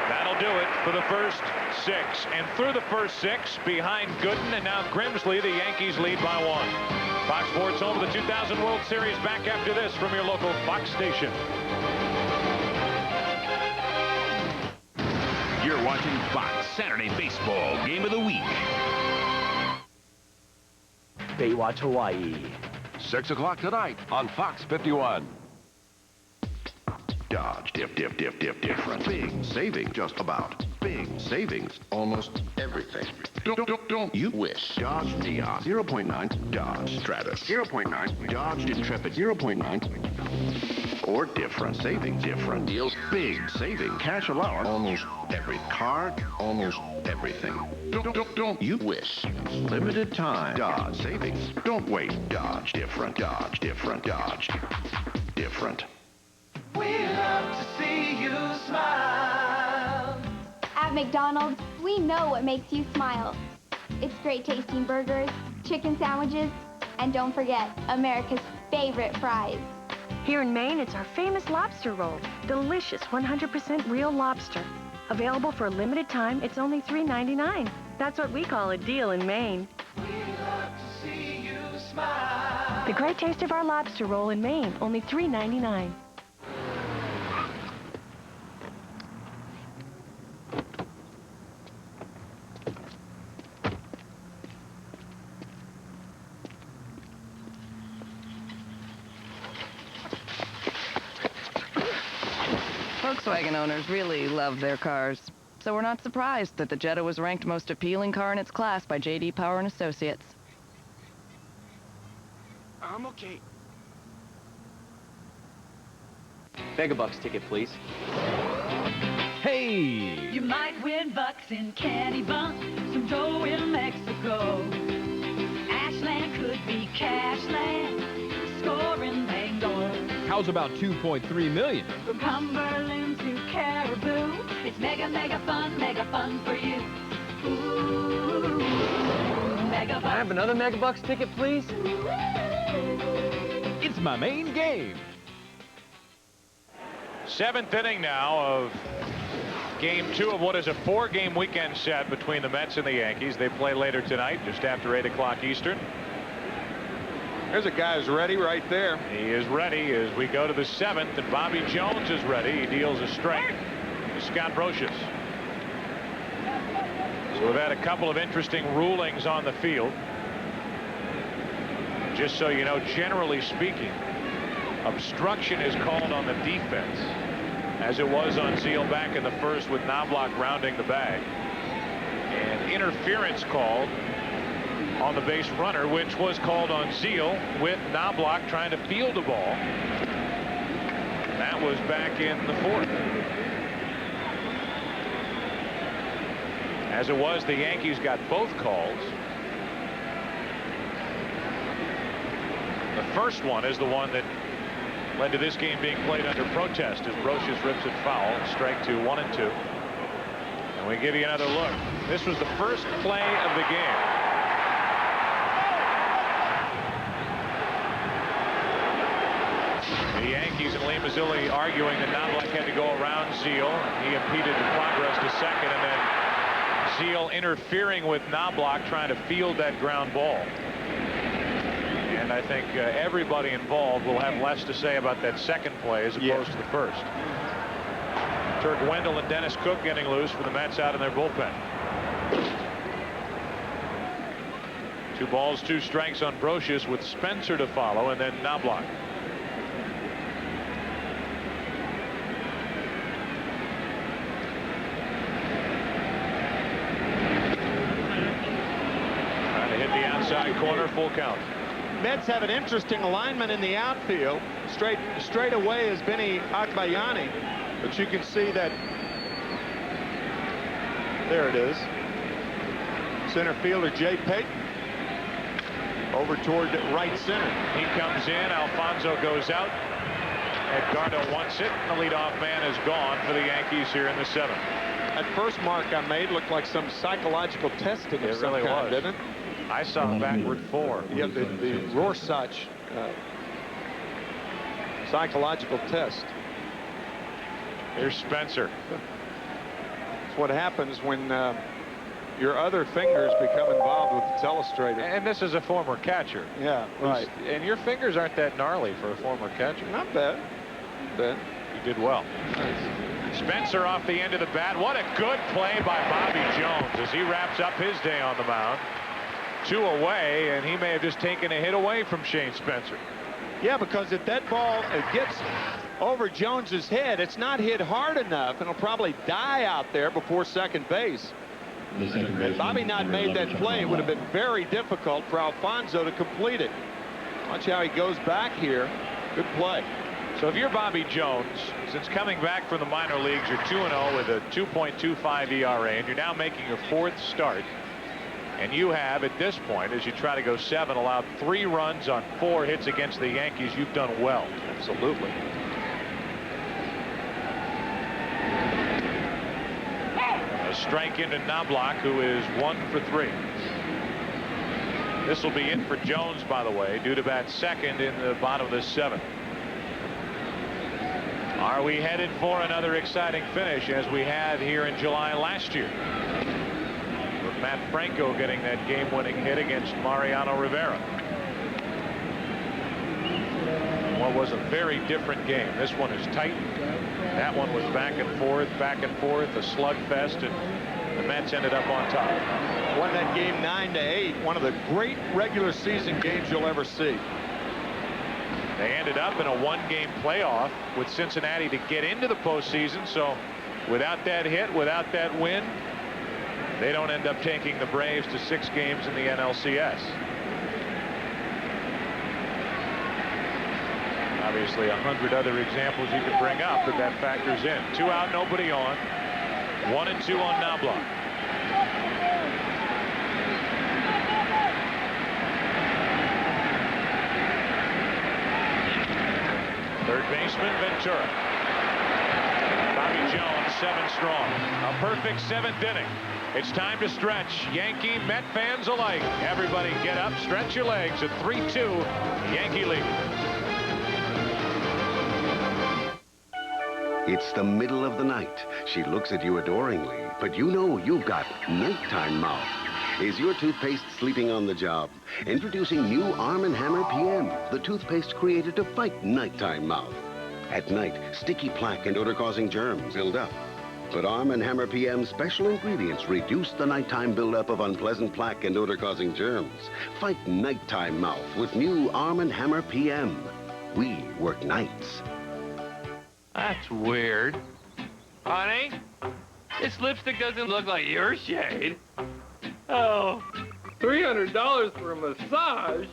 That'll do it for the first 6. And through the first 6, behind Gooden and now Grimsley, the Yankees lead by 1. Fox Sports home of the 2000 World Series. Back after this from your local Fox station. You're watching Fox Saturday Baseball Game of the Week. Baywatch Hawaii. 6 o'clock tonight on Fox 51. Dodge, different. Big savings, just about. Big savings, almost everything. Don't you wish. Dodge Neon, 0.9. Dodge Stratus, 0.9. Dodge Intrepid, 0.9. Or different savings, different deals. Big saving, cash allowance, almost every card, almost everything. Don't you wish. Limited time. Dodge savings. Don't wait. Dodge different. Dodge different. Dodge different. We love to see you smile. At McDonald's, we know what makes you smile. It's great tasting burgers, chicken sandwiches, and don't forget, America's favorite fries. Here in Maine, it's our famous lobster roll. Delicious 100% real lobster. Available for a limited time, it's only $3.99. That's what we call a deal in Maine. We love to see you smile. The great taste of our lobster roll in Maine, only $3.99. Volkswagen owners really love their cars. So we're not surprised that the Jetta was ranked most appealing car in its class by J.D. Power and Associates. I'm okay. Megabucks ticket, please. Hey! You might win bucks in Candy Bunk, some dough in Mexico. Ashland could be Cashland, scoring Bangor. How's about 2.3 million? From Cumberland to Caribou, it's mega, mega fun for you. Ooh, Megabucks. Can I have another Megabucks ticket, please? It's my main game. 7th inning now of Game 2 of what is a 4-game weekend set between the Mets and the Yankees. They play later tonight, just after 8 o'clock Eastern. There's a guy who's ready right there. He is ready as we go to the 7th, and Bobby Jones is ready. He deals a strike to Scott Brocious. So we've had a couple of interesting rulings on the field. Just so you know, generally speaking, obstruction is called on the defense, as it was on Zeal back in the first with Knobloch rounding the bag. And interference called on the base runner, which was called on Zeal with Knobloch trying to field the ball. That was back in the 4th. As it was, the Yankees got both calls. The first one is the one that led to this game being played under protest as Brocious rips it foul. Strike 2, 1 and 2. And we give you another look. This was the first play of the game. The Yankees and Lee Mazzilli arguing that Knobloch had to go around Zeal. He impeded the progress to second, and then Zeal interfering with Knobloch trying to field that ground ball. And I think everybody involved will have less to say about that second play as opposed to the first. Turk Wendell and Dennis Cook getting loose for the Mets out in their bullpen. 2 balls, 2 strikes on Brocious with Spencer to follow, and then Knobloch. Trying to hit the outside corner, full count. Mets have an interesting alignment in the outfield. Straight away is Benny Akbayani, but you can see that there it is. Center fielder Jay Payton over toward right center. He comes in. Alfonso goes out. Edgardo wants it. The leadoff man is gone for the Yankees here in the 7th. That first mark I made looked like some psychological testing of some kind, didn't it? I saw a backward 4. Yeah, the Rorschach psychological test. Here's Spencer. That's what happens when your other fingers become involved with the telestrator. And this is a former catcher. Yeah, right. And your fingers aren't that gnarly for a former catcher. Not bad. You did well. Nice. Spencer off the end of the bat. What a good play by Bobby Jones as he wraps up his day on the mound. 2 away, and he may have just taken a hit away from Shane Spencer. Yeah, because if that ball gets over Jones's head, it's not hit hard enough, and it'll probably die out there before second base. Had Bobby not made that play, it would have been very difficult for Alfonso to complete it. Watch how he goes back here. Good play. So if you're Bobby Jones, since coming back from the minor leagues, you're 2-0 with a 2.25 ERA, and you're now making your 4th start. And you have, at this point, as you try to go 7, allowed 3 runs on 4 hits against the Yankees. You've done well. Absolutely. A strike into Knobloch, who is 1 for 3. This will be it for Jones, by the way, due to bat second in the bottom of the 7th. Are we headed for another exciting finish as we had here in July last year? With Matt Franco getting that game-winning hit against Mariano Rivera. What was a very different game. This one is tight. That one was back and forth, a slugfest, and the Mets ended up on top. Won that game 9-8. One of the great regular season games you'll ever see. They ended up in a one-game playoff with Cincinnati to get into the postseason. So without that hit, without that win, they don't end up taking the Braves to 6 games in the NLCS. Obviously 100 other examples you could bring up, but that factors in. 2 out, nobody on. 1 and 2 on Knobloch. Third baseman Ventura. Bobby Jones 7 strong. A perfect 7th inning. It's time to stretch. Yankee, Met fans alike. Everybody get up, stretch your legs at 3-2. Yankee lead. It's the middle of the night. She looks at you adoringly, but you know you've got nighttime mouth. Is your toothpaste sleeping on the job? Introducing new Arm & Hammer PM, the toothpaste created to fight nighttime mouth. At night, sticky plaque and odor-causing germs build up. But Arm & Hammer PM's special ingredients reduce the nighttime buildup of unpleasant plaque and odor-causing germs. Fight nighttime mouth with new Arm & Hammer PM. We work nights. That's weird. Honey, this lipstick doesn't look like your shade. Oh, $300 for a massage?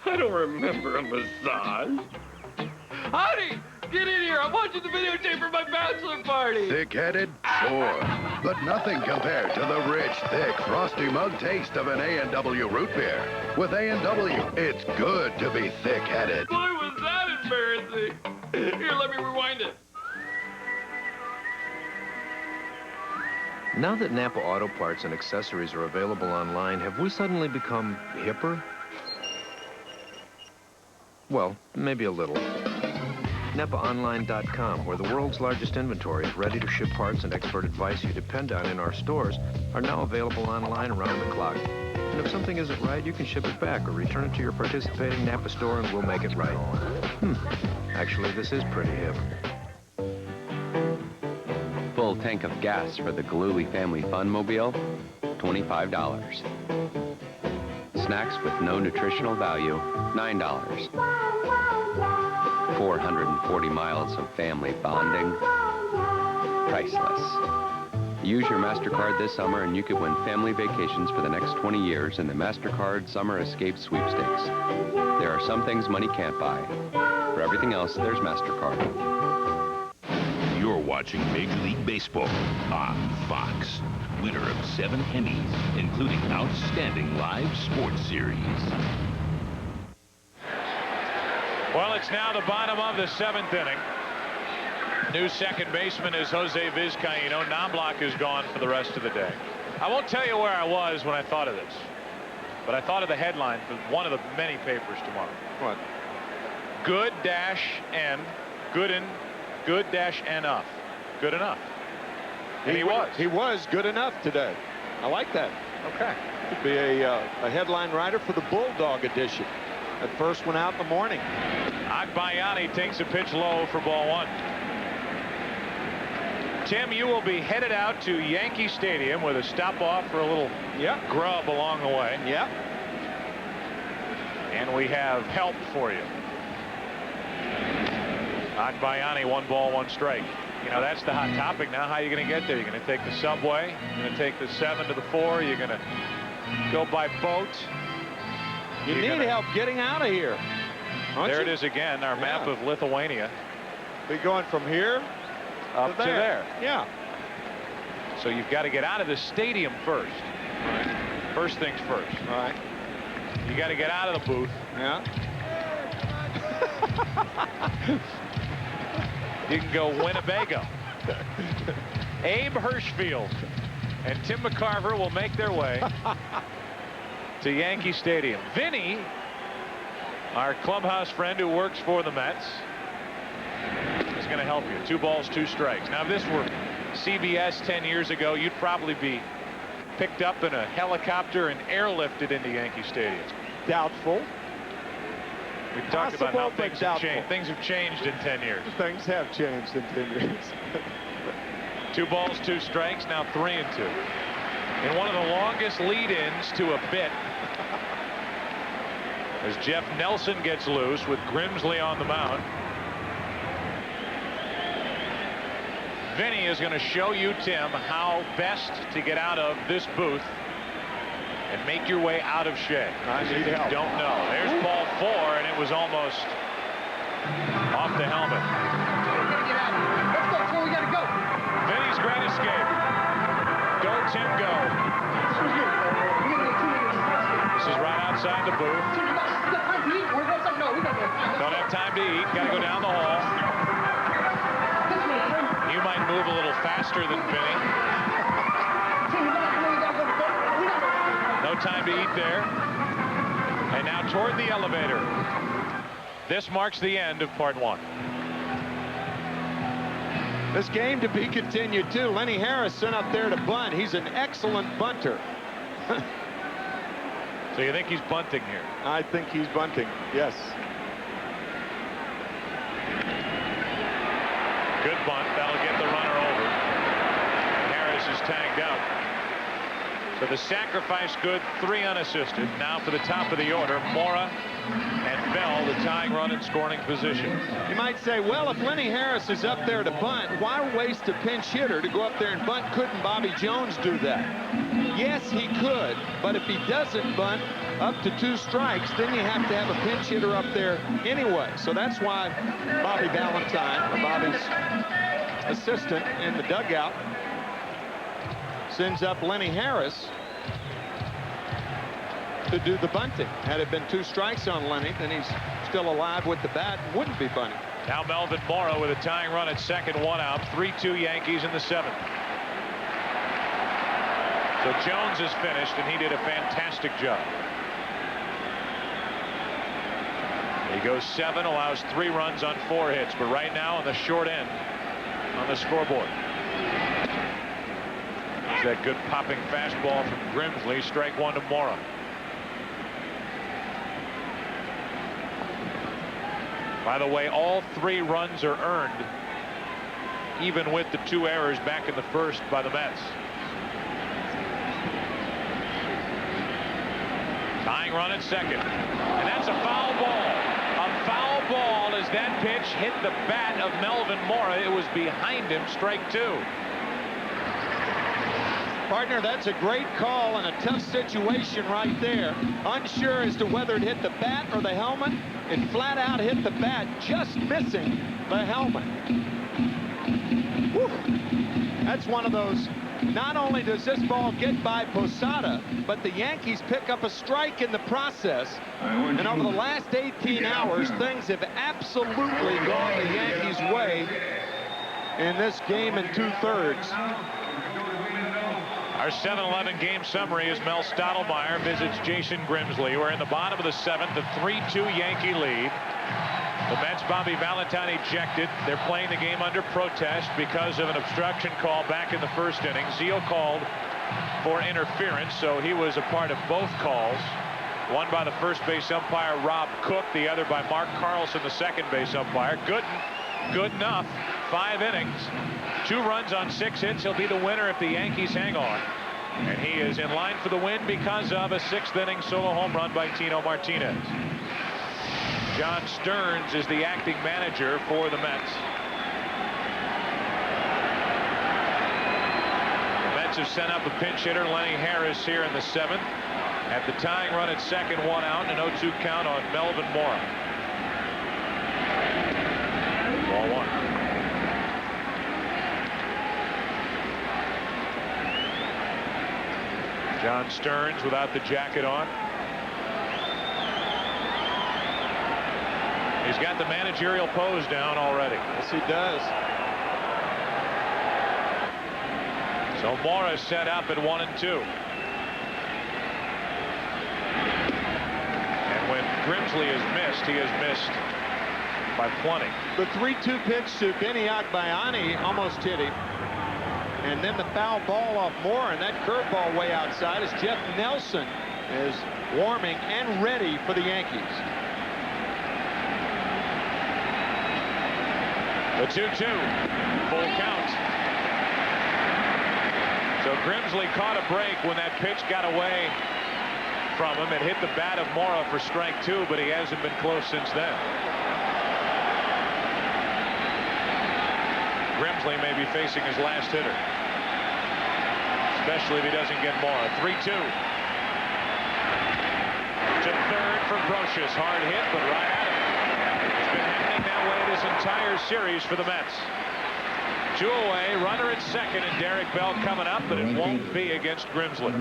I don't remember a massage. Honey, get in here. I'm watching the videotape for my bachelor party. Thick-headed? Sure. But nothing compared to the rich, thick, frosty mug taste of an A&W root beer. With A&W, it's good to be thick-headed. Boy, was that embarrassing. Here, let me rewind it. Now that Napa Auto Parts and accessories are available online, have we suddenly become hipper? Well, maybe a little. NapaOnline.com, where the world's largest inventory of ready-to-ship parts and expert advice you depend on in our stores, are now available online around the clock. And if something isn't right, you can ship it back or return it to your participating Napa store and we'll make it right. Actually, this is pretty hip. Full tank of gas for the Galooly Family Fun Mobile, $25. Snacks with no nutritional value, $9. 440 miles of family bonding, priceless. Use your MasterCard this summer and you could win family vacations for the next 20 years in the MasterCard Summer Escape Sweepstakes. There are some things money can't buy. For everything else, there's MasterCard. You're watching Major League Baseball on Fox. Winner of 7 Emmys, including Outstanding Live Sports Series. Well, it's now the bottom of the 7th inning. New second baseman is Jose Vizcaíno. Knobloch is gone for the rest of the day. I won't tell you where I was when I thought of this, but I thought of the headline for one of the many papers tomorrow. What? Good-N, Gooden, good-enough. Good enough. And he was. He was good enough today. I like that. Okay. Could be a headline writer for the Bulldog edition. That first one out in the morning. Agbayani takes a pitch low for ball 1. Tim, you will be headed out to Yankee Stadium with a stop off for a little grub along the way. Yeah. And we have help for you. Agbayani, 1 ball, 1 strike. You know, that's the hot topic now. How are you going to get there? You're going to take the subway. You're going to take the 7 to the 4. You're going to go by boat. You need help getting out of here. There it is again, our map of Lithuania. Be going from here up to there. Yeah. So you've got to get out of the stadium first. Right. First things first. All right. You got to get out of the booth. Yeah. You can go Winnebago. Abe Hirschfield and Tim McCarver will make their way to Yankee Stadium. Vinny, our clubhouse friend who works for the Mets, is going to help you. 2 balls, 2 strikes. Now, if this were CBS 10 years ago, you'd probably be picked up in a helicopter and airlifted into Yankee Stadium. Doubtful. We've talked about how things have changed. Things have changed in 10 years. Things have changed in 10 years. 2 balls, 2 strikes, now 3 and 2. In one of the longest lead-ins to a bit as Jeff Nelson gets loose with Grimsley on the mound. Vinny is going to show you, Tim, how best to get out of this booth and make your way out of Shea. I need help. Don't know. There's ball 4, and it was almost off the helmet. Let's go, Tim. We got to go. Vinny's great escape. Go, Tim, go. This is right outside the booth. Don't have time to eat. Got to go down the hall. You might move a little faster than Vinny. No time to eat there. And now toward the elevator. This marks the end of part 1. This game to be continued, too. Lenny Harris sent up there to bunt. He's an excellent bunter. So you think he's bunting here? I think he's bunting, yes. Good bunt. That'll get the runner over. And Harris is tagged out. So the sacrifice good, 3 unassisted. Now for the top of the order, Mora and Bell, the tying run in scoring position. You might say, well, if Lenny Harris is up there to bunt, why waste a pinch hitter to go up there and bunt? Couldn't Bobby Jones do that? Yes, he could, but if he doesn't bunt up to 2 strikes, then you have to have a pinch hitter up there anyway. So that's why Bobby Valentine, or Bobby's assistant in the dugout, sends up Lenny Harris to do the bunting. Had it been 2 strikes on Lenny, then he's still alive with the bat and wouldn't be bunting. Now Melvin Mora with a tying run at second, 1 out. 3-2 Yankees in the 7th. So Jones is finished, and he did a fantastic job. He goes 7, allows 3 runs on 4 hits, but right now on the short end on the scoreboard. That good popping fastball from Grimsley. Strike 1 to Mora. By the way, all 3 runs are earned, even with the 2 errors back in the first by the Mets. Tying run at second, and that's a foul ball. A foul ball as that pitch hit the bat of Melvin Mora. It was behind him. Strike 2. Partner, that's a great call in a tough situation right there. Unsure as to whether it hit the bat or the helmet. It flat out hit the bat, just missing the helmet. Whew. That's one of those. Not only does this ball get by Posada, but the Yankees pick up a strike in the process. And over the last 18 hours, things have absolutely gone the Yankees' way in this game in 2/3. Our 7-11 game summary as Mel Stottlemyre visits Jason Grimsley. We're in the bottom of the 7th, a 3-2 Yankee lead. The Mets' Bobby Valentine ejected. They're playing the game under protest because of an obstruction call back in the first inning. Zeal called for interference, so he was a part of both calls. One by the first base umpire Rob Cook, the other by Mark Carlson, the second base umpire. Gooden, good enough. 5 innings. 2 runs on 6 hits. He'll be the winner if the Yankees hang on. And he is in line for the win because of a 6th inning solo home run by Tino Martinez. John Stearns is the acting manager for the Mets. The Mets have sent up a pinch hitter, Lenny Harris, here in the 7th. At the tying run at second, 1 out, and an 0-2 count on Melvin Mora. Ball 1. John Stearns without the jacket on. He's got the managerial pose down already. Yes, he does. So Mora set up at 1-2. And when Grimsley is missed, he is missed by plenty. The 3-2 pitch to Benny Agbayani almost hit him. And then the foul ball off Moore, and that curveball way outside as Jeff Nelson is warming and ready for the Yankees. The 2-2, full count. So Grimsley caught a break when that pitch got away from him. It hit the bat of Mora for strike 2, but he hasn't been close since then. Grimsley may be facing his last hitter, especially if he doesn't get Mora. 3-2. To third for Brocious. Hard hit, but right at him. It's been happening that way this entire series for the Mets. 2 away, runner at second, and Derek Bell coming up, but it won't be against Grimsley.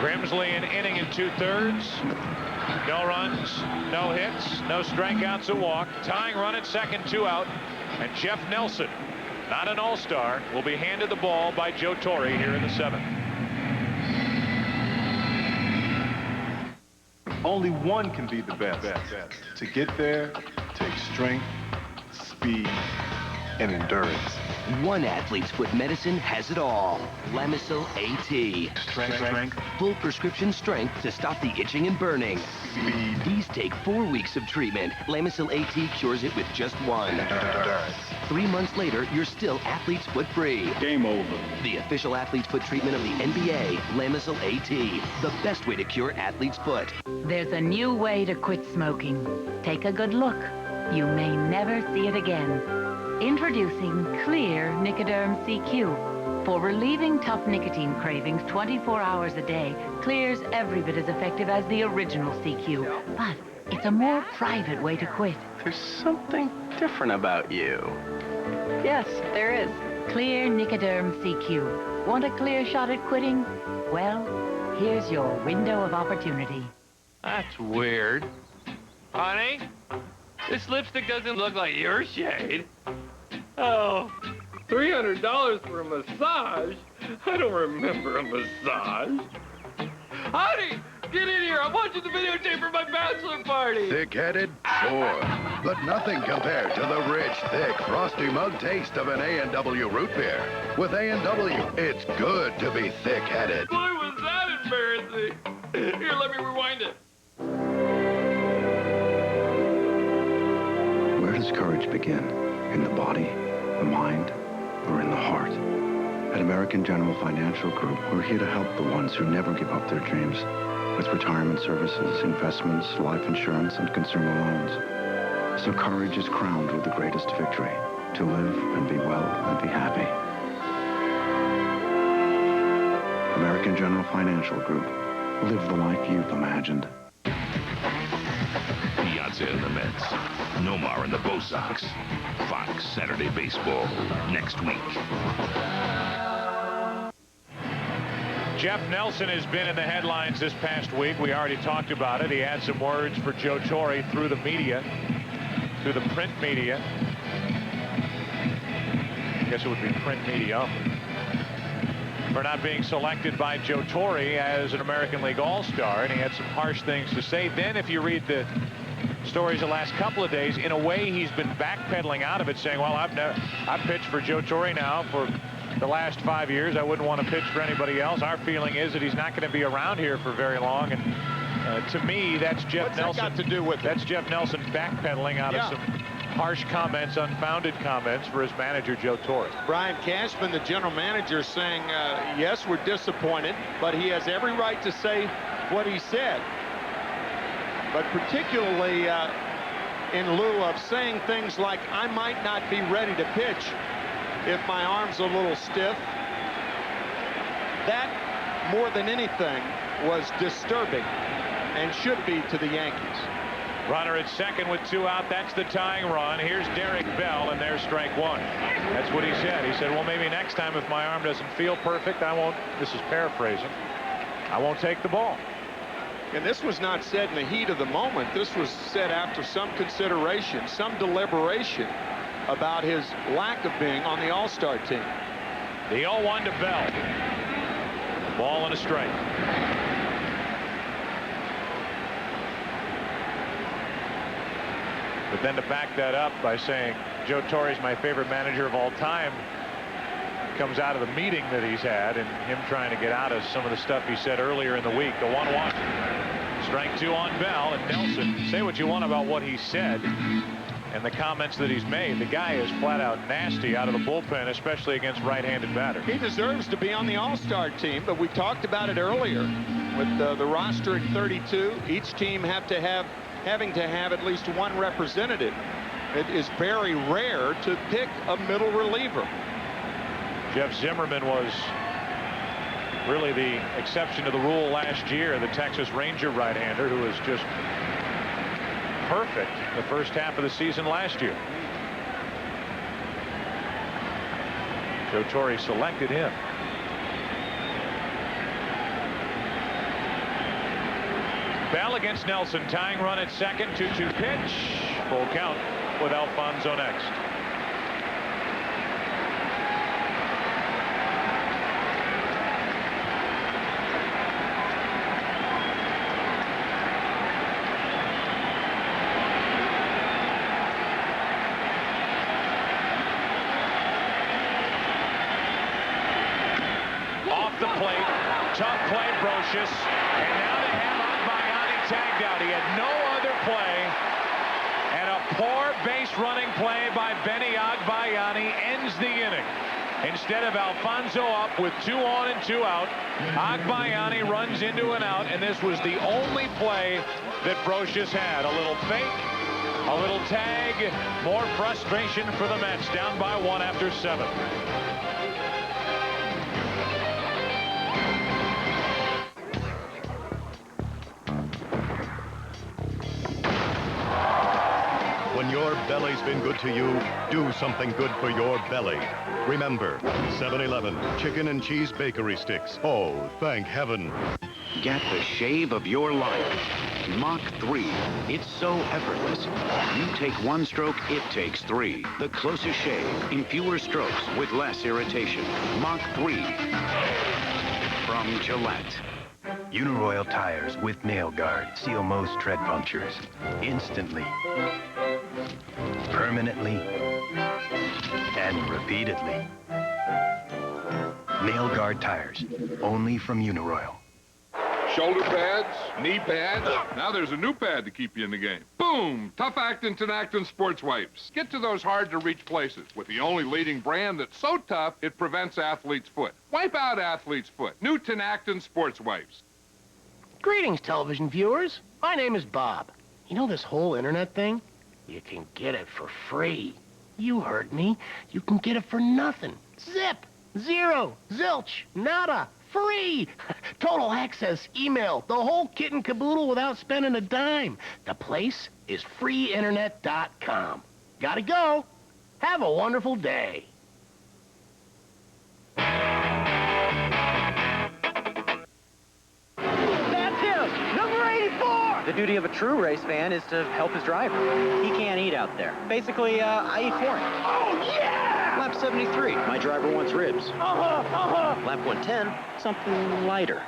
Grimsley an inning and 2/3. No runs, no hits, no strikeouts, a walk. Tying run at second, 2 out. And Jeff Nelson, not an all-star, will be handed the ball by Joe Torre here in the 7th. Only one can be the best. To get there takes strength, speed, and endurance. One athlete's foot medicine has it all. Lamisil AT. Strength. Full prescription strength to stop the itching and burning. Speed. These take 4 weeks of treatment. Lamisil AT cures it with just 1. Endurance. 3 months later, you're still athlete's foot free. Game over. The official athlete's foot treatment of the NBA, Lamisil AT. The best way to cure athlete's foot. There's a new way to quit smoking. Take a good look. You may never see it again. Introducing Clear Nicoderm CQ. For relieving tough nicotine cravings 24 hours a day, Clear's every bit as effective as the original CQ. But it's a more private way to quit. There's something different about you. Yes, there is. Clear Nicoderm CQ. Want a clear shot at quitting? Well, here's your window of opportunity. That's weird. Honey, this lipstick doesn't look like your shade. Oh, $300 for a massage? I don't remember a massage. Honey, get in here. I'm watching the videotape for my bachelor party. Thick-headed? Sure. But nothing compared to the rich, thick, frosty mug taste of an A&W root beer. With A&W, it's good to be thick-headed. Boy, was that embarrassing. Here, let me rewind it. Where does courage begin? In the body, the mind, or in the heart? At American General Financial Group, we're here to help the ones who never give up their dreams. With retirement services, investments, life insurance, and consumer loans. So courage is crowned with the greatest victory. To live and be well and be happy. American General Financial Group. Live the life you've imagined. Piazza and the Mets. Nomar and the Bo Sox. Fox Saturday Baseball next week. Jeff Nelson has been in the headlines this past week. We already talked about it. He had some words for Joe Torre through the media, through the print media. I guess it would be print media for not being selected by Joe Torre as an American League All-Star, and he had some harsh things to say. Then if you read the stories the last couple of days, in a way he's been backpedaling out of it, saying, well, I've pitched for Joe Torre now for the last 5 years. I wouldn't want to pitch for anybody else. Our feeling is that he's not going to be around here for very long, and to me, that's Jeff Nelson. What's that got to do with it? That's Jeff Nelson backpedaling out of some harsh comments, unfounded comments for his manager, Joe Torre. Brian Cashman, the general manager, saying, yes, we're disappointed, but he has every right to say what he said. But particularly in lieu of saying things like, I might not be ready to pitch if my arm's a little stiff. That, more than anything, was disturbing and should be to the Yankees. Runner at second with 2 out. That's the tying run. Here's Derek Bell, and there's strike 1. That's what he said. He said, well, maybe next time if my arm doesn't feel perfect, I won't, this is paraphrasing, I won't take the ball. And this was not said in the heat of the moment. This was said after some consideration, some deliberation about his lack of being on the All-Star team. The 0-1 to Bell. Ball and a strike. But then to back that up by saying Joe Torre is my favorite manager of all time comes out of the meeting that he's had and him trying to get out of some of the stuff he said earlier in the week. The 1-1. Strike 2 on Bell, and Nelson, say what you want about what he said. and the comments that he's made. The guy is flat out nasty out of the bullpen, especially against right-handed batters. He deserves to be on the All-Star team, but we talked about it earlier with the roster at 32. Each team having to have at least one representative. It is very rare to pick a middle reliever. Jeff Zimmerman was really the exception to the rule last year, the Texas Ranger right-hander who was just perfect the first half of the season last year. Joe Torre selected him. Bell against Nelson, tying run at second, 2-2 pitch, full count with Alfonso next. The plate, tough play, Brocious, and now they have Agbayani tagged out. He had no other play, and a poor base running play by Benny Agbayani ends the inning. Instead of Alfonso up with 2 on and 2 out, Agbayani runs into an out, and this was the only play that Brocious had. A little fake, a little tag, more frustration for the Mets, down by 1 after 7. When your belly's been good to you, do something good for your belly. Remember, 7-Eleven chicken and cheese bakery sticks. Oh, thank heaven. Get the shave of your life. Mach 3. It's so effortless. You take 1 stroke, it takes 3. The closest shave in fewer strokes with less irritation. Mach 3 from Gillette. Uniroyal tires with nail guard seal most tread punctures instantly, permanently, and repeatedly. Nail guard tires, only from Uniroyal. Shoulder pads, knee pads. Now there's a new pad to keep you in the game. Boom! Tough Actin Tenactin Sports Wipes. Get to those hard-to-reach places with the only leading brand that's so tough it prevents athlete's foot. Wipe out athlete's foot. New Tenactin Sports Wipes. Greetings, television viewers. My name is Bob. You know this whole internet thing? You can get it for free. You heard me. You can get it for nothing. Zip! Zero! Zilch! Nada! Free! Total access, email, the whole kit and caboodle without spending a dime. The place is freeinternet.com. Gotta go. Have a wonderful day. That's him! Number 84! The duty of a true race fan is to help his driver. He can't eat out there. Basically, I eat for him. Oh, yeah! Lap 73, my driver wants ribs. Lap 110, something lighter.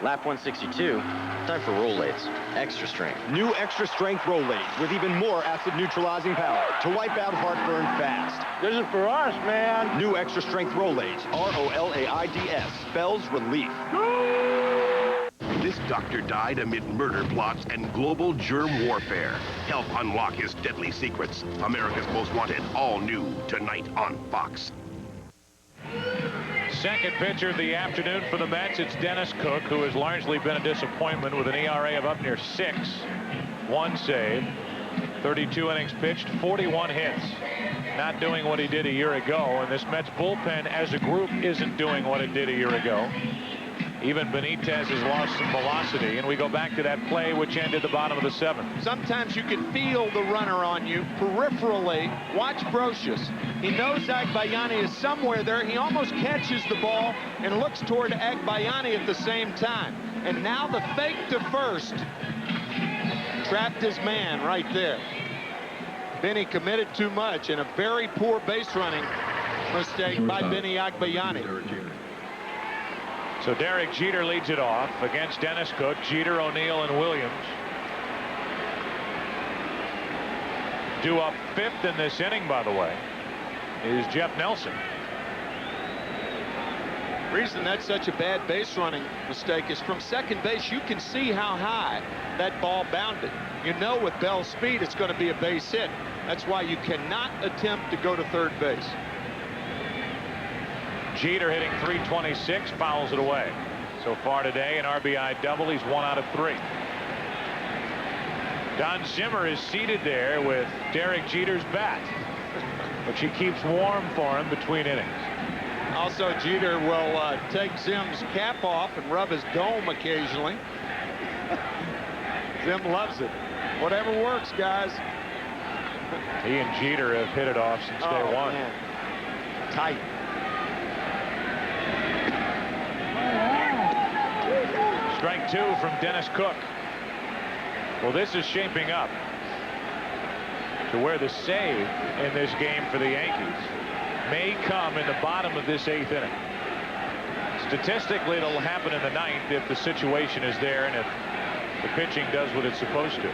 Lap 162, time for Rolaids. Extra strength. New extra strength Rolaids with even more acid neutralizing power to wipe out heartburn fast. This is for us, man. New extra strength Rolaids, R-O-L-A-I-D-S, spells relief. This doctor died amid murder plots and global germ warfare. Help unlock his deadly secrets. America's Most Wanted, all new tonight on Fox. Second pitcher of the afternoon for the Mets, it's Dennis Cook, who has largely been a disappointment with an ERA of up near 6. 1 save, 32 innings pitched, 41 hits. Not doing what he did a year ago, and this Mets bullpen as a group isn't doing what it did a year ago. Even Benitez has lost some velocity, and we go back to that play which ended the bottom of the 7th. Sometimes you can feel the runner on you peripherally. Watch Brocious. He knows Agbayani is somewhere there. He almost catches the ball and looks toward Agbayani at the same time. And now the fake to first. Trapped his man right there. Benny committed too much, and a very poor base running mistake by Benny Agbayani. So Derek Jeter leads it off against Dennis Cook, Jeter, O'Neill, and Williams. Due up 5th in this inning, by the way, is Jeff Nelson. The reason that's such a bad base running mistake is from second base, you can see how high that ball bounded. You know with Bell's speed, it's going to be a base hit. That's why you cannot attempt to go to third base. Jeter hitting .326, fouls it away. So far today, an RBI double. He's 1 out of 3. Don Zimmer is seated there with Derek Jeter's bat, which he keeps warm for him between innings. Also, Jeter will take Zim's cap off and rub his dome occasionally. Zim loves it. Whatever works, guys. He and Jeter have hit it off since day one. Man. Tight. Strike 2 from Dennis Cook. Well, this is shaping up to where the save in this game for the Yankees may come in the bottom of this 8th inning. Statistically, it'll happen in the 9th if the situation is there and if the pitching does what it's supposed to.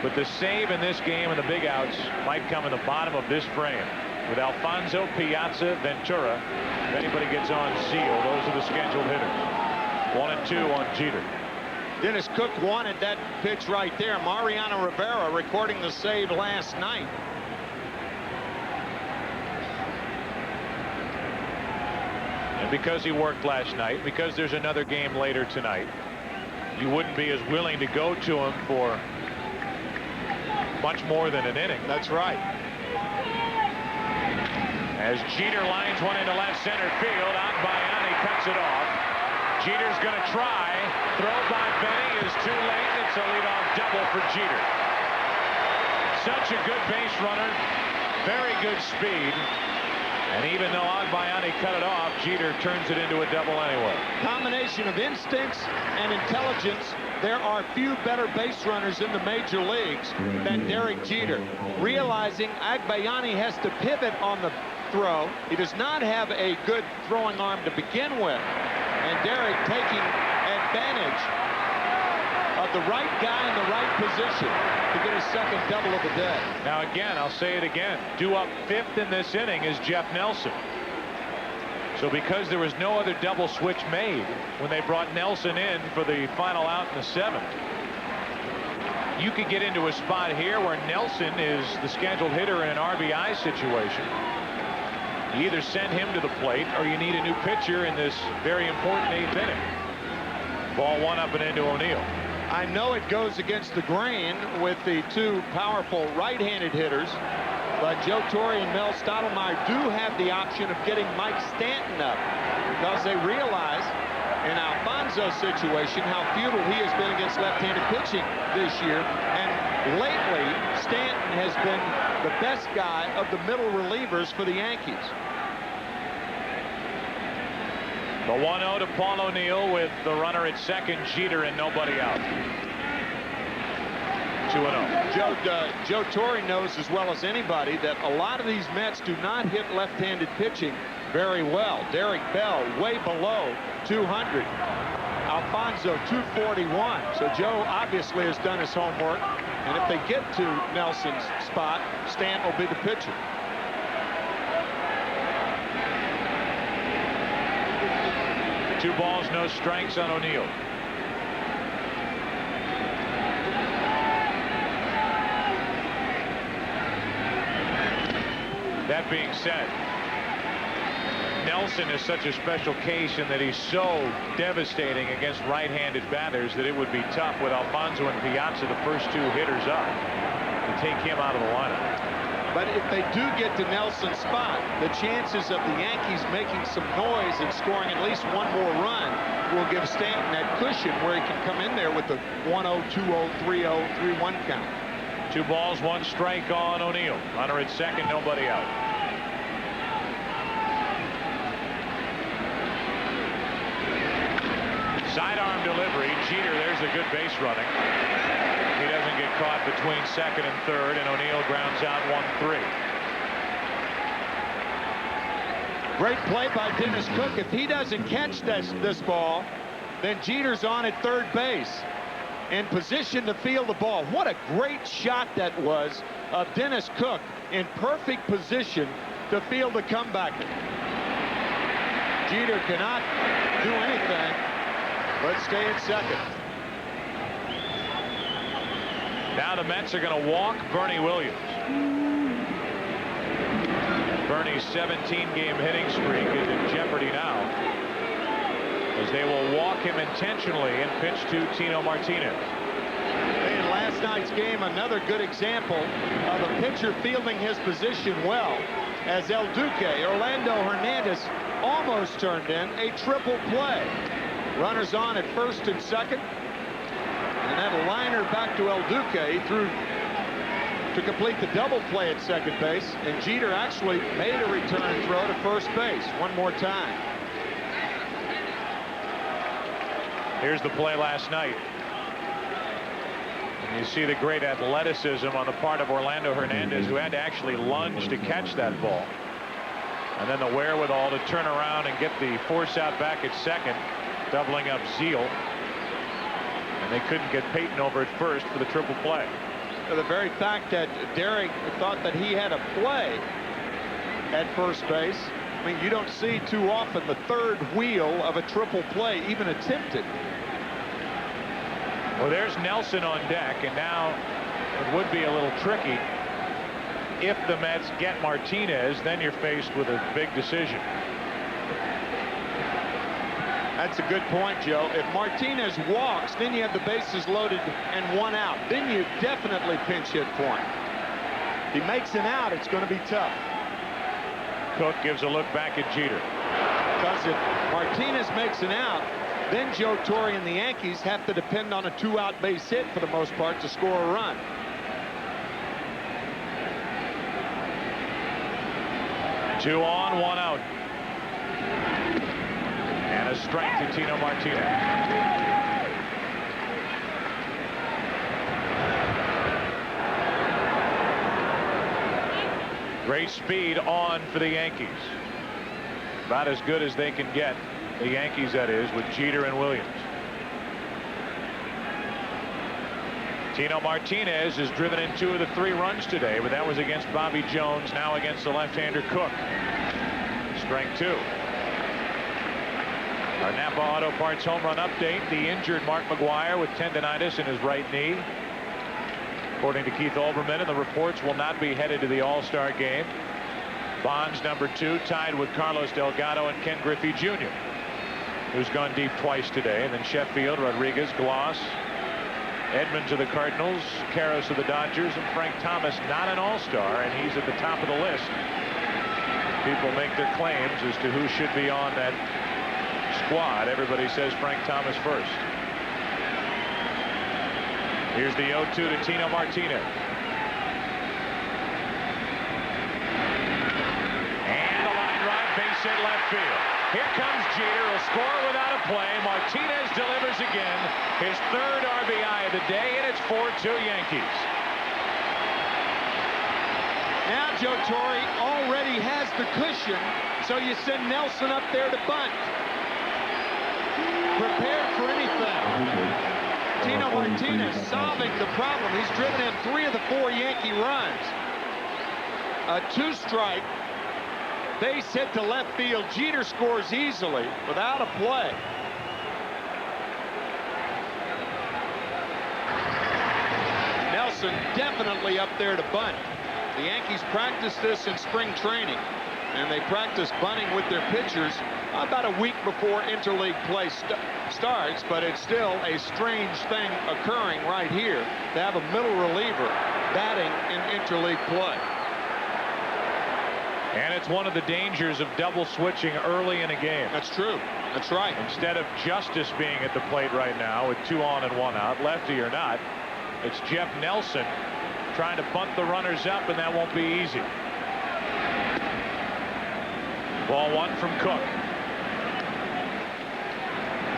But the save in this game and the big outs might come in the bottom of this frame with Alfonso, Piazza, Ventura. If anybody gets on Seal, those are the scheduled hitters. 1 and 2 on Jeter. Dennis Cook wanted that pitch right there. Mariano Rivera recording the save last night. And because he worked last night, because there's another game later tonight, you wouldn't be as willing to go to him for much more than an inning. That's right. As Jeter lines one into left center field, Agbayani cuts it off. Jeter's going to try. Throw by Benny is too late. It's a leadoff double for Jeter. Such a good base runner. Very good speed. And even though Agbayani cut it off, Jeter turns it into a double anyway. Combination of instincts and intelligence. There are few better base runners in the major leagues than Derek Jeter. Realizing Agbayani has to pivot on the throw. He does not have a good throwing arm to begin with. And Derek taking advantage of the right guy in the right position to get his second double of the day. Now again, I'll say it again. Due up 5th in this inning is Jeff Nelson. So because there was no other double switch made when they brought Nelson in for the final out in the 7th, you could get into a spot here where Nelson is the scheduled hitter in an RBI situation. You either send him to the plate or you need a new pitcher in this very important 8th inning. Ball 1 up and into O'Neill. I know it goes against the grain with the two powerful right-handed hitters, but Joe Torre and Mel Stottlemyre do have the option of getting Mike Stanton up because they realize in Alfonso's situation how futile he has been against left-handed pitching this year. And lately, Stanton has been the best guy of the middle relievers for the Yankees. The 1-0 to Paul O'Neill with the runner at second, Jeter, and nobody out. 2-0. Joe Torre knows as well as anybody that a lot of these Mets do not hit left-handed pitching very well. Derek Bell way below 200. Alfonso 241. So Joe obviously has done his homework. And if they get to Nelson's spot, Stanton will be the pitcher. Two balls, no strikes on O'Neill. That being said, Nelson is such a special case in that he's so devastating against right-handed batters that it would be tough with Alfonso and Piazza, the first two hitters up, to take him out of the lineup. But if they do get to Nelson's spot, the chances of the Yankees making some noise and scoring at least one more run will give Stanton that cushion where he can come in there with the 1-0, 2-0, 3-0, 3-1 count. 2 balls, 1 strike on O'Neill. Runner at second, nobody out. Sidearm delivery. Jeter, there's the good base running. He doesn't get caught between second and third, and O'Neill grounds out 1-3. Great play by Dennis Cook. If he doesn't catch this ball, then Jeter's on at third base in position to field the ball. What a great shot that was of Dennis Cook in perfect position to field the comebacker. Jeter cannot do anything but stay at second. Now the Mets are going to walk Bernie Williams. Bernie's 17-game hitting streak is in jeopardy now, as they will walk him intentionally and pitch to Tino Martinez. In last night's game, another good example of a pitcher fielding his position well, as El Duque, Orlando Hernandez, almost turned in a triple play. Runners on at first and second, and that liner back to El Duque. He threw to complete the double play at second base, and Jeter actually made a return throw to first base one more time. Here's the play last night. And you see the great athleticism on the part of Orlando Hernandez, who had to actually lunge to catch that ball. And then the wherewithal to turn around and get the force out back at second, doubling up Zeal. And they couldn't get Peyton over at first for the triple play. So the very fact that Derek thought that he had a play at first base, I mean, you don't see too often the third wheel of a triple play even attempted. Well, there's Nelson on deck, and now it would be a little tricky. If the Mets get Martinez, then you're faced with a big decision. That's a good point, Joe. If Martinez walks, then you have the bases loaded and one out. Then you definitely pinch hit for him. If he makes an out, it's going to be tough. Cook gives a look back at Jeter. Because if Martinez makes an out, then Joe Torre and the Yankees have to depend on a two-out base hit for the most part to score a run. Two on, one out. And a strike to Tino Martinez. Great speed on for the Yankees. About as good as they can get. The Yankees, that is, with Jeter and Williams. Tino Martinez has driven in 2 of the 3 runs today, but that was against Bobby Jones, now against the left-hander Cook. Strike 2. Our Napa Auto Parts home run update. The injured Mark McGwire with tendonitis in his right knee. According to Keith Olbermann, and the reports, will not be headed to the All-Star game. Bonds, number 2, tied with Carlos Delgado and Ken Griffey Jr., who's gone deep twice today. And then Sheffield, Rodriguez, Gloss, Edmonds of the Cardinals, Karros of the Dodgers, and Frank Thomas, not an all-star, and he's at the top of the list. People make their claims as to who should be on that squad. Everybody says Frank Thomas first. Here's the 0-2 to Tino Martinez. And a line drive, base hit left field. Here comes Jeter. He'll score without a play. Martinez delivers again. His 3rd RBI of the day, and it's 4-2 Yankees. Now Joe Torre already has the cushion, so you send Nelson up there to bunt. Prepared for anything. Tino Martinez solving the problem. He's driven in 3 of the 4 Yankee runs. A 2-strike. Base hit to left field. Jeter scores easily without a play. Nelson definitely up there to bunt. The Yankees practiced this in spring training, and they practice bunting with their pitchers about a week before interleague play starts, but it's still a strange thing occurring right here to have a middle reliever batting in interleague play. And it's one of the dangers of double switching early in a game. That's true. That's right. Instead of Justice being at the plate right now with 2 on and 1 out, lefty or not, it's Jeff Nelson trying to bunt the runners up, and that won't be easy. Ball 1 from Cook.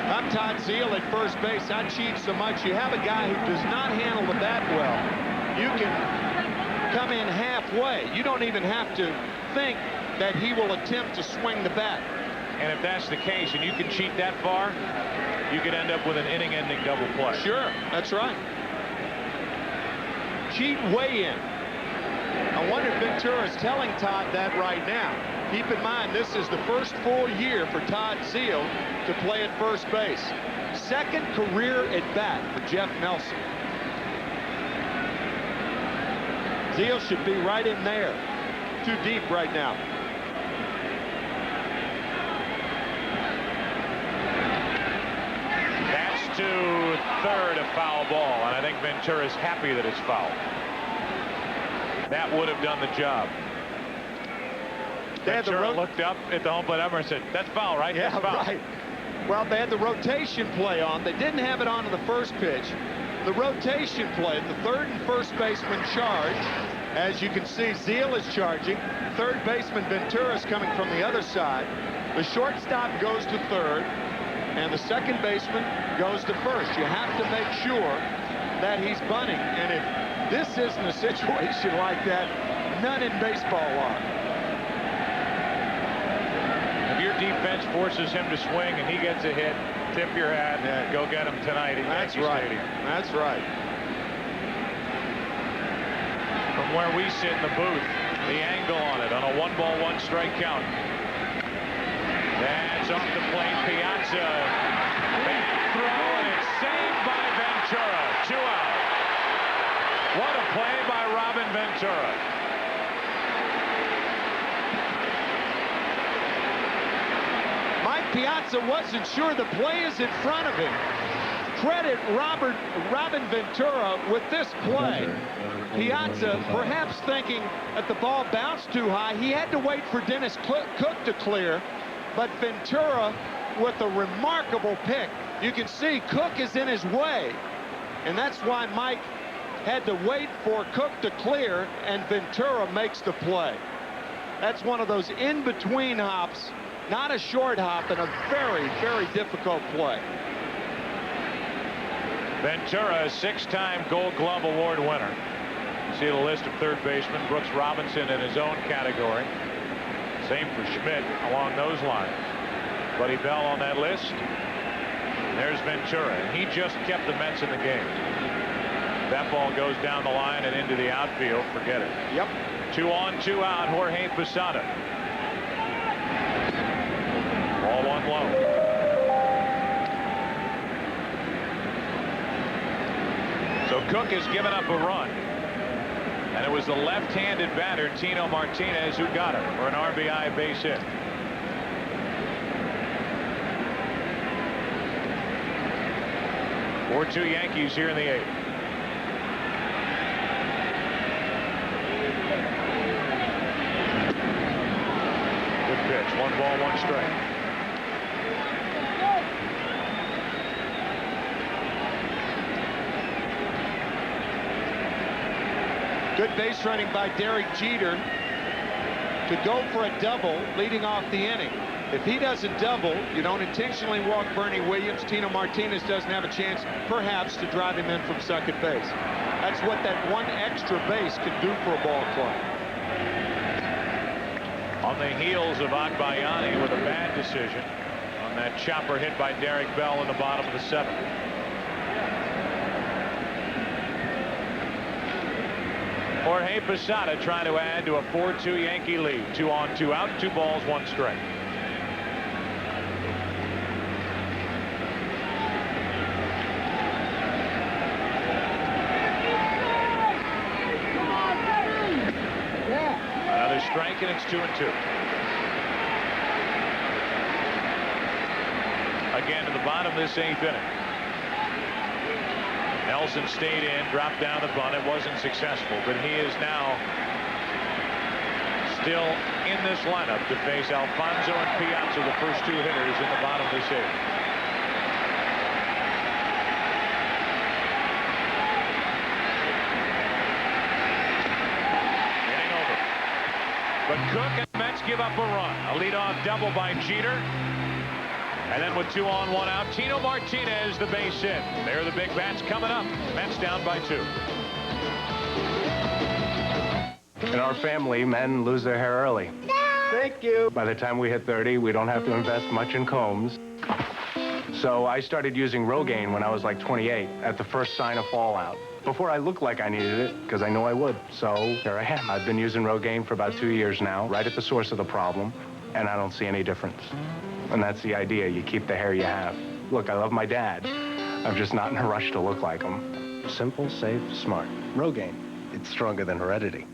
I'm Todd Zeal at first base. I cheat so much. You have a guy who does not handle the bat well. You can come in halfway. You don't even have to think that he will attempt to swing the bat. And if that's the case, and you can cheat that far, you could end up with an inning-ending double play. Sure, that's right. Cheat way in. I wonder if Ventura is telling Todd that right now. Keep in mind, this is the first full year for Todd Zeal to play at first base. 2nd career at bat for Jeff Nelson. Zeal should be right in there. Too deep right now. That's to third, a foul ball, and I think Ventura's happy that it's foul. That would have done the job. Ventura looked up at the home plate umpire and said, "That's foul, right?" Yeah, that's foul. Right. Well, they had the rotation play on. They didn't have it on in the first pitch. The rotation play, the third and first baseman charge. As you can see, Zeal is charging. Third baseman Ventura is coming from the other side. The shortstop goes to third, and the second baseman goes to first. You have to make sure that he's bunting, and if this isn't a situation like that, none in baseball are. If your defense forces him to swing and he gets a hit, tip your hat and go get him tonight at Yankee Stadium. That's right. From where we sit in the booth, the angle on it on a 1-ball, 1-strike count. That's off the plate. Piazza. Bad throw, and it's saved by Ventura. 2 out. What a play by Robin Ventura. Piazza wasn't sure the play is in front of him. Credit Robin Ventura with this play. Piazza perhaps thinking that the ball bounced too high. He had to wait for Dennis Cook to clear, but Ventura with a remarkable pick. You can see Cook is in his way, and that's why Mike had to wait for Cook to clear, and Ventura makes the play. That's one of those in-between hops. Not a short hop, and a very, very difficult play. Ventura, a 6-time Gold Glove Award winner. See the list of third baseman. Brooks Robinson in his own category. Same for Schmidt along those lines. Buddy Bell on that list. There's Ventura. He just kept the Mets in the game. That ball goes down the line and into the outfield. Forget it. Yep. 2 on, 2 out. Jorge Posada. Ball 1 low. So Cook has given up a run. And it was the left-handed batter, Tino Martinez, who got it for an RBI base hit. Four-2 Yankees here in the 8th. Good pitch. 1 ball, 1 strike. Good base running by Derek Jeter to go for a double leading off the inning. If he doesn't double, you don't intentionally walk Bernie Williams. Tino Martinez doesn't have a chance, perhaps, to drive him in from second base. That's what that 1 extra base can do for a ball club. On the heels of Agbayani with a bad decision on that chopper hit by Derek Bell in the bottom of the 7th. Jorge Posada trying to add to a 4-2 Yankee lead. 2 on, 2 out, 2 balls, 1 strike. Another strike, and it's 2-2. Again to the bottom of this 8th inning. Nelson stayed in, dropped down the bunt. It wasn't successful, but he is now still in this lineup to face Alfonso and Piazza, the first 2 hitters in the bottom of this 8th. Inning over. But Cook and the Mets give up a run. A leadoff double by Jeter. And then with 2 on, 1 out, Tino Martinez, the base hit. There are the big bats coming up. Mets down by 2. In our family, men lose their hair early. Thank you. By the time we hit 30, we don't have to invest much in combs. So I started using Rogaine when I was like 28 at the first sign of fallout. Before I looked like I needed it, because I know I would. So here I am. I've been using Rogaine for about 2 years now, right at the source of the problem, and I don't see any difference. And that's the idea. You keep the hair you have. Look, I love my dad. I'm just not in a rush to look like him. Simple, safe, smart. Rogaine. It's stronger than heredity.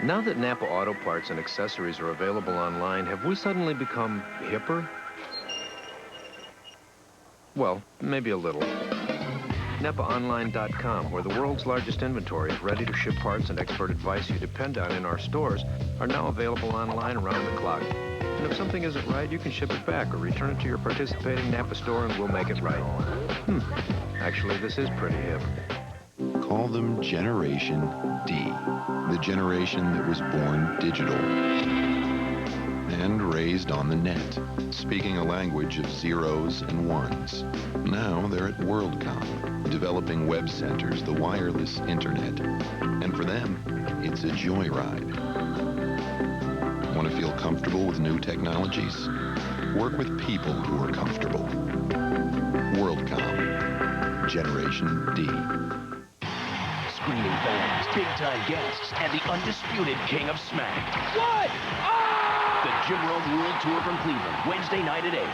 Now that Napa Auto Parts and accessories are available online, have we suddenly become hipper? Well, maybe a little. NapaOnline.com, where the world's largest inventory of ready-to-ship parts and expert advice you depend on in our stores, are now available online around the clock. And if something isn't right, you can ship it back or return it to your participating Napa store and we'll make it right. Actually, this is pretty hip. Call them Generation D, the generation that was born digital and raised on the net, speaking a language of zeros and ones. Now they're at WorldCom, developing web centers, the wireless internet. And for them, it's a joyride. Want to feel comfortable with new technologies? Work with people who are comfortable. WorldCom, Generation D. Screaming fans, big-time guests, and the undisputed king of smack. What? The Jim Rome World Tour from Cleveland, Wednesday night at 8.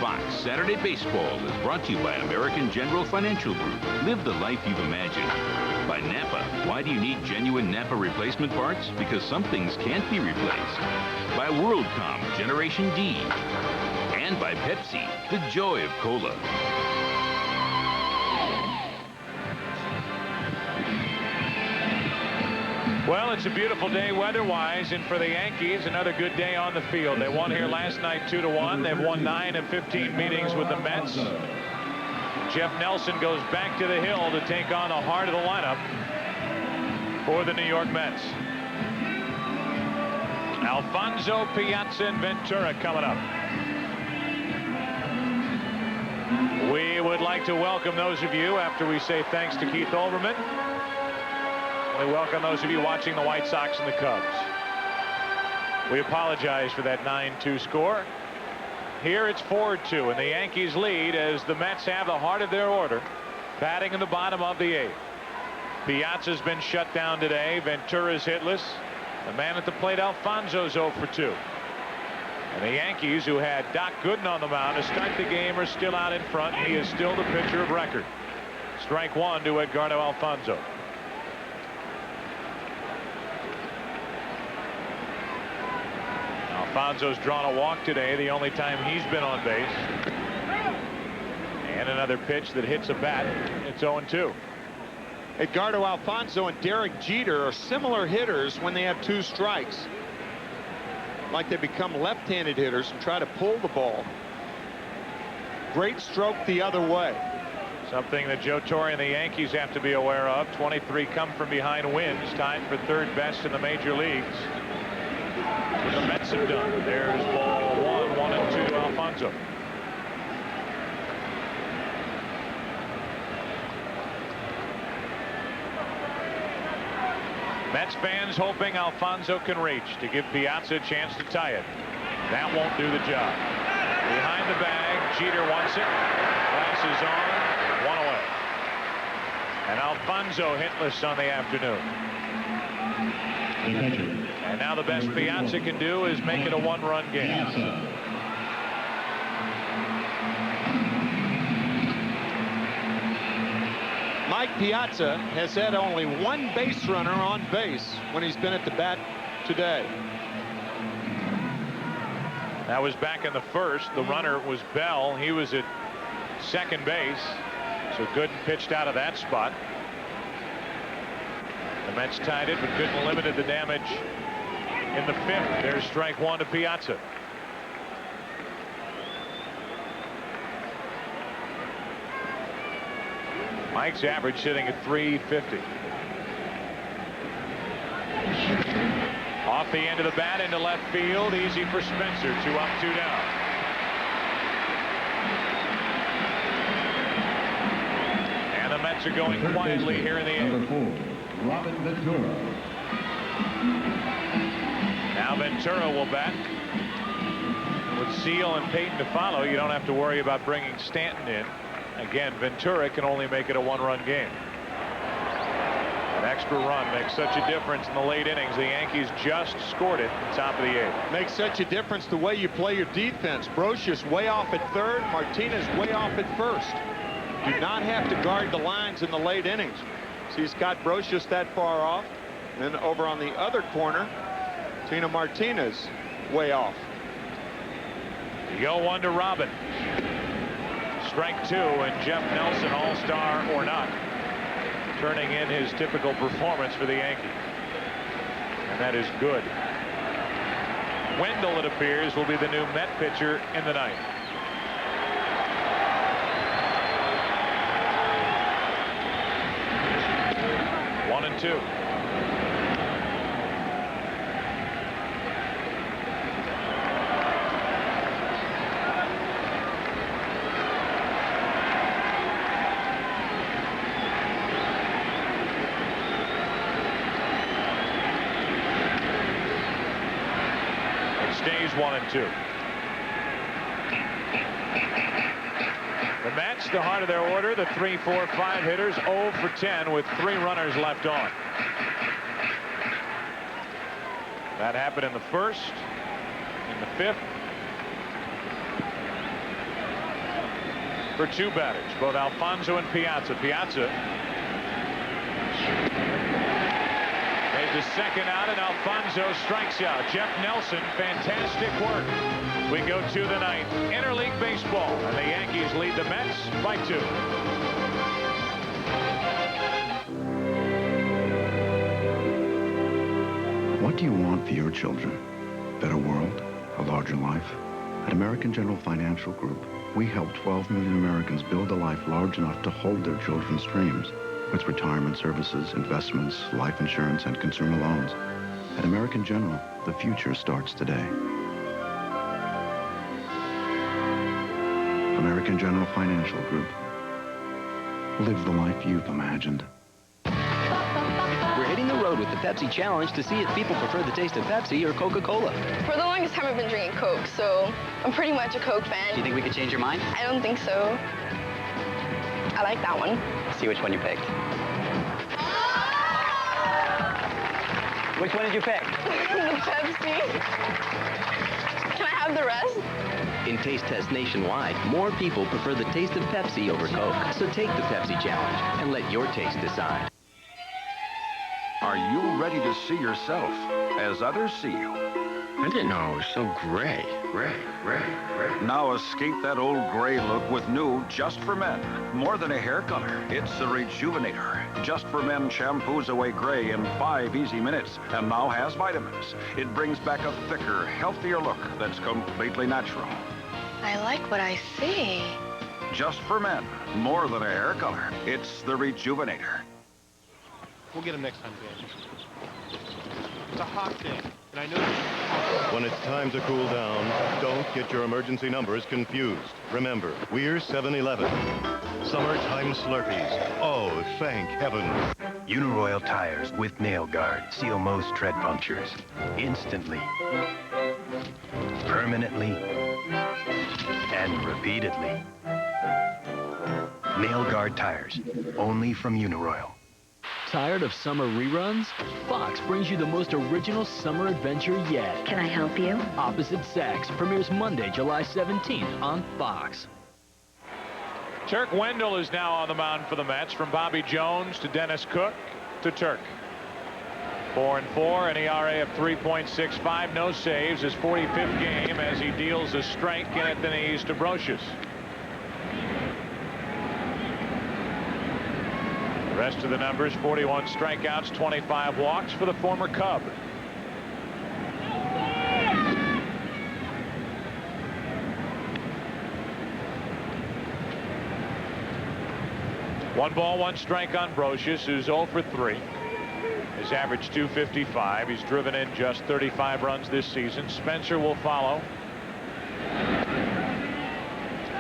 Fox Saturday Baseball is brought to you by American General Financial Group. Live the life you've imagined. By Napa. Why do you need genuine Napa replacement parts? Because some things can't be replaced. By WorldCom, Generation D. And by Pepsi, the joy of cola. Well, it's a beautiful day weather-wise, and for the Yankees, another good day on the field. They won here last night 2-1. They've won 9 of 15 meetings with the Mets. Jeff Nelson goes back to the hill to take on the heart of the lineup for the New York Mets. Alfonso, Piazza, and Ventura coming up. We would like to welcome those of you, after we say thanks to Keith Olbermann, we welcome those of you watching the White Sox and the Cubs. We apologize for that 9-2 score. Here it's 4-2, and the Yankees lead as the Mets have the heart of their order, batting in the bottom of the 8th. Piazza's been shut down today. Ventura's hitless. The man at the plate, Alfonso's 0 for 2. And the Yankees, who had Doc Gooden on the mound to start the game, are still out in front. He is still the pitcher of record. Strike 1 to Edgardo Alfonso. Alfonso's drawn a walk today, the only time he's been on base. And another pitch that hits a bat. It's 0-2. Edgardo Alfonso and Derek Jeter are similar hitters when they have 2 strikes. Like they become left-handed hitters and try to pull the ball. Great stroke the other way. Something that Joe Torre and the Yankees have to be aware of. 23 come from behind wins, tied for 3rd best in the major leagues. What the Mets have done. There's ball 1-2 to Alfonso. Mets fans hoping Alfonso can reach to give Piazza a chance to tie it. That won't do the job. Behind the bag, Jeter wants it. Glasses on, 1 away. And Alfonso hitless on the afternoon. And now the best Piazza can do is make it a 1-run game. Mike Piazza has had only 1 base runner on base when he's been at the bat today. That was back in the 1st. The runner was Bell. He was at 2nd base. So Gooden pitched out of that spot. The Mets tied it, but Gooden limited the damage in the 5th. There's strike 1 to Piazza. Mike's average sitting at 350. Off the end of the bat into left field. Easy for Spencer. 2 up, 2 down. And the Mets are going quietly here in the 8th. Robin Ventura. Now Ventura will bat. With Seal and Payton to follow, you don't have to worry about bringing Stanton in. Again, Ventura can only make it a 1-run game. An extra run makes such a difference in the late innings. The Yankees just scored it at the top of the 8th. Makes such a difference the way you play your defense. Brocious way off at third, Martinez way off at first. Do not have to guard the lines in the late innings. See Scott Brocious that far off. Then over on the other corner, Tina Martinez way off. The 0-1 to Robin. Strike 2, and Jeff Nelson, all-star or not, turning in his typical performance for the Yankees. And that is good. Wendell, it appears, will be the new Met pitcher in the ninth. One and two. Stays 1 and 2. The Mets, the heart of their order, the 3, 4, 5 hitters, 0 for 10 with 3 runners left on. That happened in the 1st, in the 5th, for 2 batters, both Alfonso and Piazza. Piazza made the second out, and Alfonso strikes out. Jeff Nelson, fantastic work. We go to the 9th. Interleague baseball, and the Yankees lead the Mets by 2. What do you want for your children? Better world? A larger life? At American General Financial Group, we help 12 million Americans build a life large enough to hold their children's dreams. With retirement services, investments, life insurance, and consumer loans. At American General, the future starts today. American General Financial Group. Live the life you've imagined. We're hitting the road with the Pepsi Challenge to see if people prefer the taste of Pepsi or Coca-Cola. For the longest time, I've been drinking Coke, so I'm pretty much a Coke fan. Do you think we could change your mind? I don't think so. I like that one. See which one you picked. Which one did you pick? The Pepsi. Can I have the rest? In taste tests nationwide, more people prefer the taste of Pepsi over Coke. So take the Pepsi Challenge and let your taste decide. Are you ready to see yourself as others see you? I didn't know it was so gray. Gray. Now escape that old gray look with new Just for Men. More than a hair color, it's the Rejuvenator. Just for Men shampoos away gray in 5 easy minutes and now has vitamins. It brings back a thicker, healthier look that's completely natural. I like what I see. Just for Men. More than a hair color, it's the Rejuvenator. We'll get him next time, Dan. It's a hot day, and I know... When it's time to cool down, don't get your emergency numbers confused. Remember, we're 7-Eleven. Summertime Slurpees. Oh, thank heaven. Uniroyal tires with nail guard seal most tread punctures. Instantly. Permanently. And repeatedly. Nail guard tires. Only from Uniroyal. Tired of summer reruns? Fox brings you the most original summer adventure yet. Can I help you? Opposite Sex premieres Monday, July 17th on Fox. Turk Wendell is now on the mound for the Mets, from Bobby Jones to Dennis Cook to Turk. 4-4, an ERA of 3.65, no saves, his 45th game as he deals a strike in at the knees to Brocious. The rest of the numbers: 41 strikeouts, 25 walks for the former Cub. One ball, one strike on Brocious, who's 0 for 3. His average .255. He's driven in just 35 runs this season. Spencer will follow.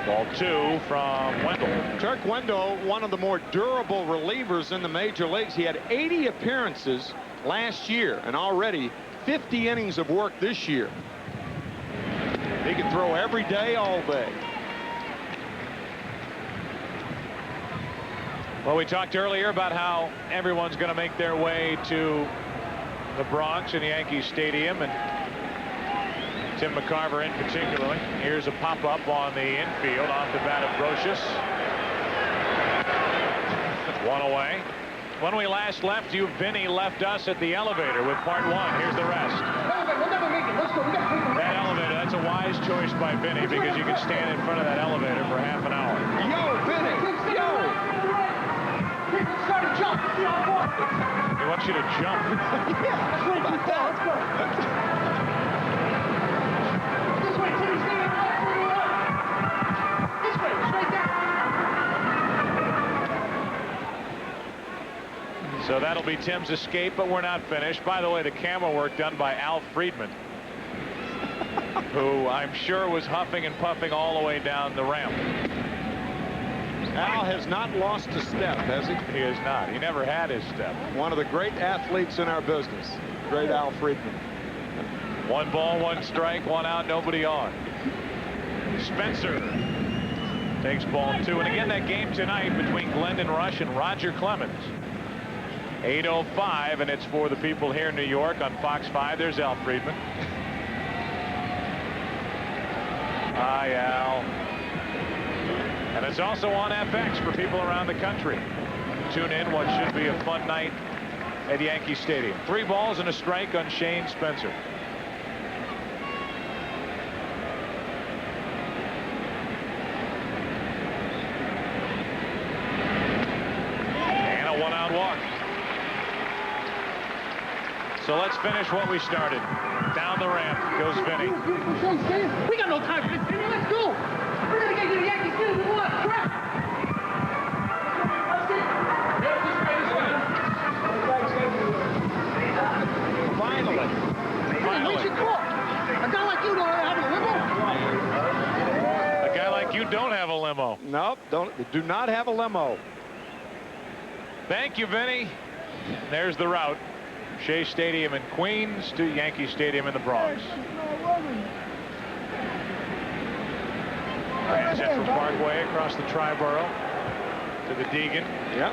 Ball 2 from Wendell. Turk Wendell, one of the more durable relievers in the major leagues. He had 80 appearances last year and already 50 innings of work this year. He can throw every day, all day. Well, we talked earlier about how everyone's going to make their way to the Bronx and Yankee Stadium, and Tim McCarver in particular. Here's a pop-up on the infield off the bat of Brocious. One away. When we last left you, Vinny left us at the elevator with part one. Here's the rest. That elevator, that's a wise choice by Vinny, because you can stand in front of that elevator for half an hour. Yo, Vinny! Yo! He wants you to jump. Yeah, that's what about that. Let's go. This way, Timmy, stay up. This way, straight down. So that'll be Tim's escape, but we're not finished. By the way, the camera work done by Al Friedman, who I'm sure was huffing and puffing all the way down the ramp. Al has not lost a step, has he? He has not. He never had his step. One of the great athletes in our business. Great Al Friedman. 1 ball, 1 strike, 1 out, nobody on. Spencer takes ball 2. And again, that game tonight between Glendon Rush and Roger Clemens. 8:05, and it's for the people here in New York on Fox 5. There's Al Friedman. Hi, Al. And it's also on FX for people around the country. Tune in what should be a fun night at Yankee Stadium. 3 balls and a strike on Shane Spencer. And a 1-out walk. So let's finish what we started. Down the ramp goes Vinny. We got no time for this, Vinny. Let's go. We're going to get you to Yankee Stadium. We want crap. Finally. Where's your call? A guy like you don't have a limo? A guy like you don't have a limo. Nope, do not have a limo. Thank you, Vinny. There's the route. Shea Stadium in Queens to Yankee Stadium in the Bronx. Grand Central Parkway across the Triborough to the Deegan. Yep.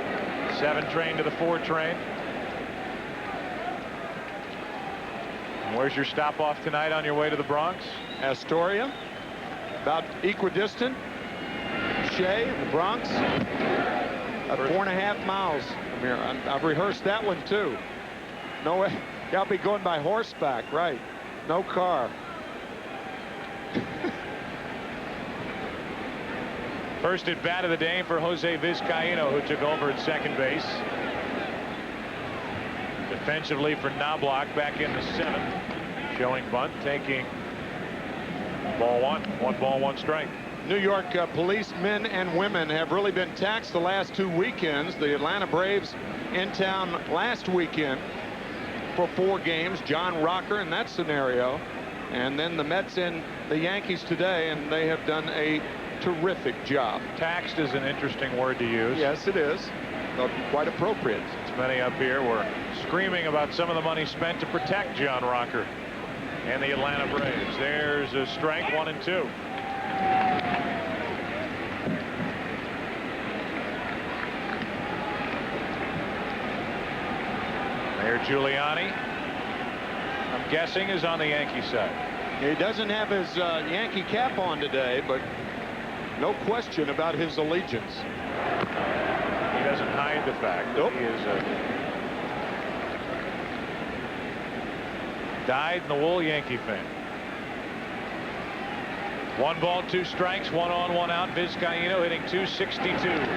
7 train to the 4 train. And where's your stop off tonight on your way to the Bronx? Astoria. About equidistant. Shea, the Bronx. About 4.5 miles from here. I've rehearsed that one too. No way. I'll be going by horseback, right? No car. First at bat of the day for Jose Vizcaíno, who took over at second base. Defensively for Knobloch back in the 7th. Showing bunt, taking ball 1. 1 ball, 1 strike. New York police men and women have really been taxed the last 2 weekends. The Atlanta Braves in town last weekend for 4 games. John Rocker in that scenario. And then the Mets and the Yankees today, and they have done a terrific job. Taxed is an interesting word to use. Yes, it is. Quite appropriate. Since many up here were screaming about some of the money spent to protect John Rocker and the Atlanta Braves. There's a strike, 1 and 2. Mayor Giuliani, I'm guessing, is on the Yankee side. He doesn't have his Yankee cap on today, but no question about his allegiance. He doesn't hide the fact that he is a dyed-in-the-wool Yankee fan. 1 ball, 2 strikes, 1 on, 1 out. Vizcaíno hitting .262.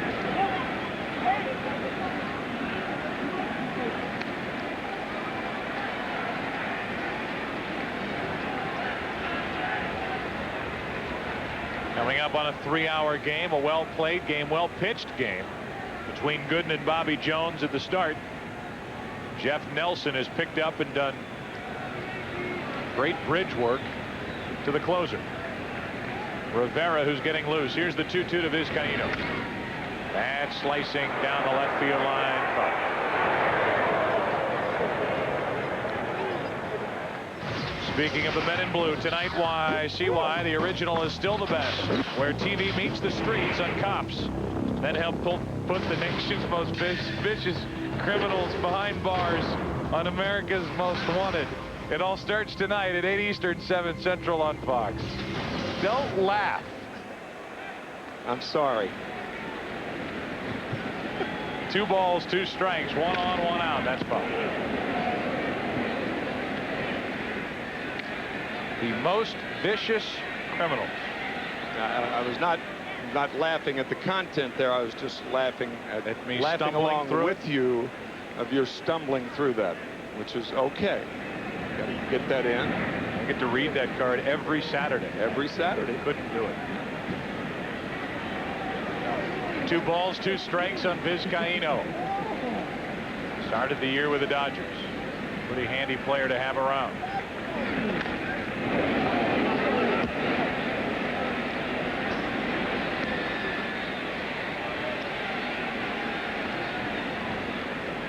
Coming up on a 3-hour game, a well-played game, well-pitched game between Gooden and Bobby Jones at the start. Jeff Nelson has picked up and done great bridge work to the closer. Rivera, who's getting loose. Here's the 2-2 to Vizcaíno. That's slicing down the left field line. Speaking of the men in blue, tonight, CY, the original is still the best. Where TV meets the streets on Cops. That helped put the nation's most vicious criminals behind bars on America's Most Wanted. It all starts tonight at 8 Eastern, 7 Central on Fox. Don't laugh. I'm sorry. 2 balls, 2 strikes, 1 on, 1 out. That's fine. The most vicious criminals. I was not laughing at the content there. I was just laughing at me laughing stumbling along through with you of your stumbling through that, which is okay. Got to get that in. I get to read that card every Saturday. Every Saturday. Couldn't do it. 2 balls, 2 strikes on Vizcaíno. Started the year with the Dodgers. Pretty handy player to have around.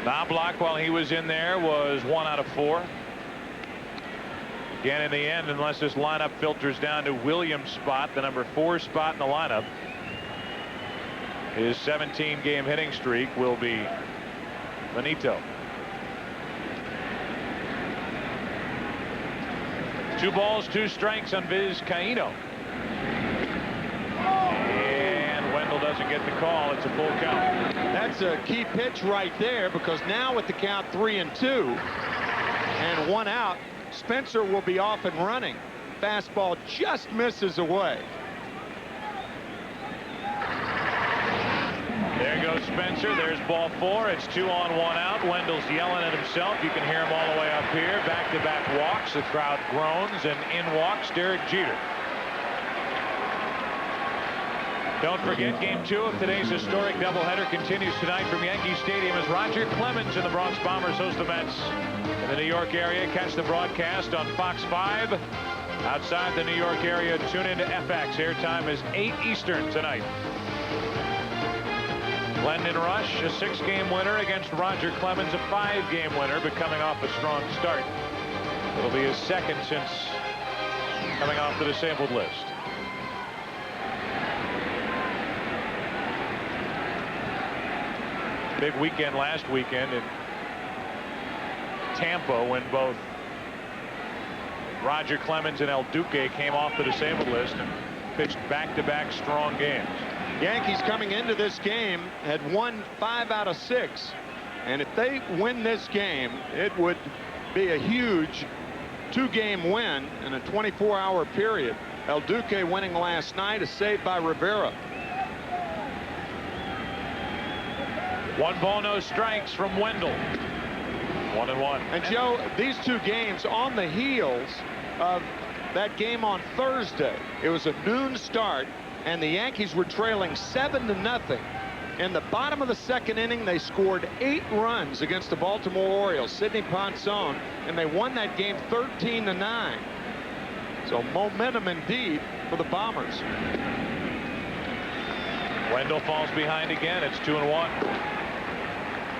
Knobloch, while he was in there, was 1 out of 4. Again, in the end, unless this lineup filters down to Williams' spot, the number 4 spot in the lineup, his 17-game hitting streak will be Benito. 2 balls, 2 strikes on Vizcaíno. And Wendell doesn't get the call. It's a full count. That's a key pitch right there, because now with the count 3-2 and 1 out, Spencer will be off and running. Fastball just misses away. There goes Spencer. There's ball 4. It's 2 on, 1 out. Wendell's yelling at himself. You can hear him all the way up here. Back-to-back walks. The crowd groans, and in walks Derek Jeter. Don't forget, Game 2 of today's historic doubleheader continues tonight from Yankee Stadium as Roger Clemens and the Bronx Bombers host the Mets in the New York area. Catch the broadcast on Fox 5. Outside the New York area, tune into FX. Airtime is 8 Eastern tonight. Glendon Rush, a 6-game winner against Roger Clemens, a 5-game winner, but coming off a strong start. It'll be his 2nd since coming off the disabled list. Big weekend last weekend in Tampa when both Roger Clemens and El Duque came off the disabled list and pitched back-to-back strong games. Yankees coming into this game had won 5 out of 6. And if they win this game, it would be a huge 2-game win in a 24-hour period. El Duque winning last night, a save by Rivera. 1 ball, no strikes from Wendell. 1-1. And Joe, these 2 games on the heels of that game on Thursday. It was a noon start, and the Yankees were trailing 7-0. In the bottom of the 2nd inning, they scored 8 runs against the Baltimore Orioles, Sidney Ponson, and they won that game 13-9. So momentum indeed for the Bombers. Wendell falls behind again. It's 2-1.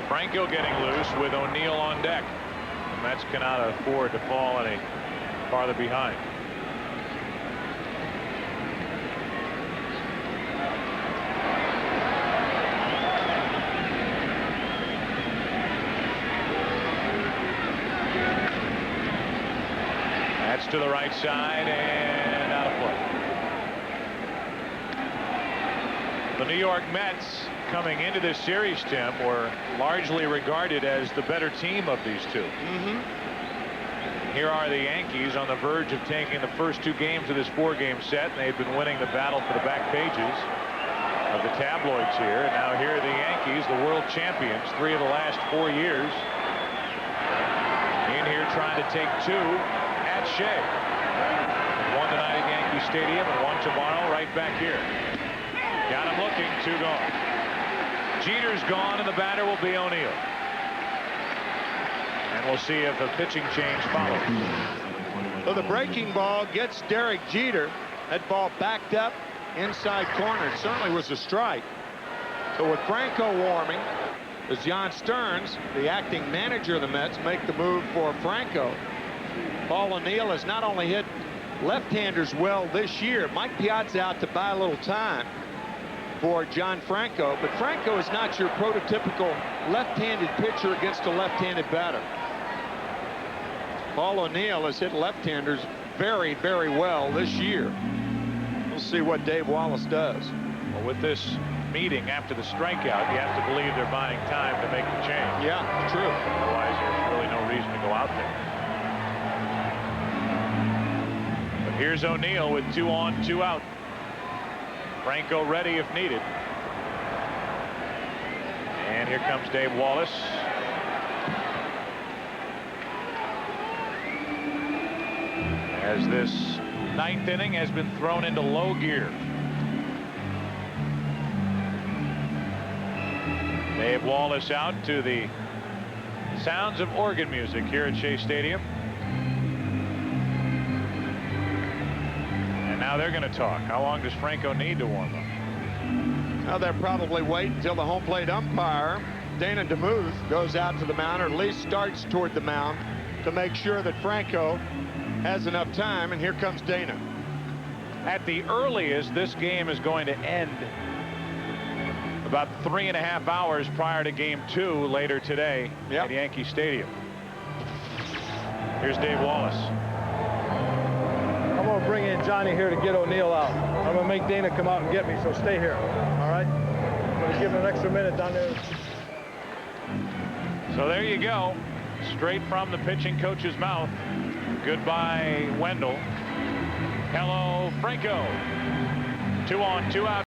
Franco getting loose with O'Neill on deck. The Mets cannot afford to fall any farther behind. That's to the right side and out of play. The New York Mets, coming into this series, Tim, were largely regarded as the better team of these 2. Here are the Yankees on the verge of taking the first 2 games of this 4-game set, and they've been winning the battle for the back pages of the tabloids here. And now here are the Yankees, the world champions, 3 of the last 4 years, in here trying to take 2 at Shea. 1 tonight at Yankee Stadium and 1 tomorrow right back here. Got him looking, 2 gone. Jeter's gone, and the batter will be O'Neill. And we'll see if a pitching change follows. So the breaking ball gets Derek Jeter. That ball backed up inside corner. It certainly was a strike. So with Franco warming, does John Stearns, the acting manager of the Mets, make the move for Franco? Paul O'Neill has not only hit left-handers well this year. Mike Piazza out to buy a little time for John Franco, but Franco is not your prototypical left-handed pitcher against a left-handed batter. Paul O'Neill has hit left-handers very, very well this year. We'll see what Dave Wallace does. Well, with this meeting after the strikeout, you have to believe they're buying time to make the change. Yeah, true. Otherwise, there's really no reason to go out there. But here's O'Neill with 2 on, 2 out. Franco ready if needed. And here comes Dave Wallace. As this 9th inning has been thrown into low gear. Dave Wallace out to the sounds of organ music here at Shea Stadium. And now they're going to talk. How long does Franco need to warm up? Well, they'll probably wait until the home plate umpire, Dana DeMuth, goes out to the mound, or at least starts toward the mound, to make sure that Franco has enough time. And here comes Dana. At the earliest, this game is going to end about 3.5 hours prior to game 2 later today at Yankee Stadium. Here's Dave Wallace. I'm going to bring in Johnny here to get O'Neill out. I'm going to make Dana come out and get me, so stay here. All right? I'm going to give him an extra minute down there. So there you go. Straight from the pitching coach's mouth. Goodbye, Wendell. Hello, Franco. 2 on, 2 out.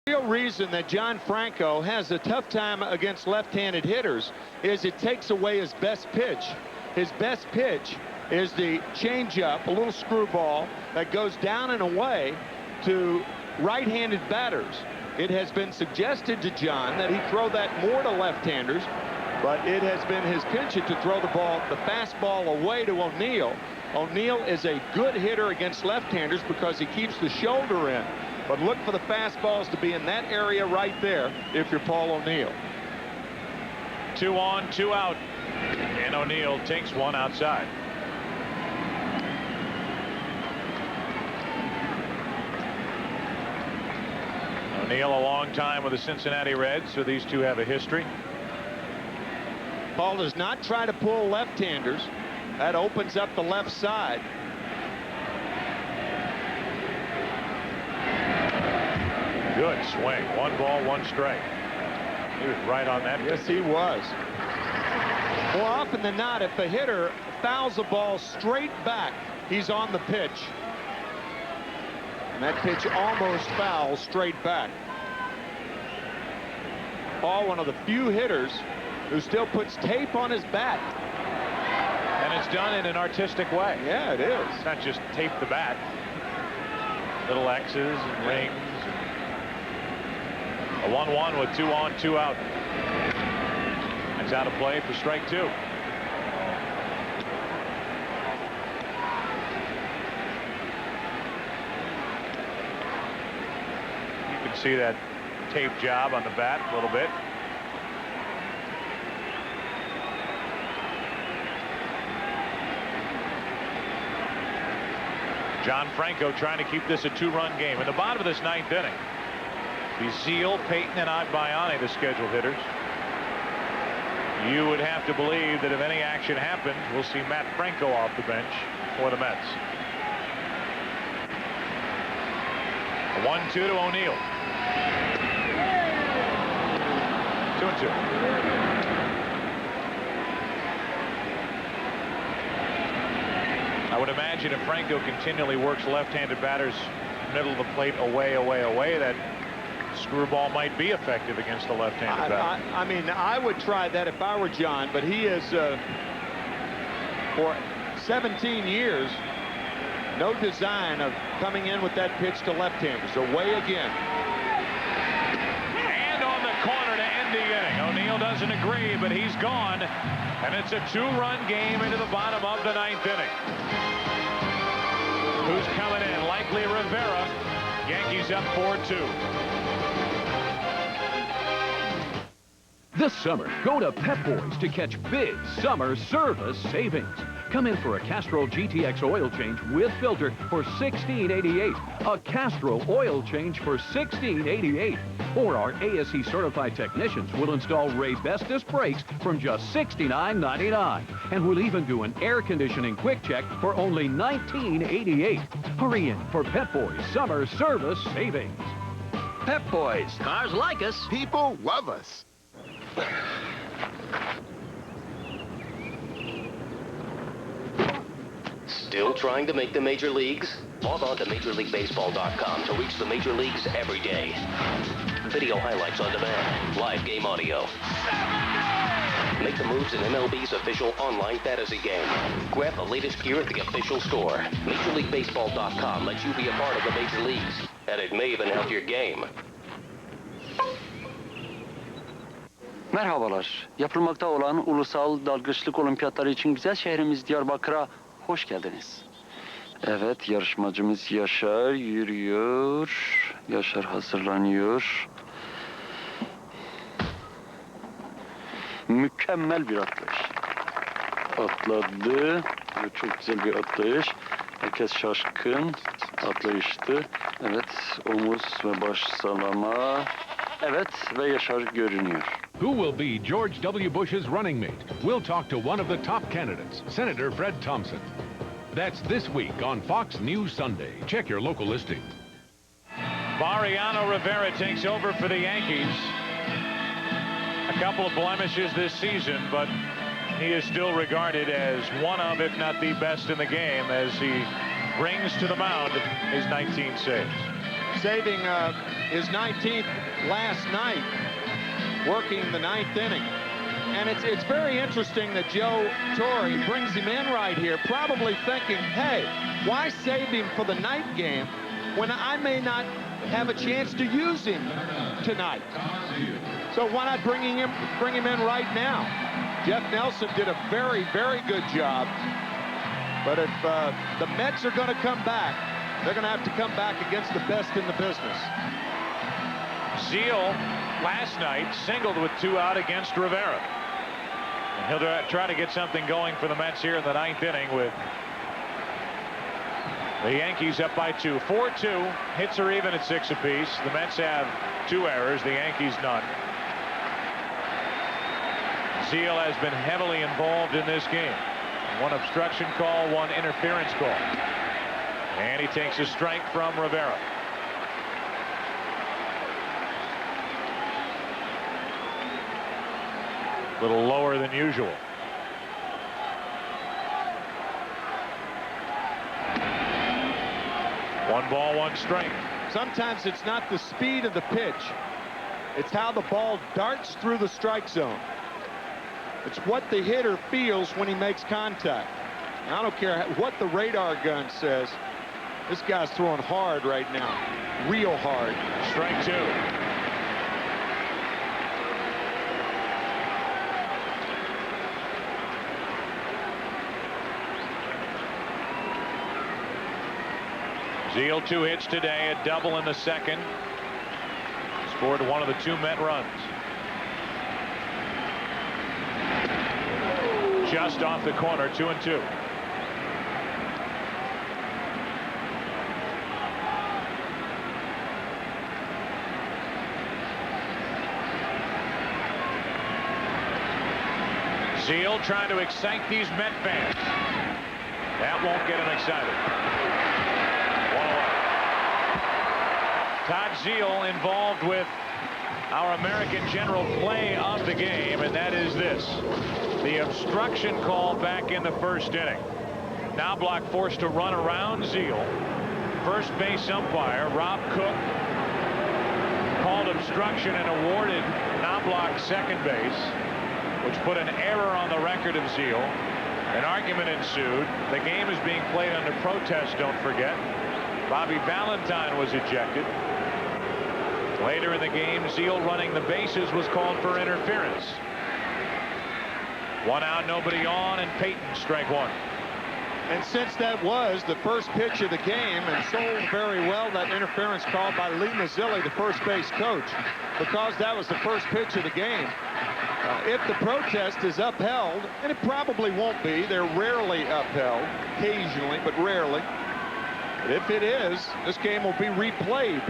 The real reason that John Franco has a tough time against left-handed hitters is it takes away his best pitch. His best pitch is the changeup, a little screwball that goes down and away to right-handed batters. It has been suggested to John that he throw that more to left-handers, but it has been his penchant to throw the fastball away to O'Neill. O'Neill is a good hitter against left-handers because he keeps the shoulder in. But look for the fastballs to be in that area right there if you're Paul O'Neill. 2 on, 2 out. And O'Neill takes one outside. O'Neill a long time with the Cincinnati Reds, so these two have a history. Paul does not try to pull left-handers. That opens up the left side. Good swing. 1 ball, 1 strike. He was right on that. Yes, he was. More often than not, if the hitter fouls a ball straight back, he's on the pitch. And that pitch almost foul straight back. Paul, one of the few hitters who still puts tape on his bat. And it's done in an artistic way. Yeah, it is. It's not just tape the bat. Little X's and rings. A 1-1 with 2 on, 2 out. It's out of play for strike 2. See that tape job on the bat a little bit. John Franco trying to keep this a 2-run game. In the bottom of this 9th inning, be Zeal, Payton, and Agbayani the scheduled hitters. You would have to believe that if any action happens, we'll see Matt Franco off the bench for the Mets. A 1-2 to O'Neill. 2-2. I would imagine if Franco continually works left-handed batters middle of the plate away, that screwball might be effective against the left-handed batter. I mean, I would try that if I were John, but he is, for 17 years, no design of coming in with that pitch to left-handers. Away again. And on the corner to end the inning. O'Neill doesn't agree, but he's gone. And it's a 2-run game into the bottom of the 9th inning. Who's coming in? Likely Rivera. Yankees up 4-2. This summer, go to Pep Boys to catch big summer service savings. Come in for a Castrol GTX oil change with filter for $16.88. A Castrol oil change for $16.88. Or our ASE certified technicians will install Ray Bestis brakes from just $69.99. And we'll even do an air conditioning quick check for only $19.88. Hurry in for Pep Boys summer service savings. Pep Boys. Cars like us. People love us. Still trying to make the major leagues? Log on to MajorLeagueBaseball.com to reach the major leagues every day. Video highlights on demand, live game audio. Make the moves in MLB's official online fantasy game. Grab the latest gear at the official store. MajorLeagueBaseball.com lets you be a part of the major leagues, and it may even help your game. Merhabalar. Yapılmakta olan ulusal dalgıçlık olimpiyatları için güzel şehrimiz Diyarbakır'a hoş geldiniz. Evet, yarışmacımız Yaşar yürüyor. Yaşar hazırlanıyor. Mükemmel bir atlayış. Atladı. Çok güzel bir atlayış. Herkes şaşkın. Atlayıştı. Evet, omuz ve baş sallama. Evet, ve Yaşar görünüyor. Who will be George W. Bush's running mate? We'll talk to one of the top candidates, Senator Fred Thompson. That's this week on Fox News Sunday. Check your local listing. Mariano Rivera takes over for the Yankees. A couple of blemishes this season, but he is still regarded as one of, if not the best in the game, as he brings to the mound his 19 saves. Saving his 19th last night, working the 9th inning. And it's very interesting that Joe Torre brings him in right here, probably thinking, hey, why save him for the night game when I may not have a chance to use him tonight? So why not bring him in right now? Jeff Nelson did a very, very good job. But if the Mets are going to come back, they're going to have to come back against the best in the business. Zeal last night singled with 2 out against Rivera. And he'll try to get something going for the Mets here in the 9th inning with The Yankees up by 2. 4-2. Hits are even at 6 apiece. The Mets have 2 errors. The Yankees none. Zeal has been heavily involved in this game. 1 obstruction call, 1 interference call. And he takes a strike from Rivera. A little lower than usual. One ball, 1 strike. Sometimes it's not the speed of the pitch. It's how the ball darts through the strike zone. It's what the hitter feels when he makes contact. And I don't care what the radar gun says. This guy's throwing hard right now. Real hard. Strike 2. Zeal 2 hits today, a double in the second. Scored 1 of the 2 Met runs. Just off the corner, 2-2. Zeal trying to excite these Met fans. That won't get them excited. 1 away. Todd Zeal involved with our American General play of the game, and that is this. The obstruction call back in the first inning. Knobloch forced to run around Zeal. First base umpire Rob Cook called obstruction and awarded Knobloch second base, which put an error on the record of Zeal. An argument ensued. The game is being played under protest, don't forget. Bobby Valentine was ejected. Later in the game, Zeal running the bases was called for interference. 1 out, nobody on, and Payton strike 1. And since that was the first pitch of the game and sold very well that interference call by Lee Mazzilli, the first base coach, because that was the first pitch of the game, if the protest is upheld, and it probably won't be, they're rarely upheld, occasionally, but rarely. But if it is, this game will be replayed.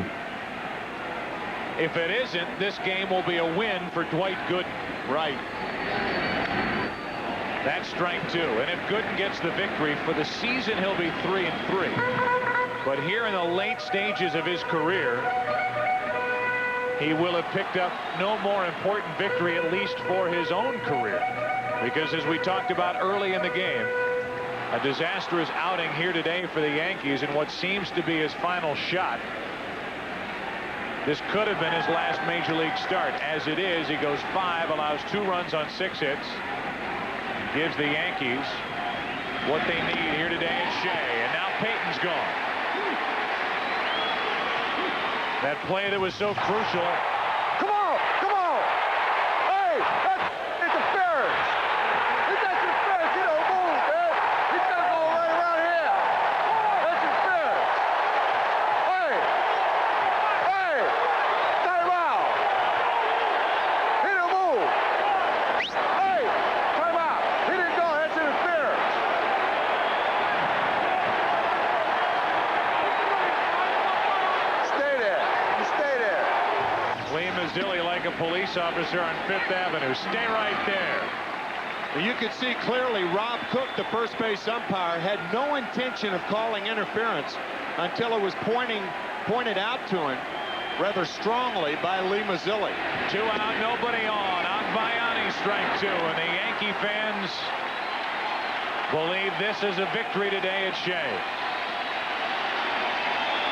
If it isn't, this game will be a win for Dwight Gooden. Right. That's strike 2. And if Gooden gets the victory for the season, he'll be 3-3. But here in the late stages of his career, he will have picked up no more important victory, at least for his own career. Because as we talked about early in the game, a disastrous outing here today for the Yankees in what seems to be his final shot. This could have been his last major league start. As it is, he goes 5, allows 2 runs on 6 hits. Gives the Yankees what they need here today at Shea. And now Payton's gone. That play that was so crucial. Come on! Come on! Hey! That's interference! It's interference! You don't move, man! He's got to go right around here! That's interference! Hey! Hey! Time out! He didn't move! Hey! Time out! He didn't go! That's interference! Stay there! You stay there! Lee Mazzilli like a police officer on 5th Avenue. Stay right there. You could see clearly Rob Cook, the first base umpire, had no intention of calling interference until it was pointed out to him rather strongly by Lee Mazzilli. 2 out, nobody on. Agbayani strike 2, and the Yankee fans believe this is a victory today at Shea.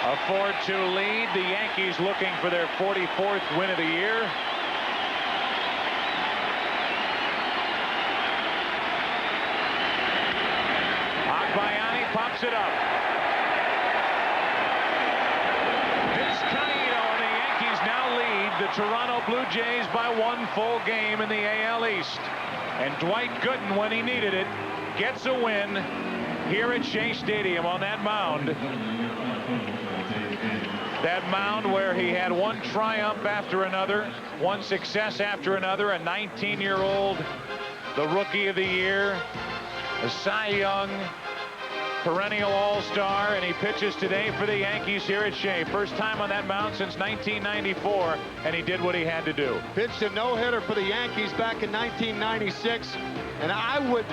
A 4-2 lead. The Yankees looking for their 44th win of the year. Agbayani pops it up. Vizcaíno and the Yankees now lead the Toronto Blue Jays by 1 full game in the AL East. And Dwight Gooden, when he needed it, gets a win here at Shea Stadium on that mound. That mound where he had one triumph after another, one success after another, a 19-year-old, the Rookie of the Year, the Cy Young, perennial all-star, and he pitches today for the Yankees here at Shea. First time on that mound since 1994, and he did what he had to do. Pitched a no-hitter for the Yankees back in 1996, and I would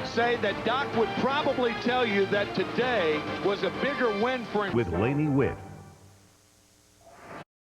say that Doc would probably tell you that today was a bigger win for him. With Laney Witt,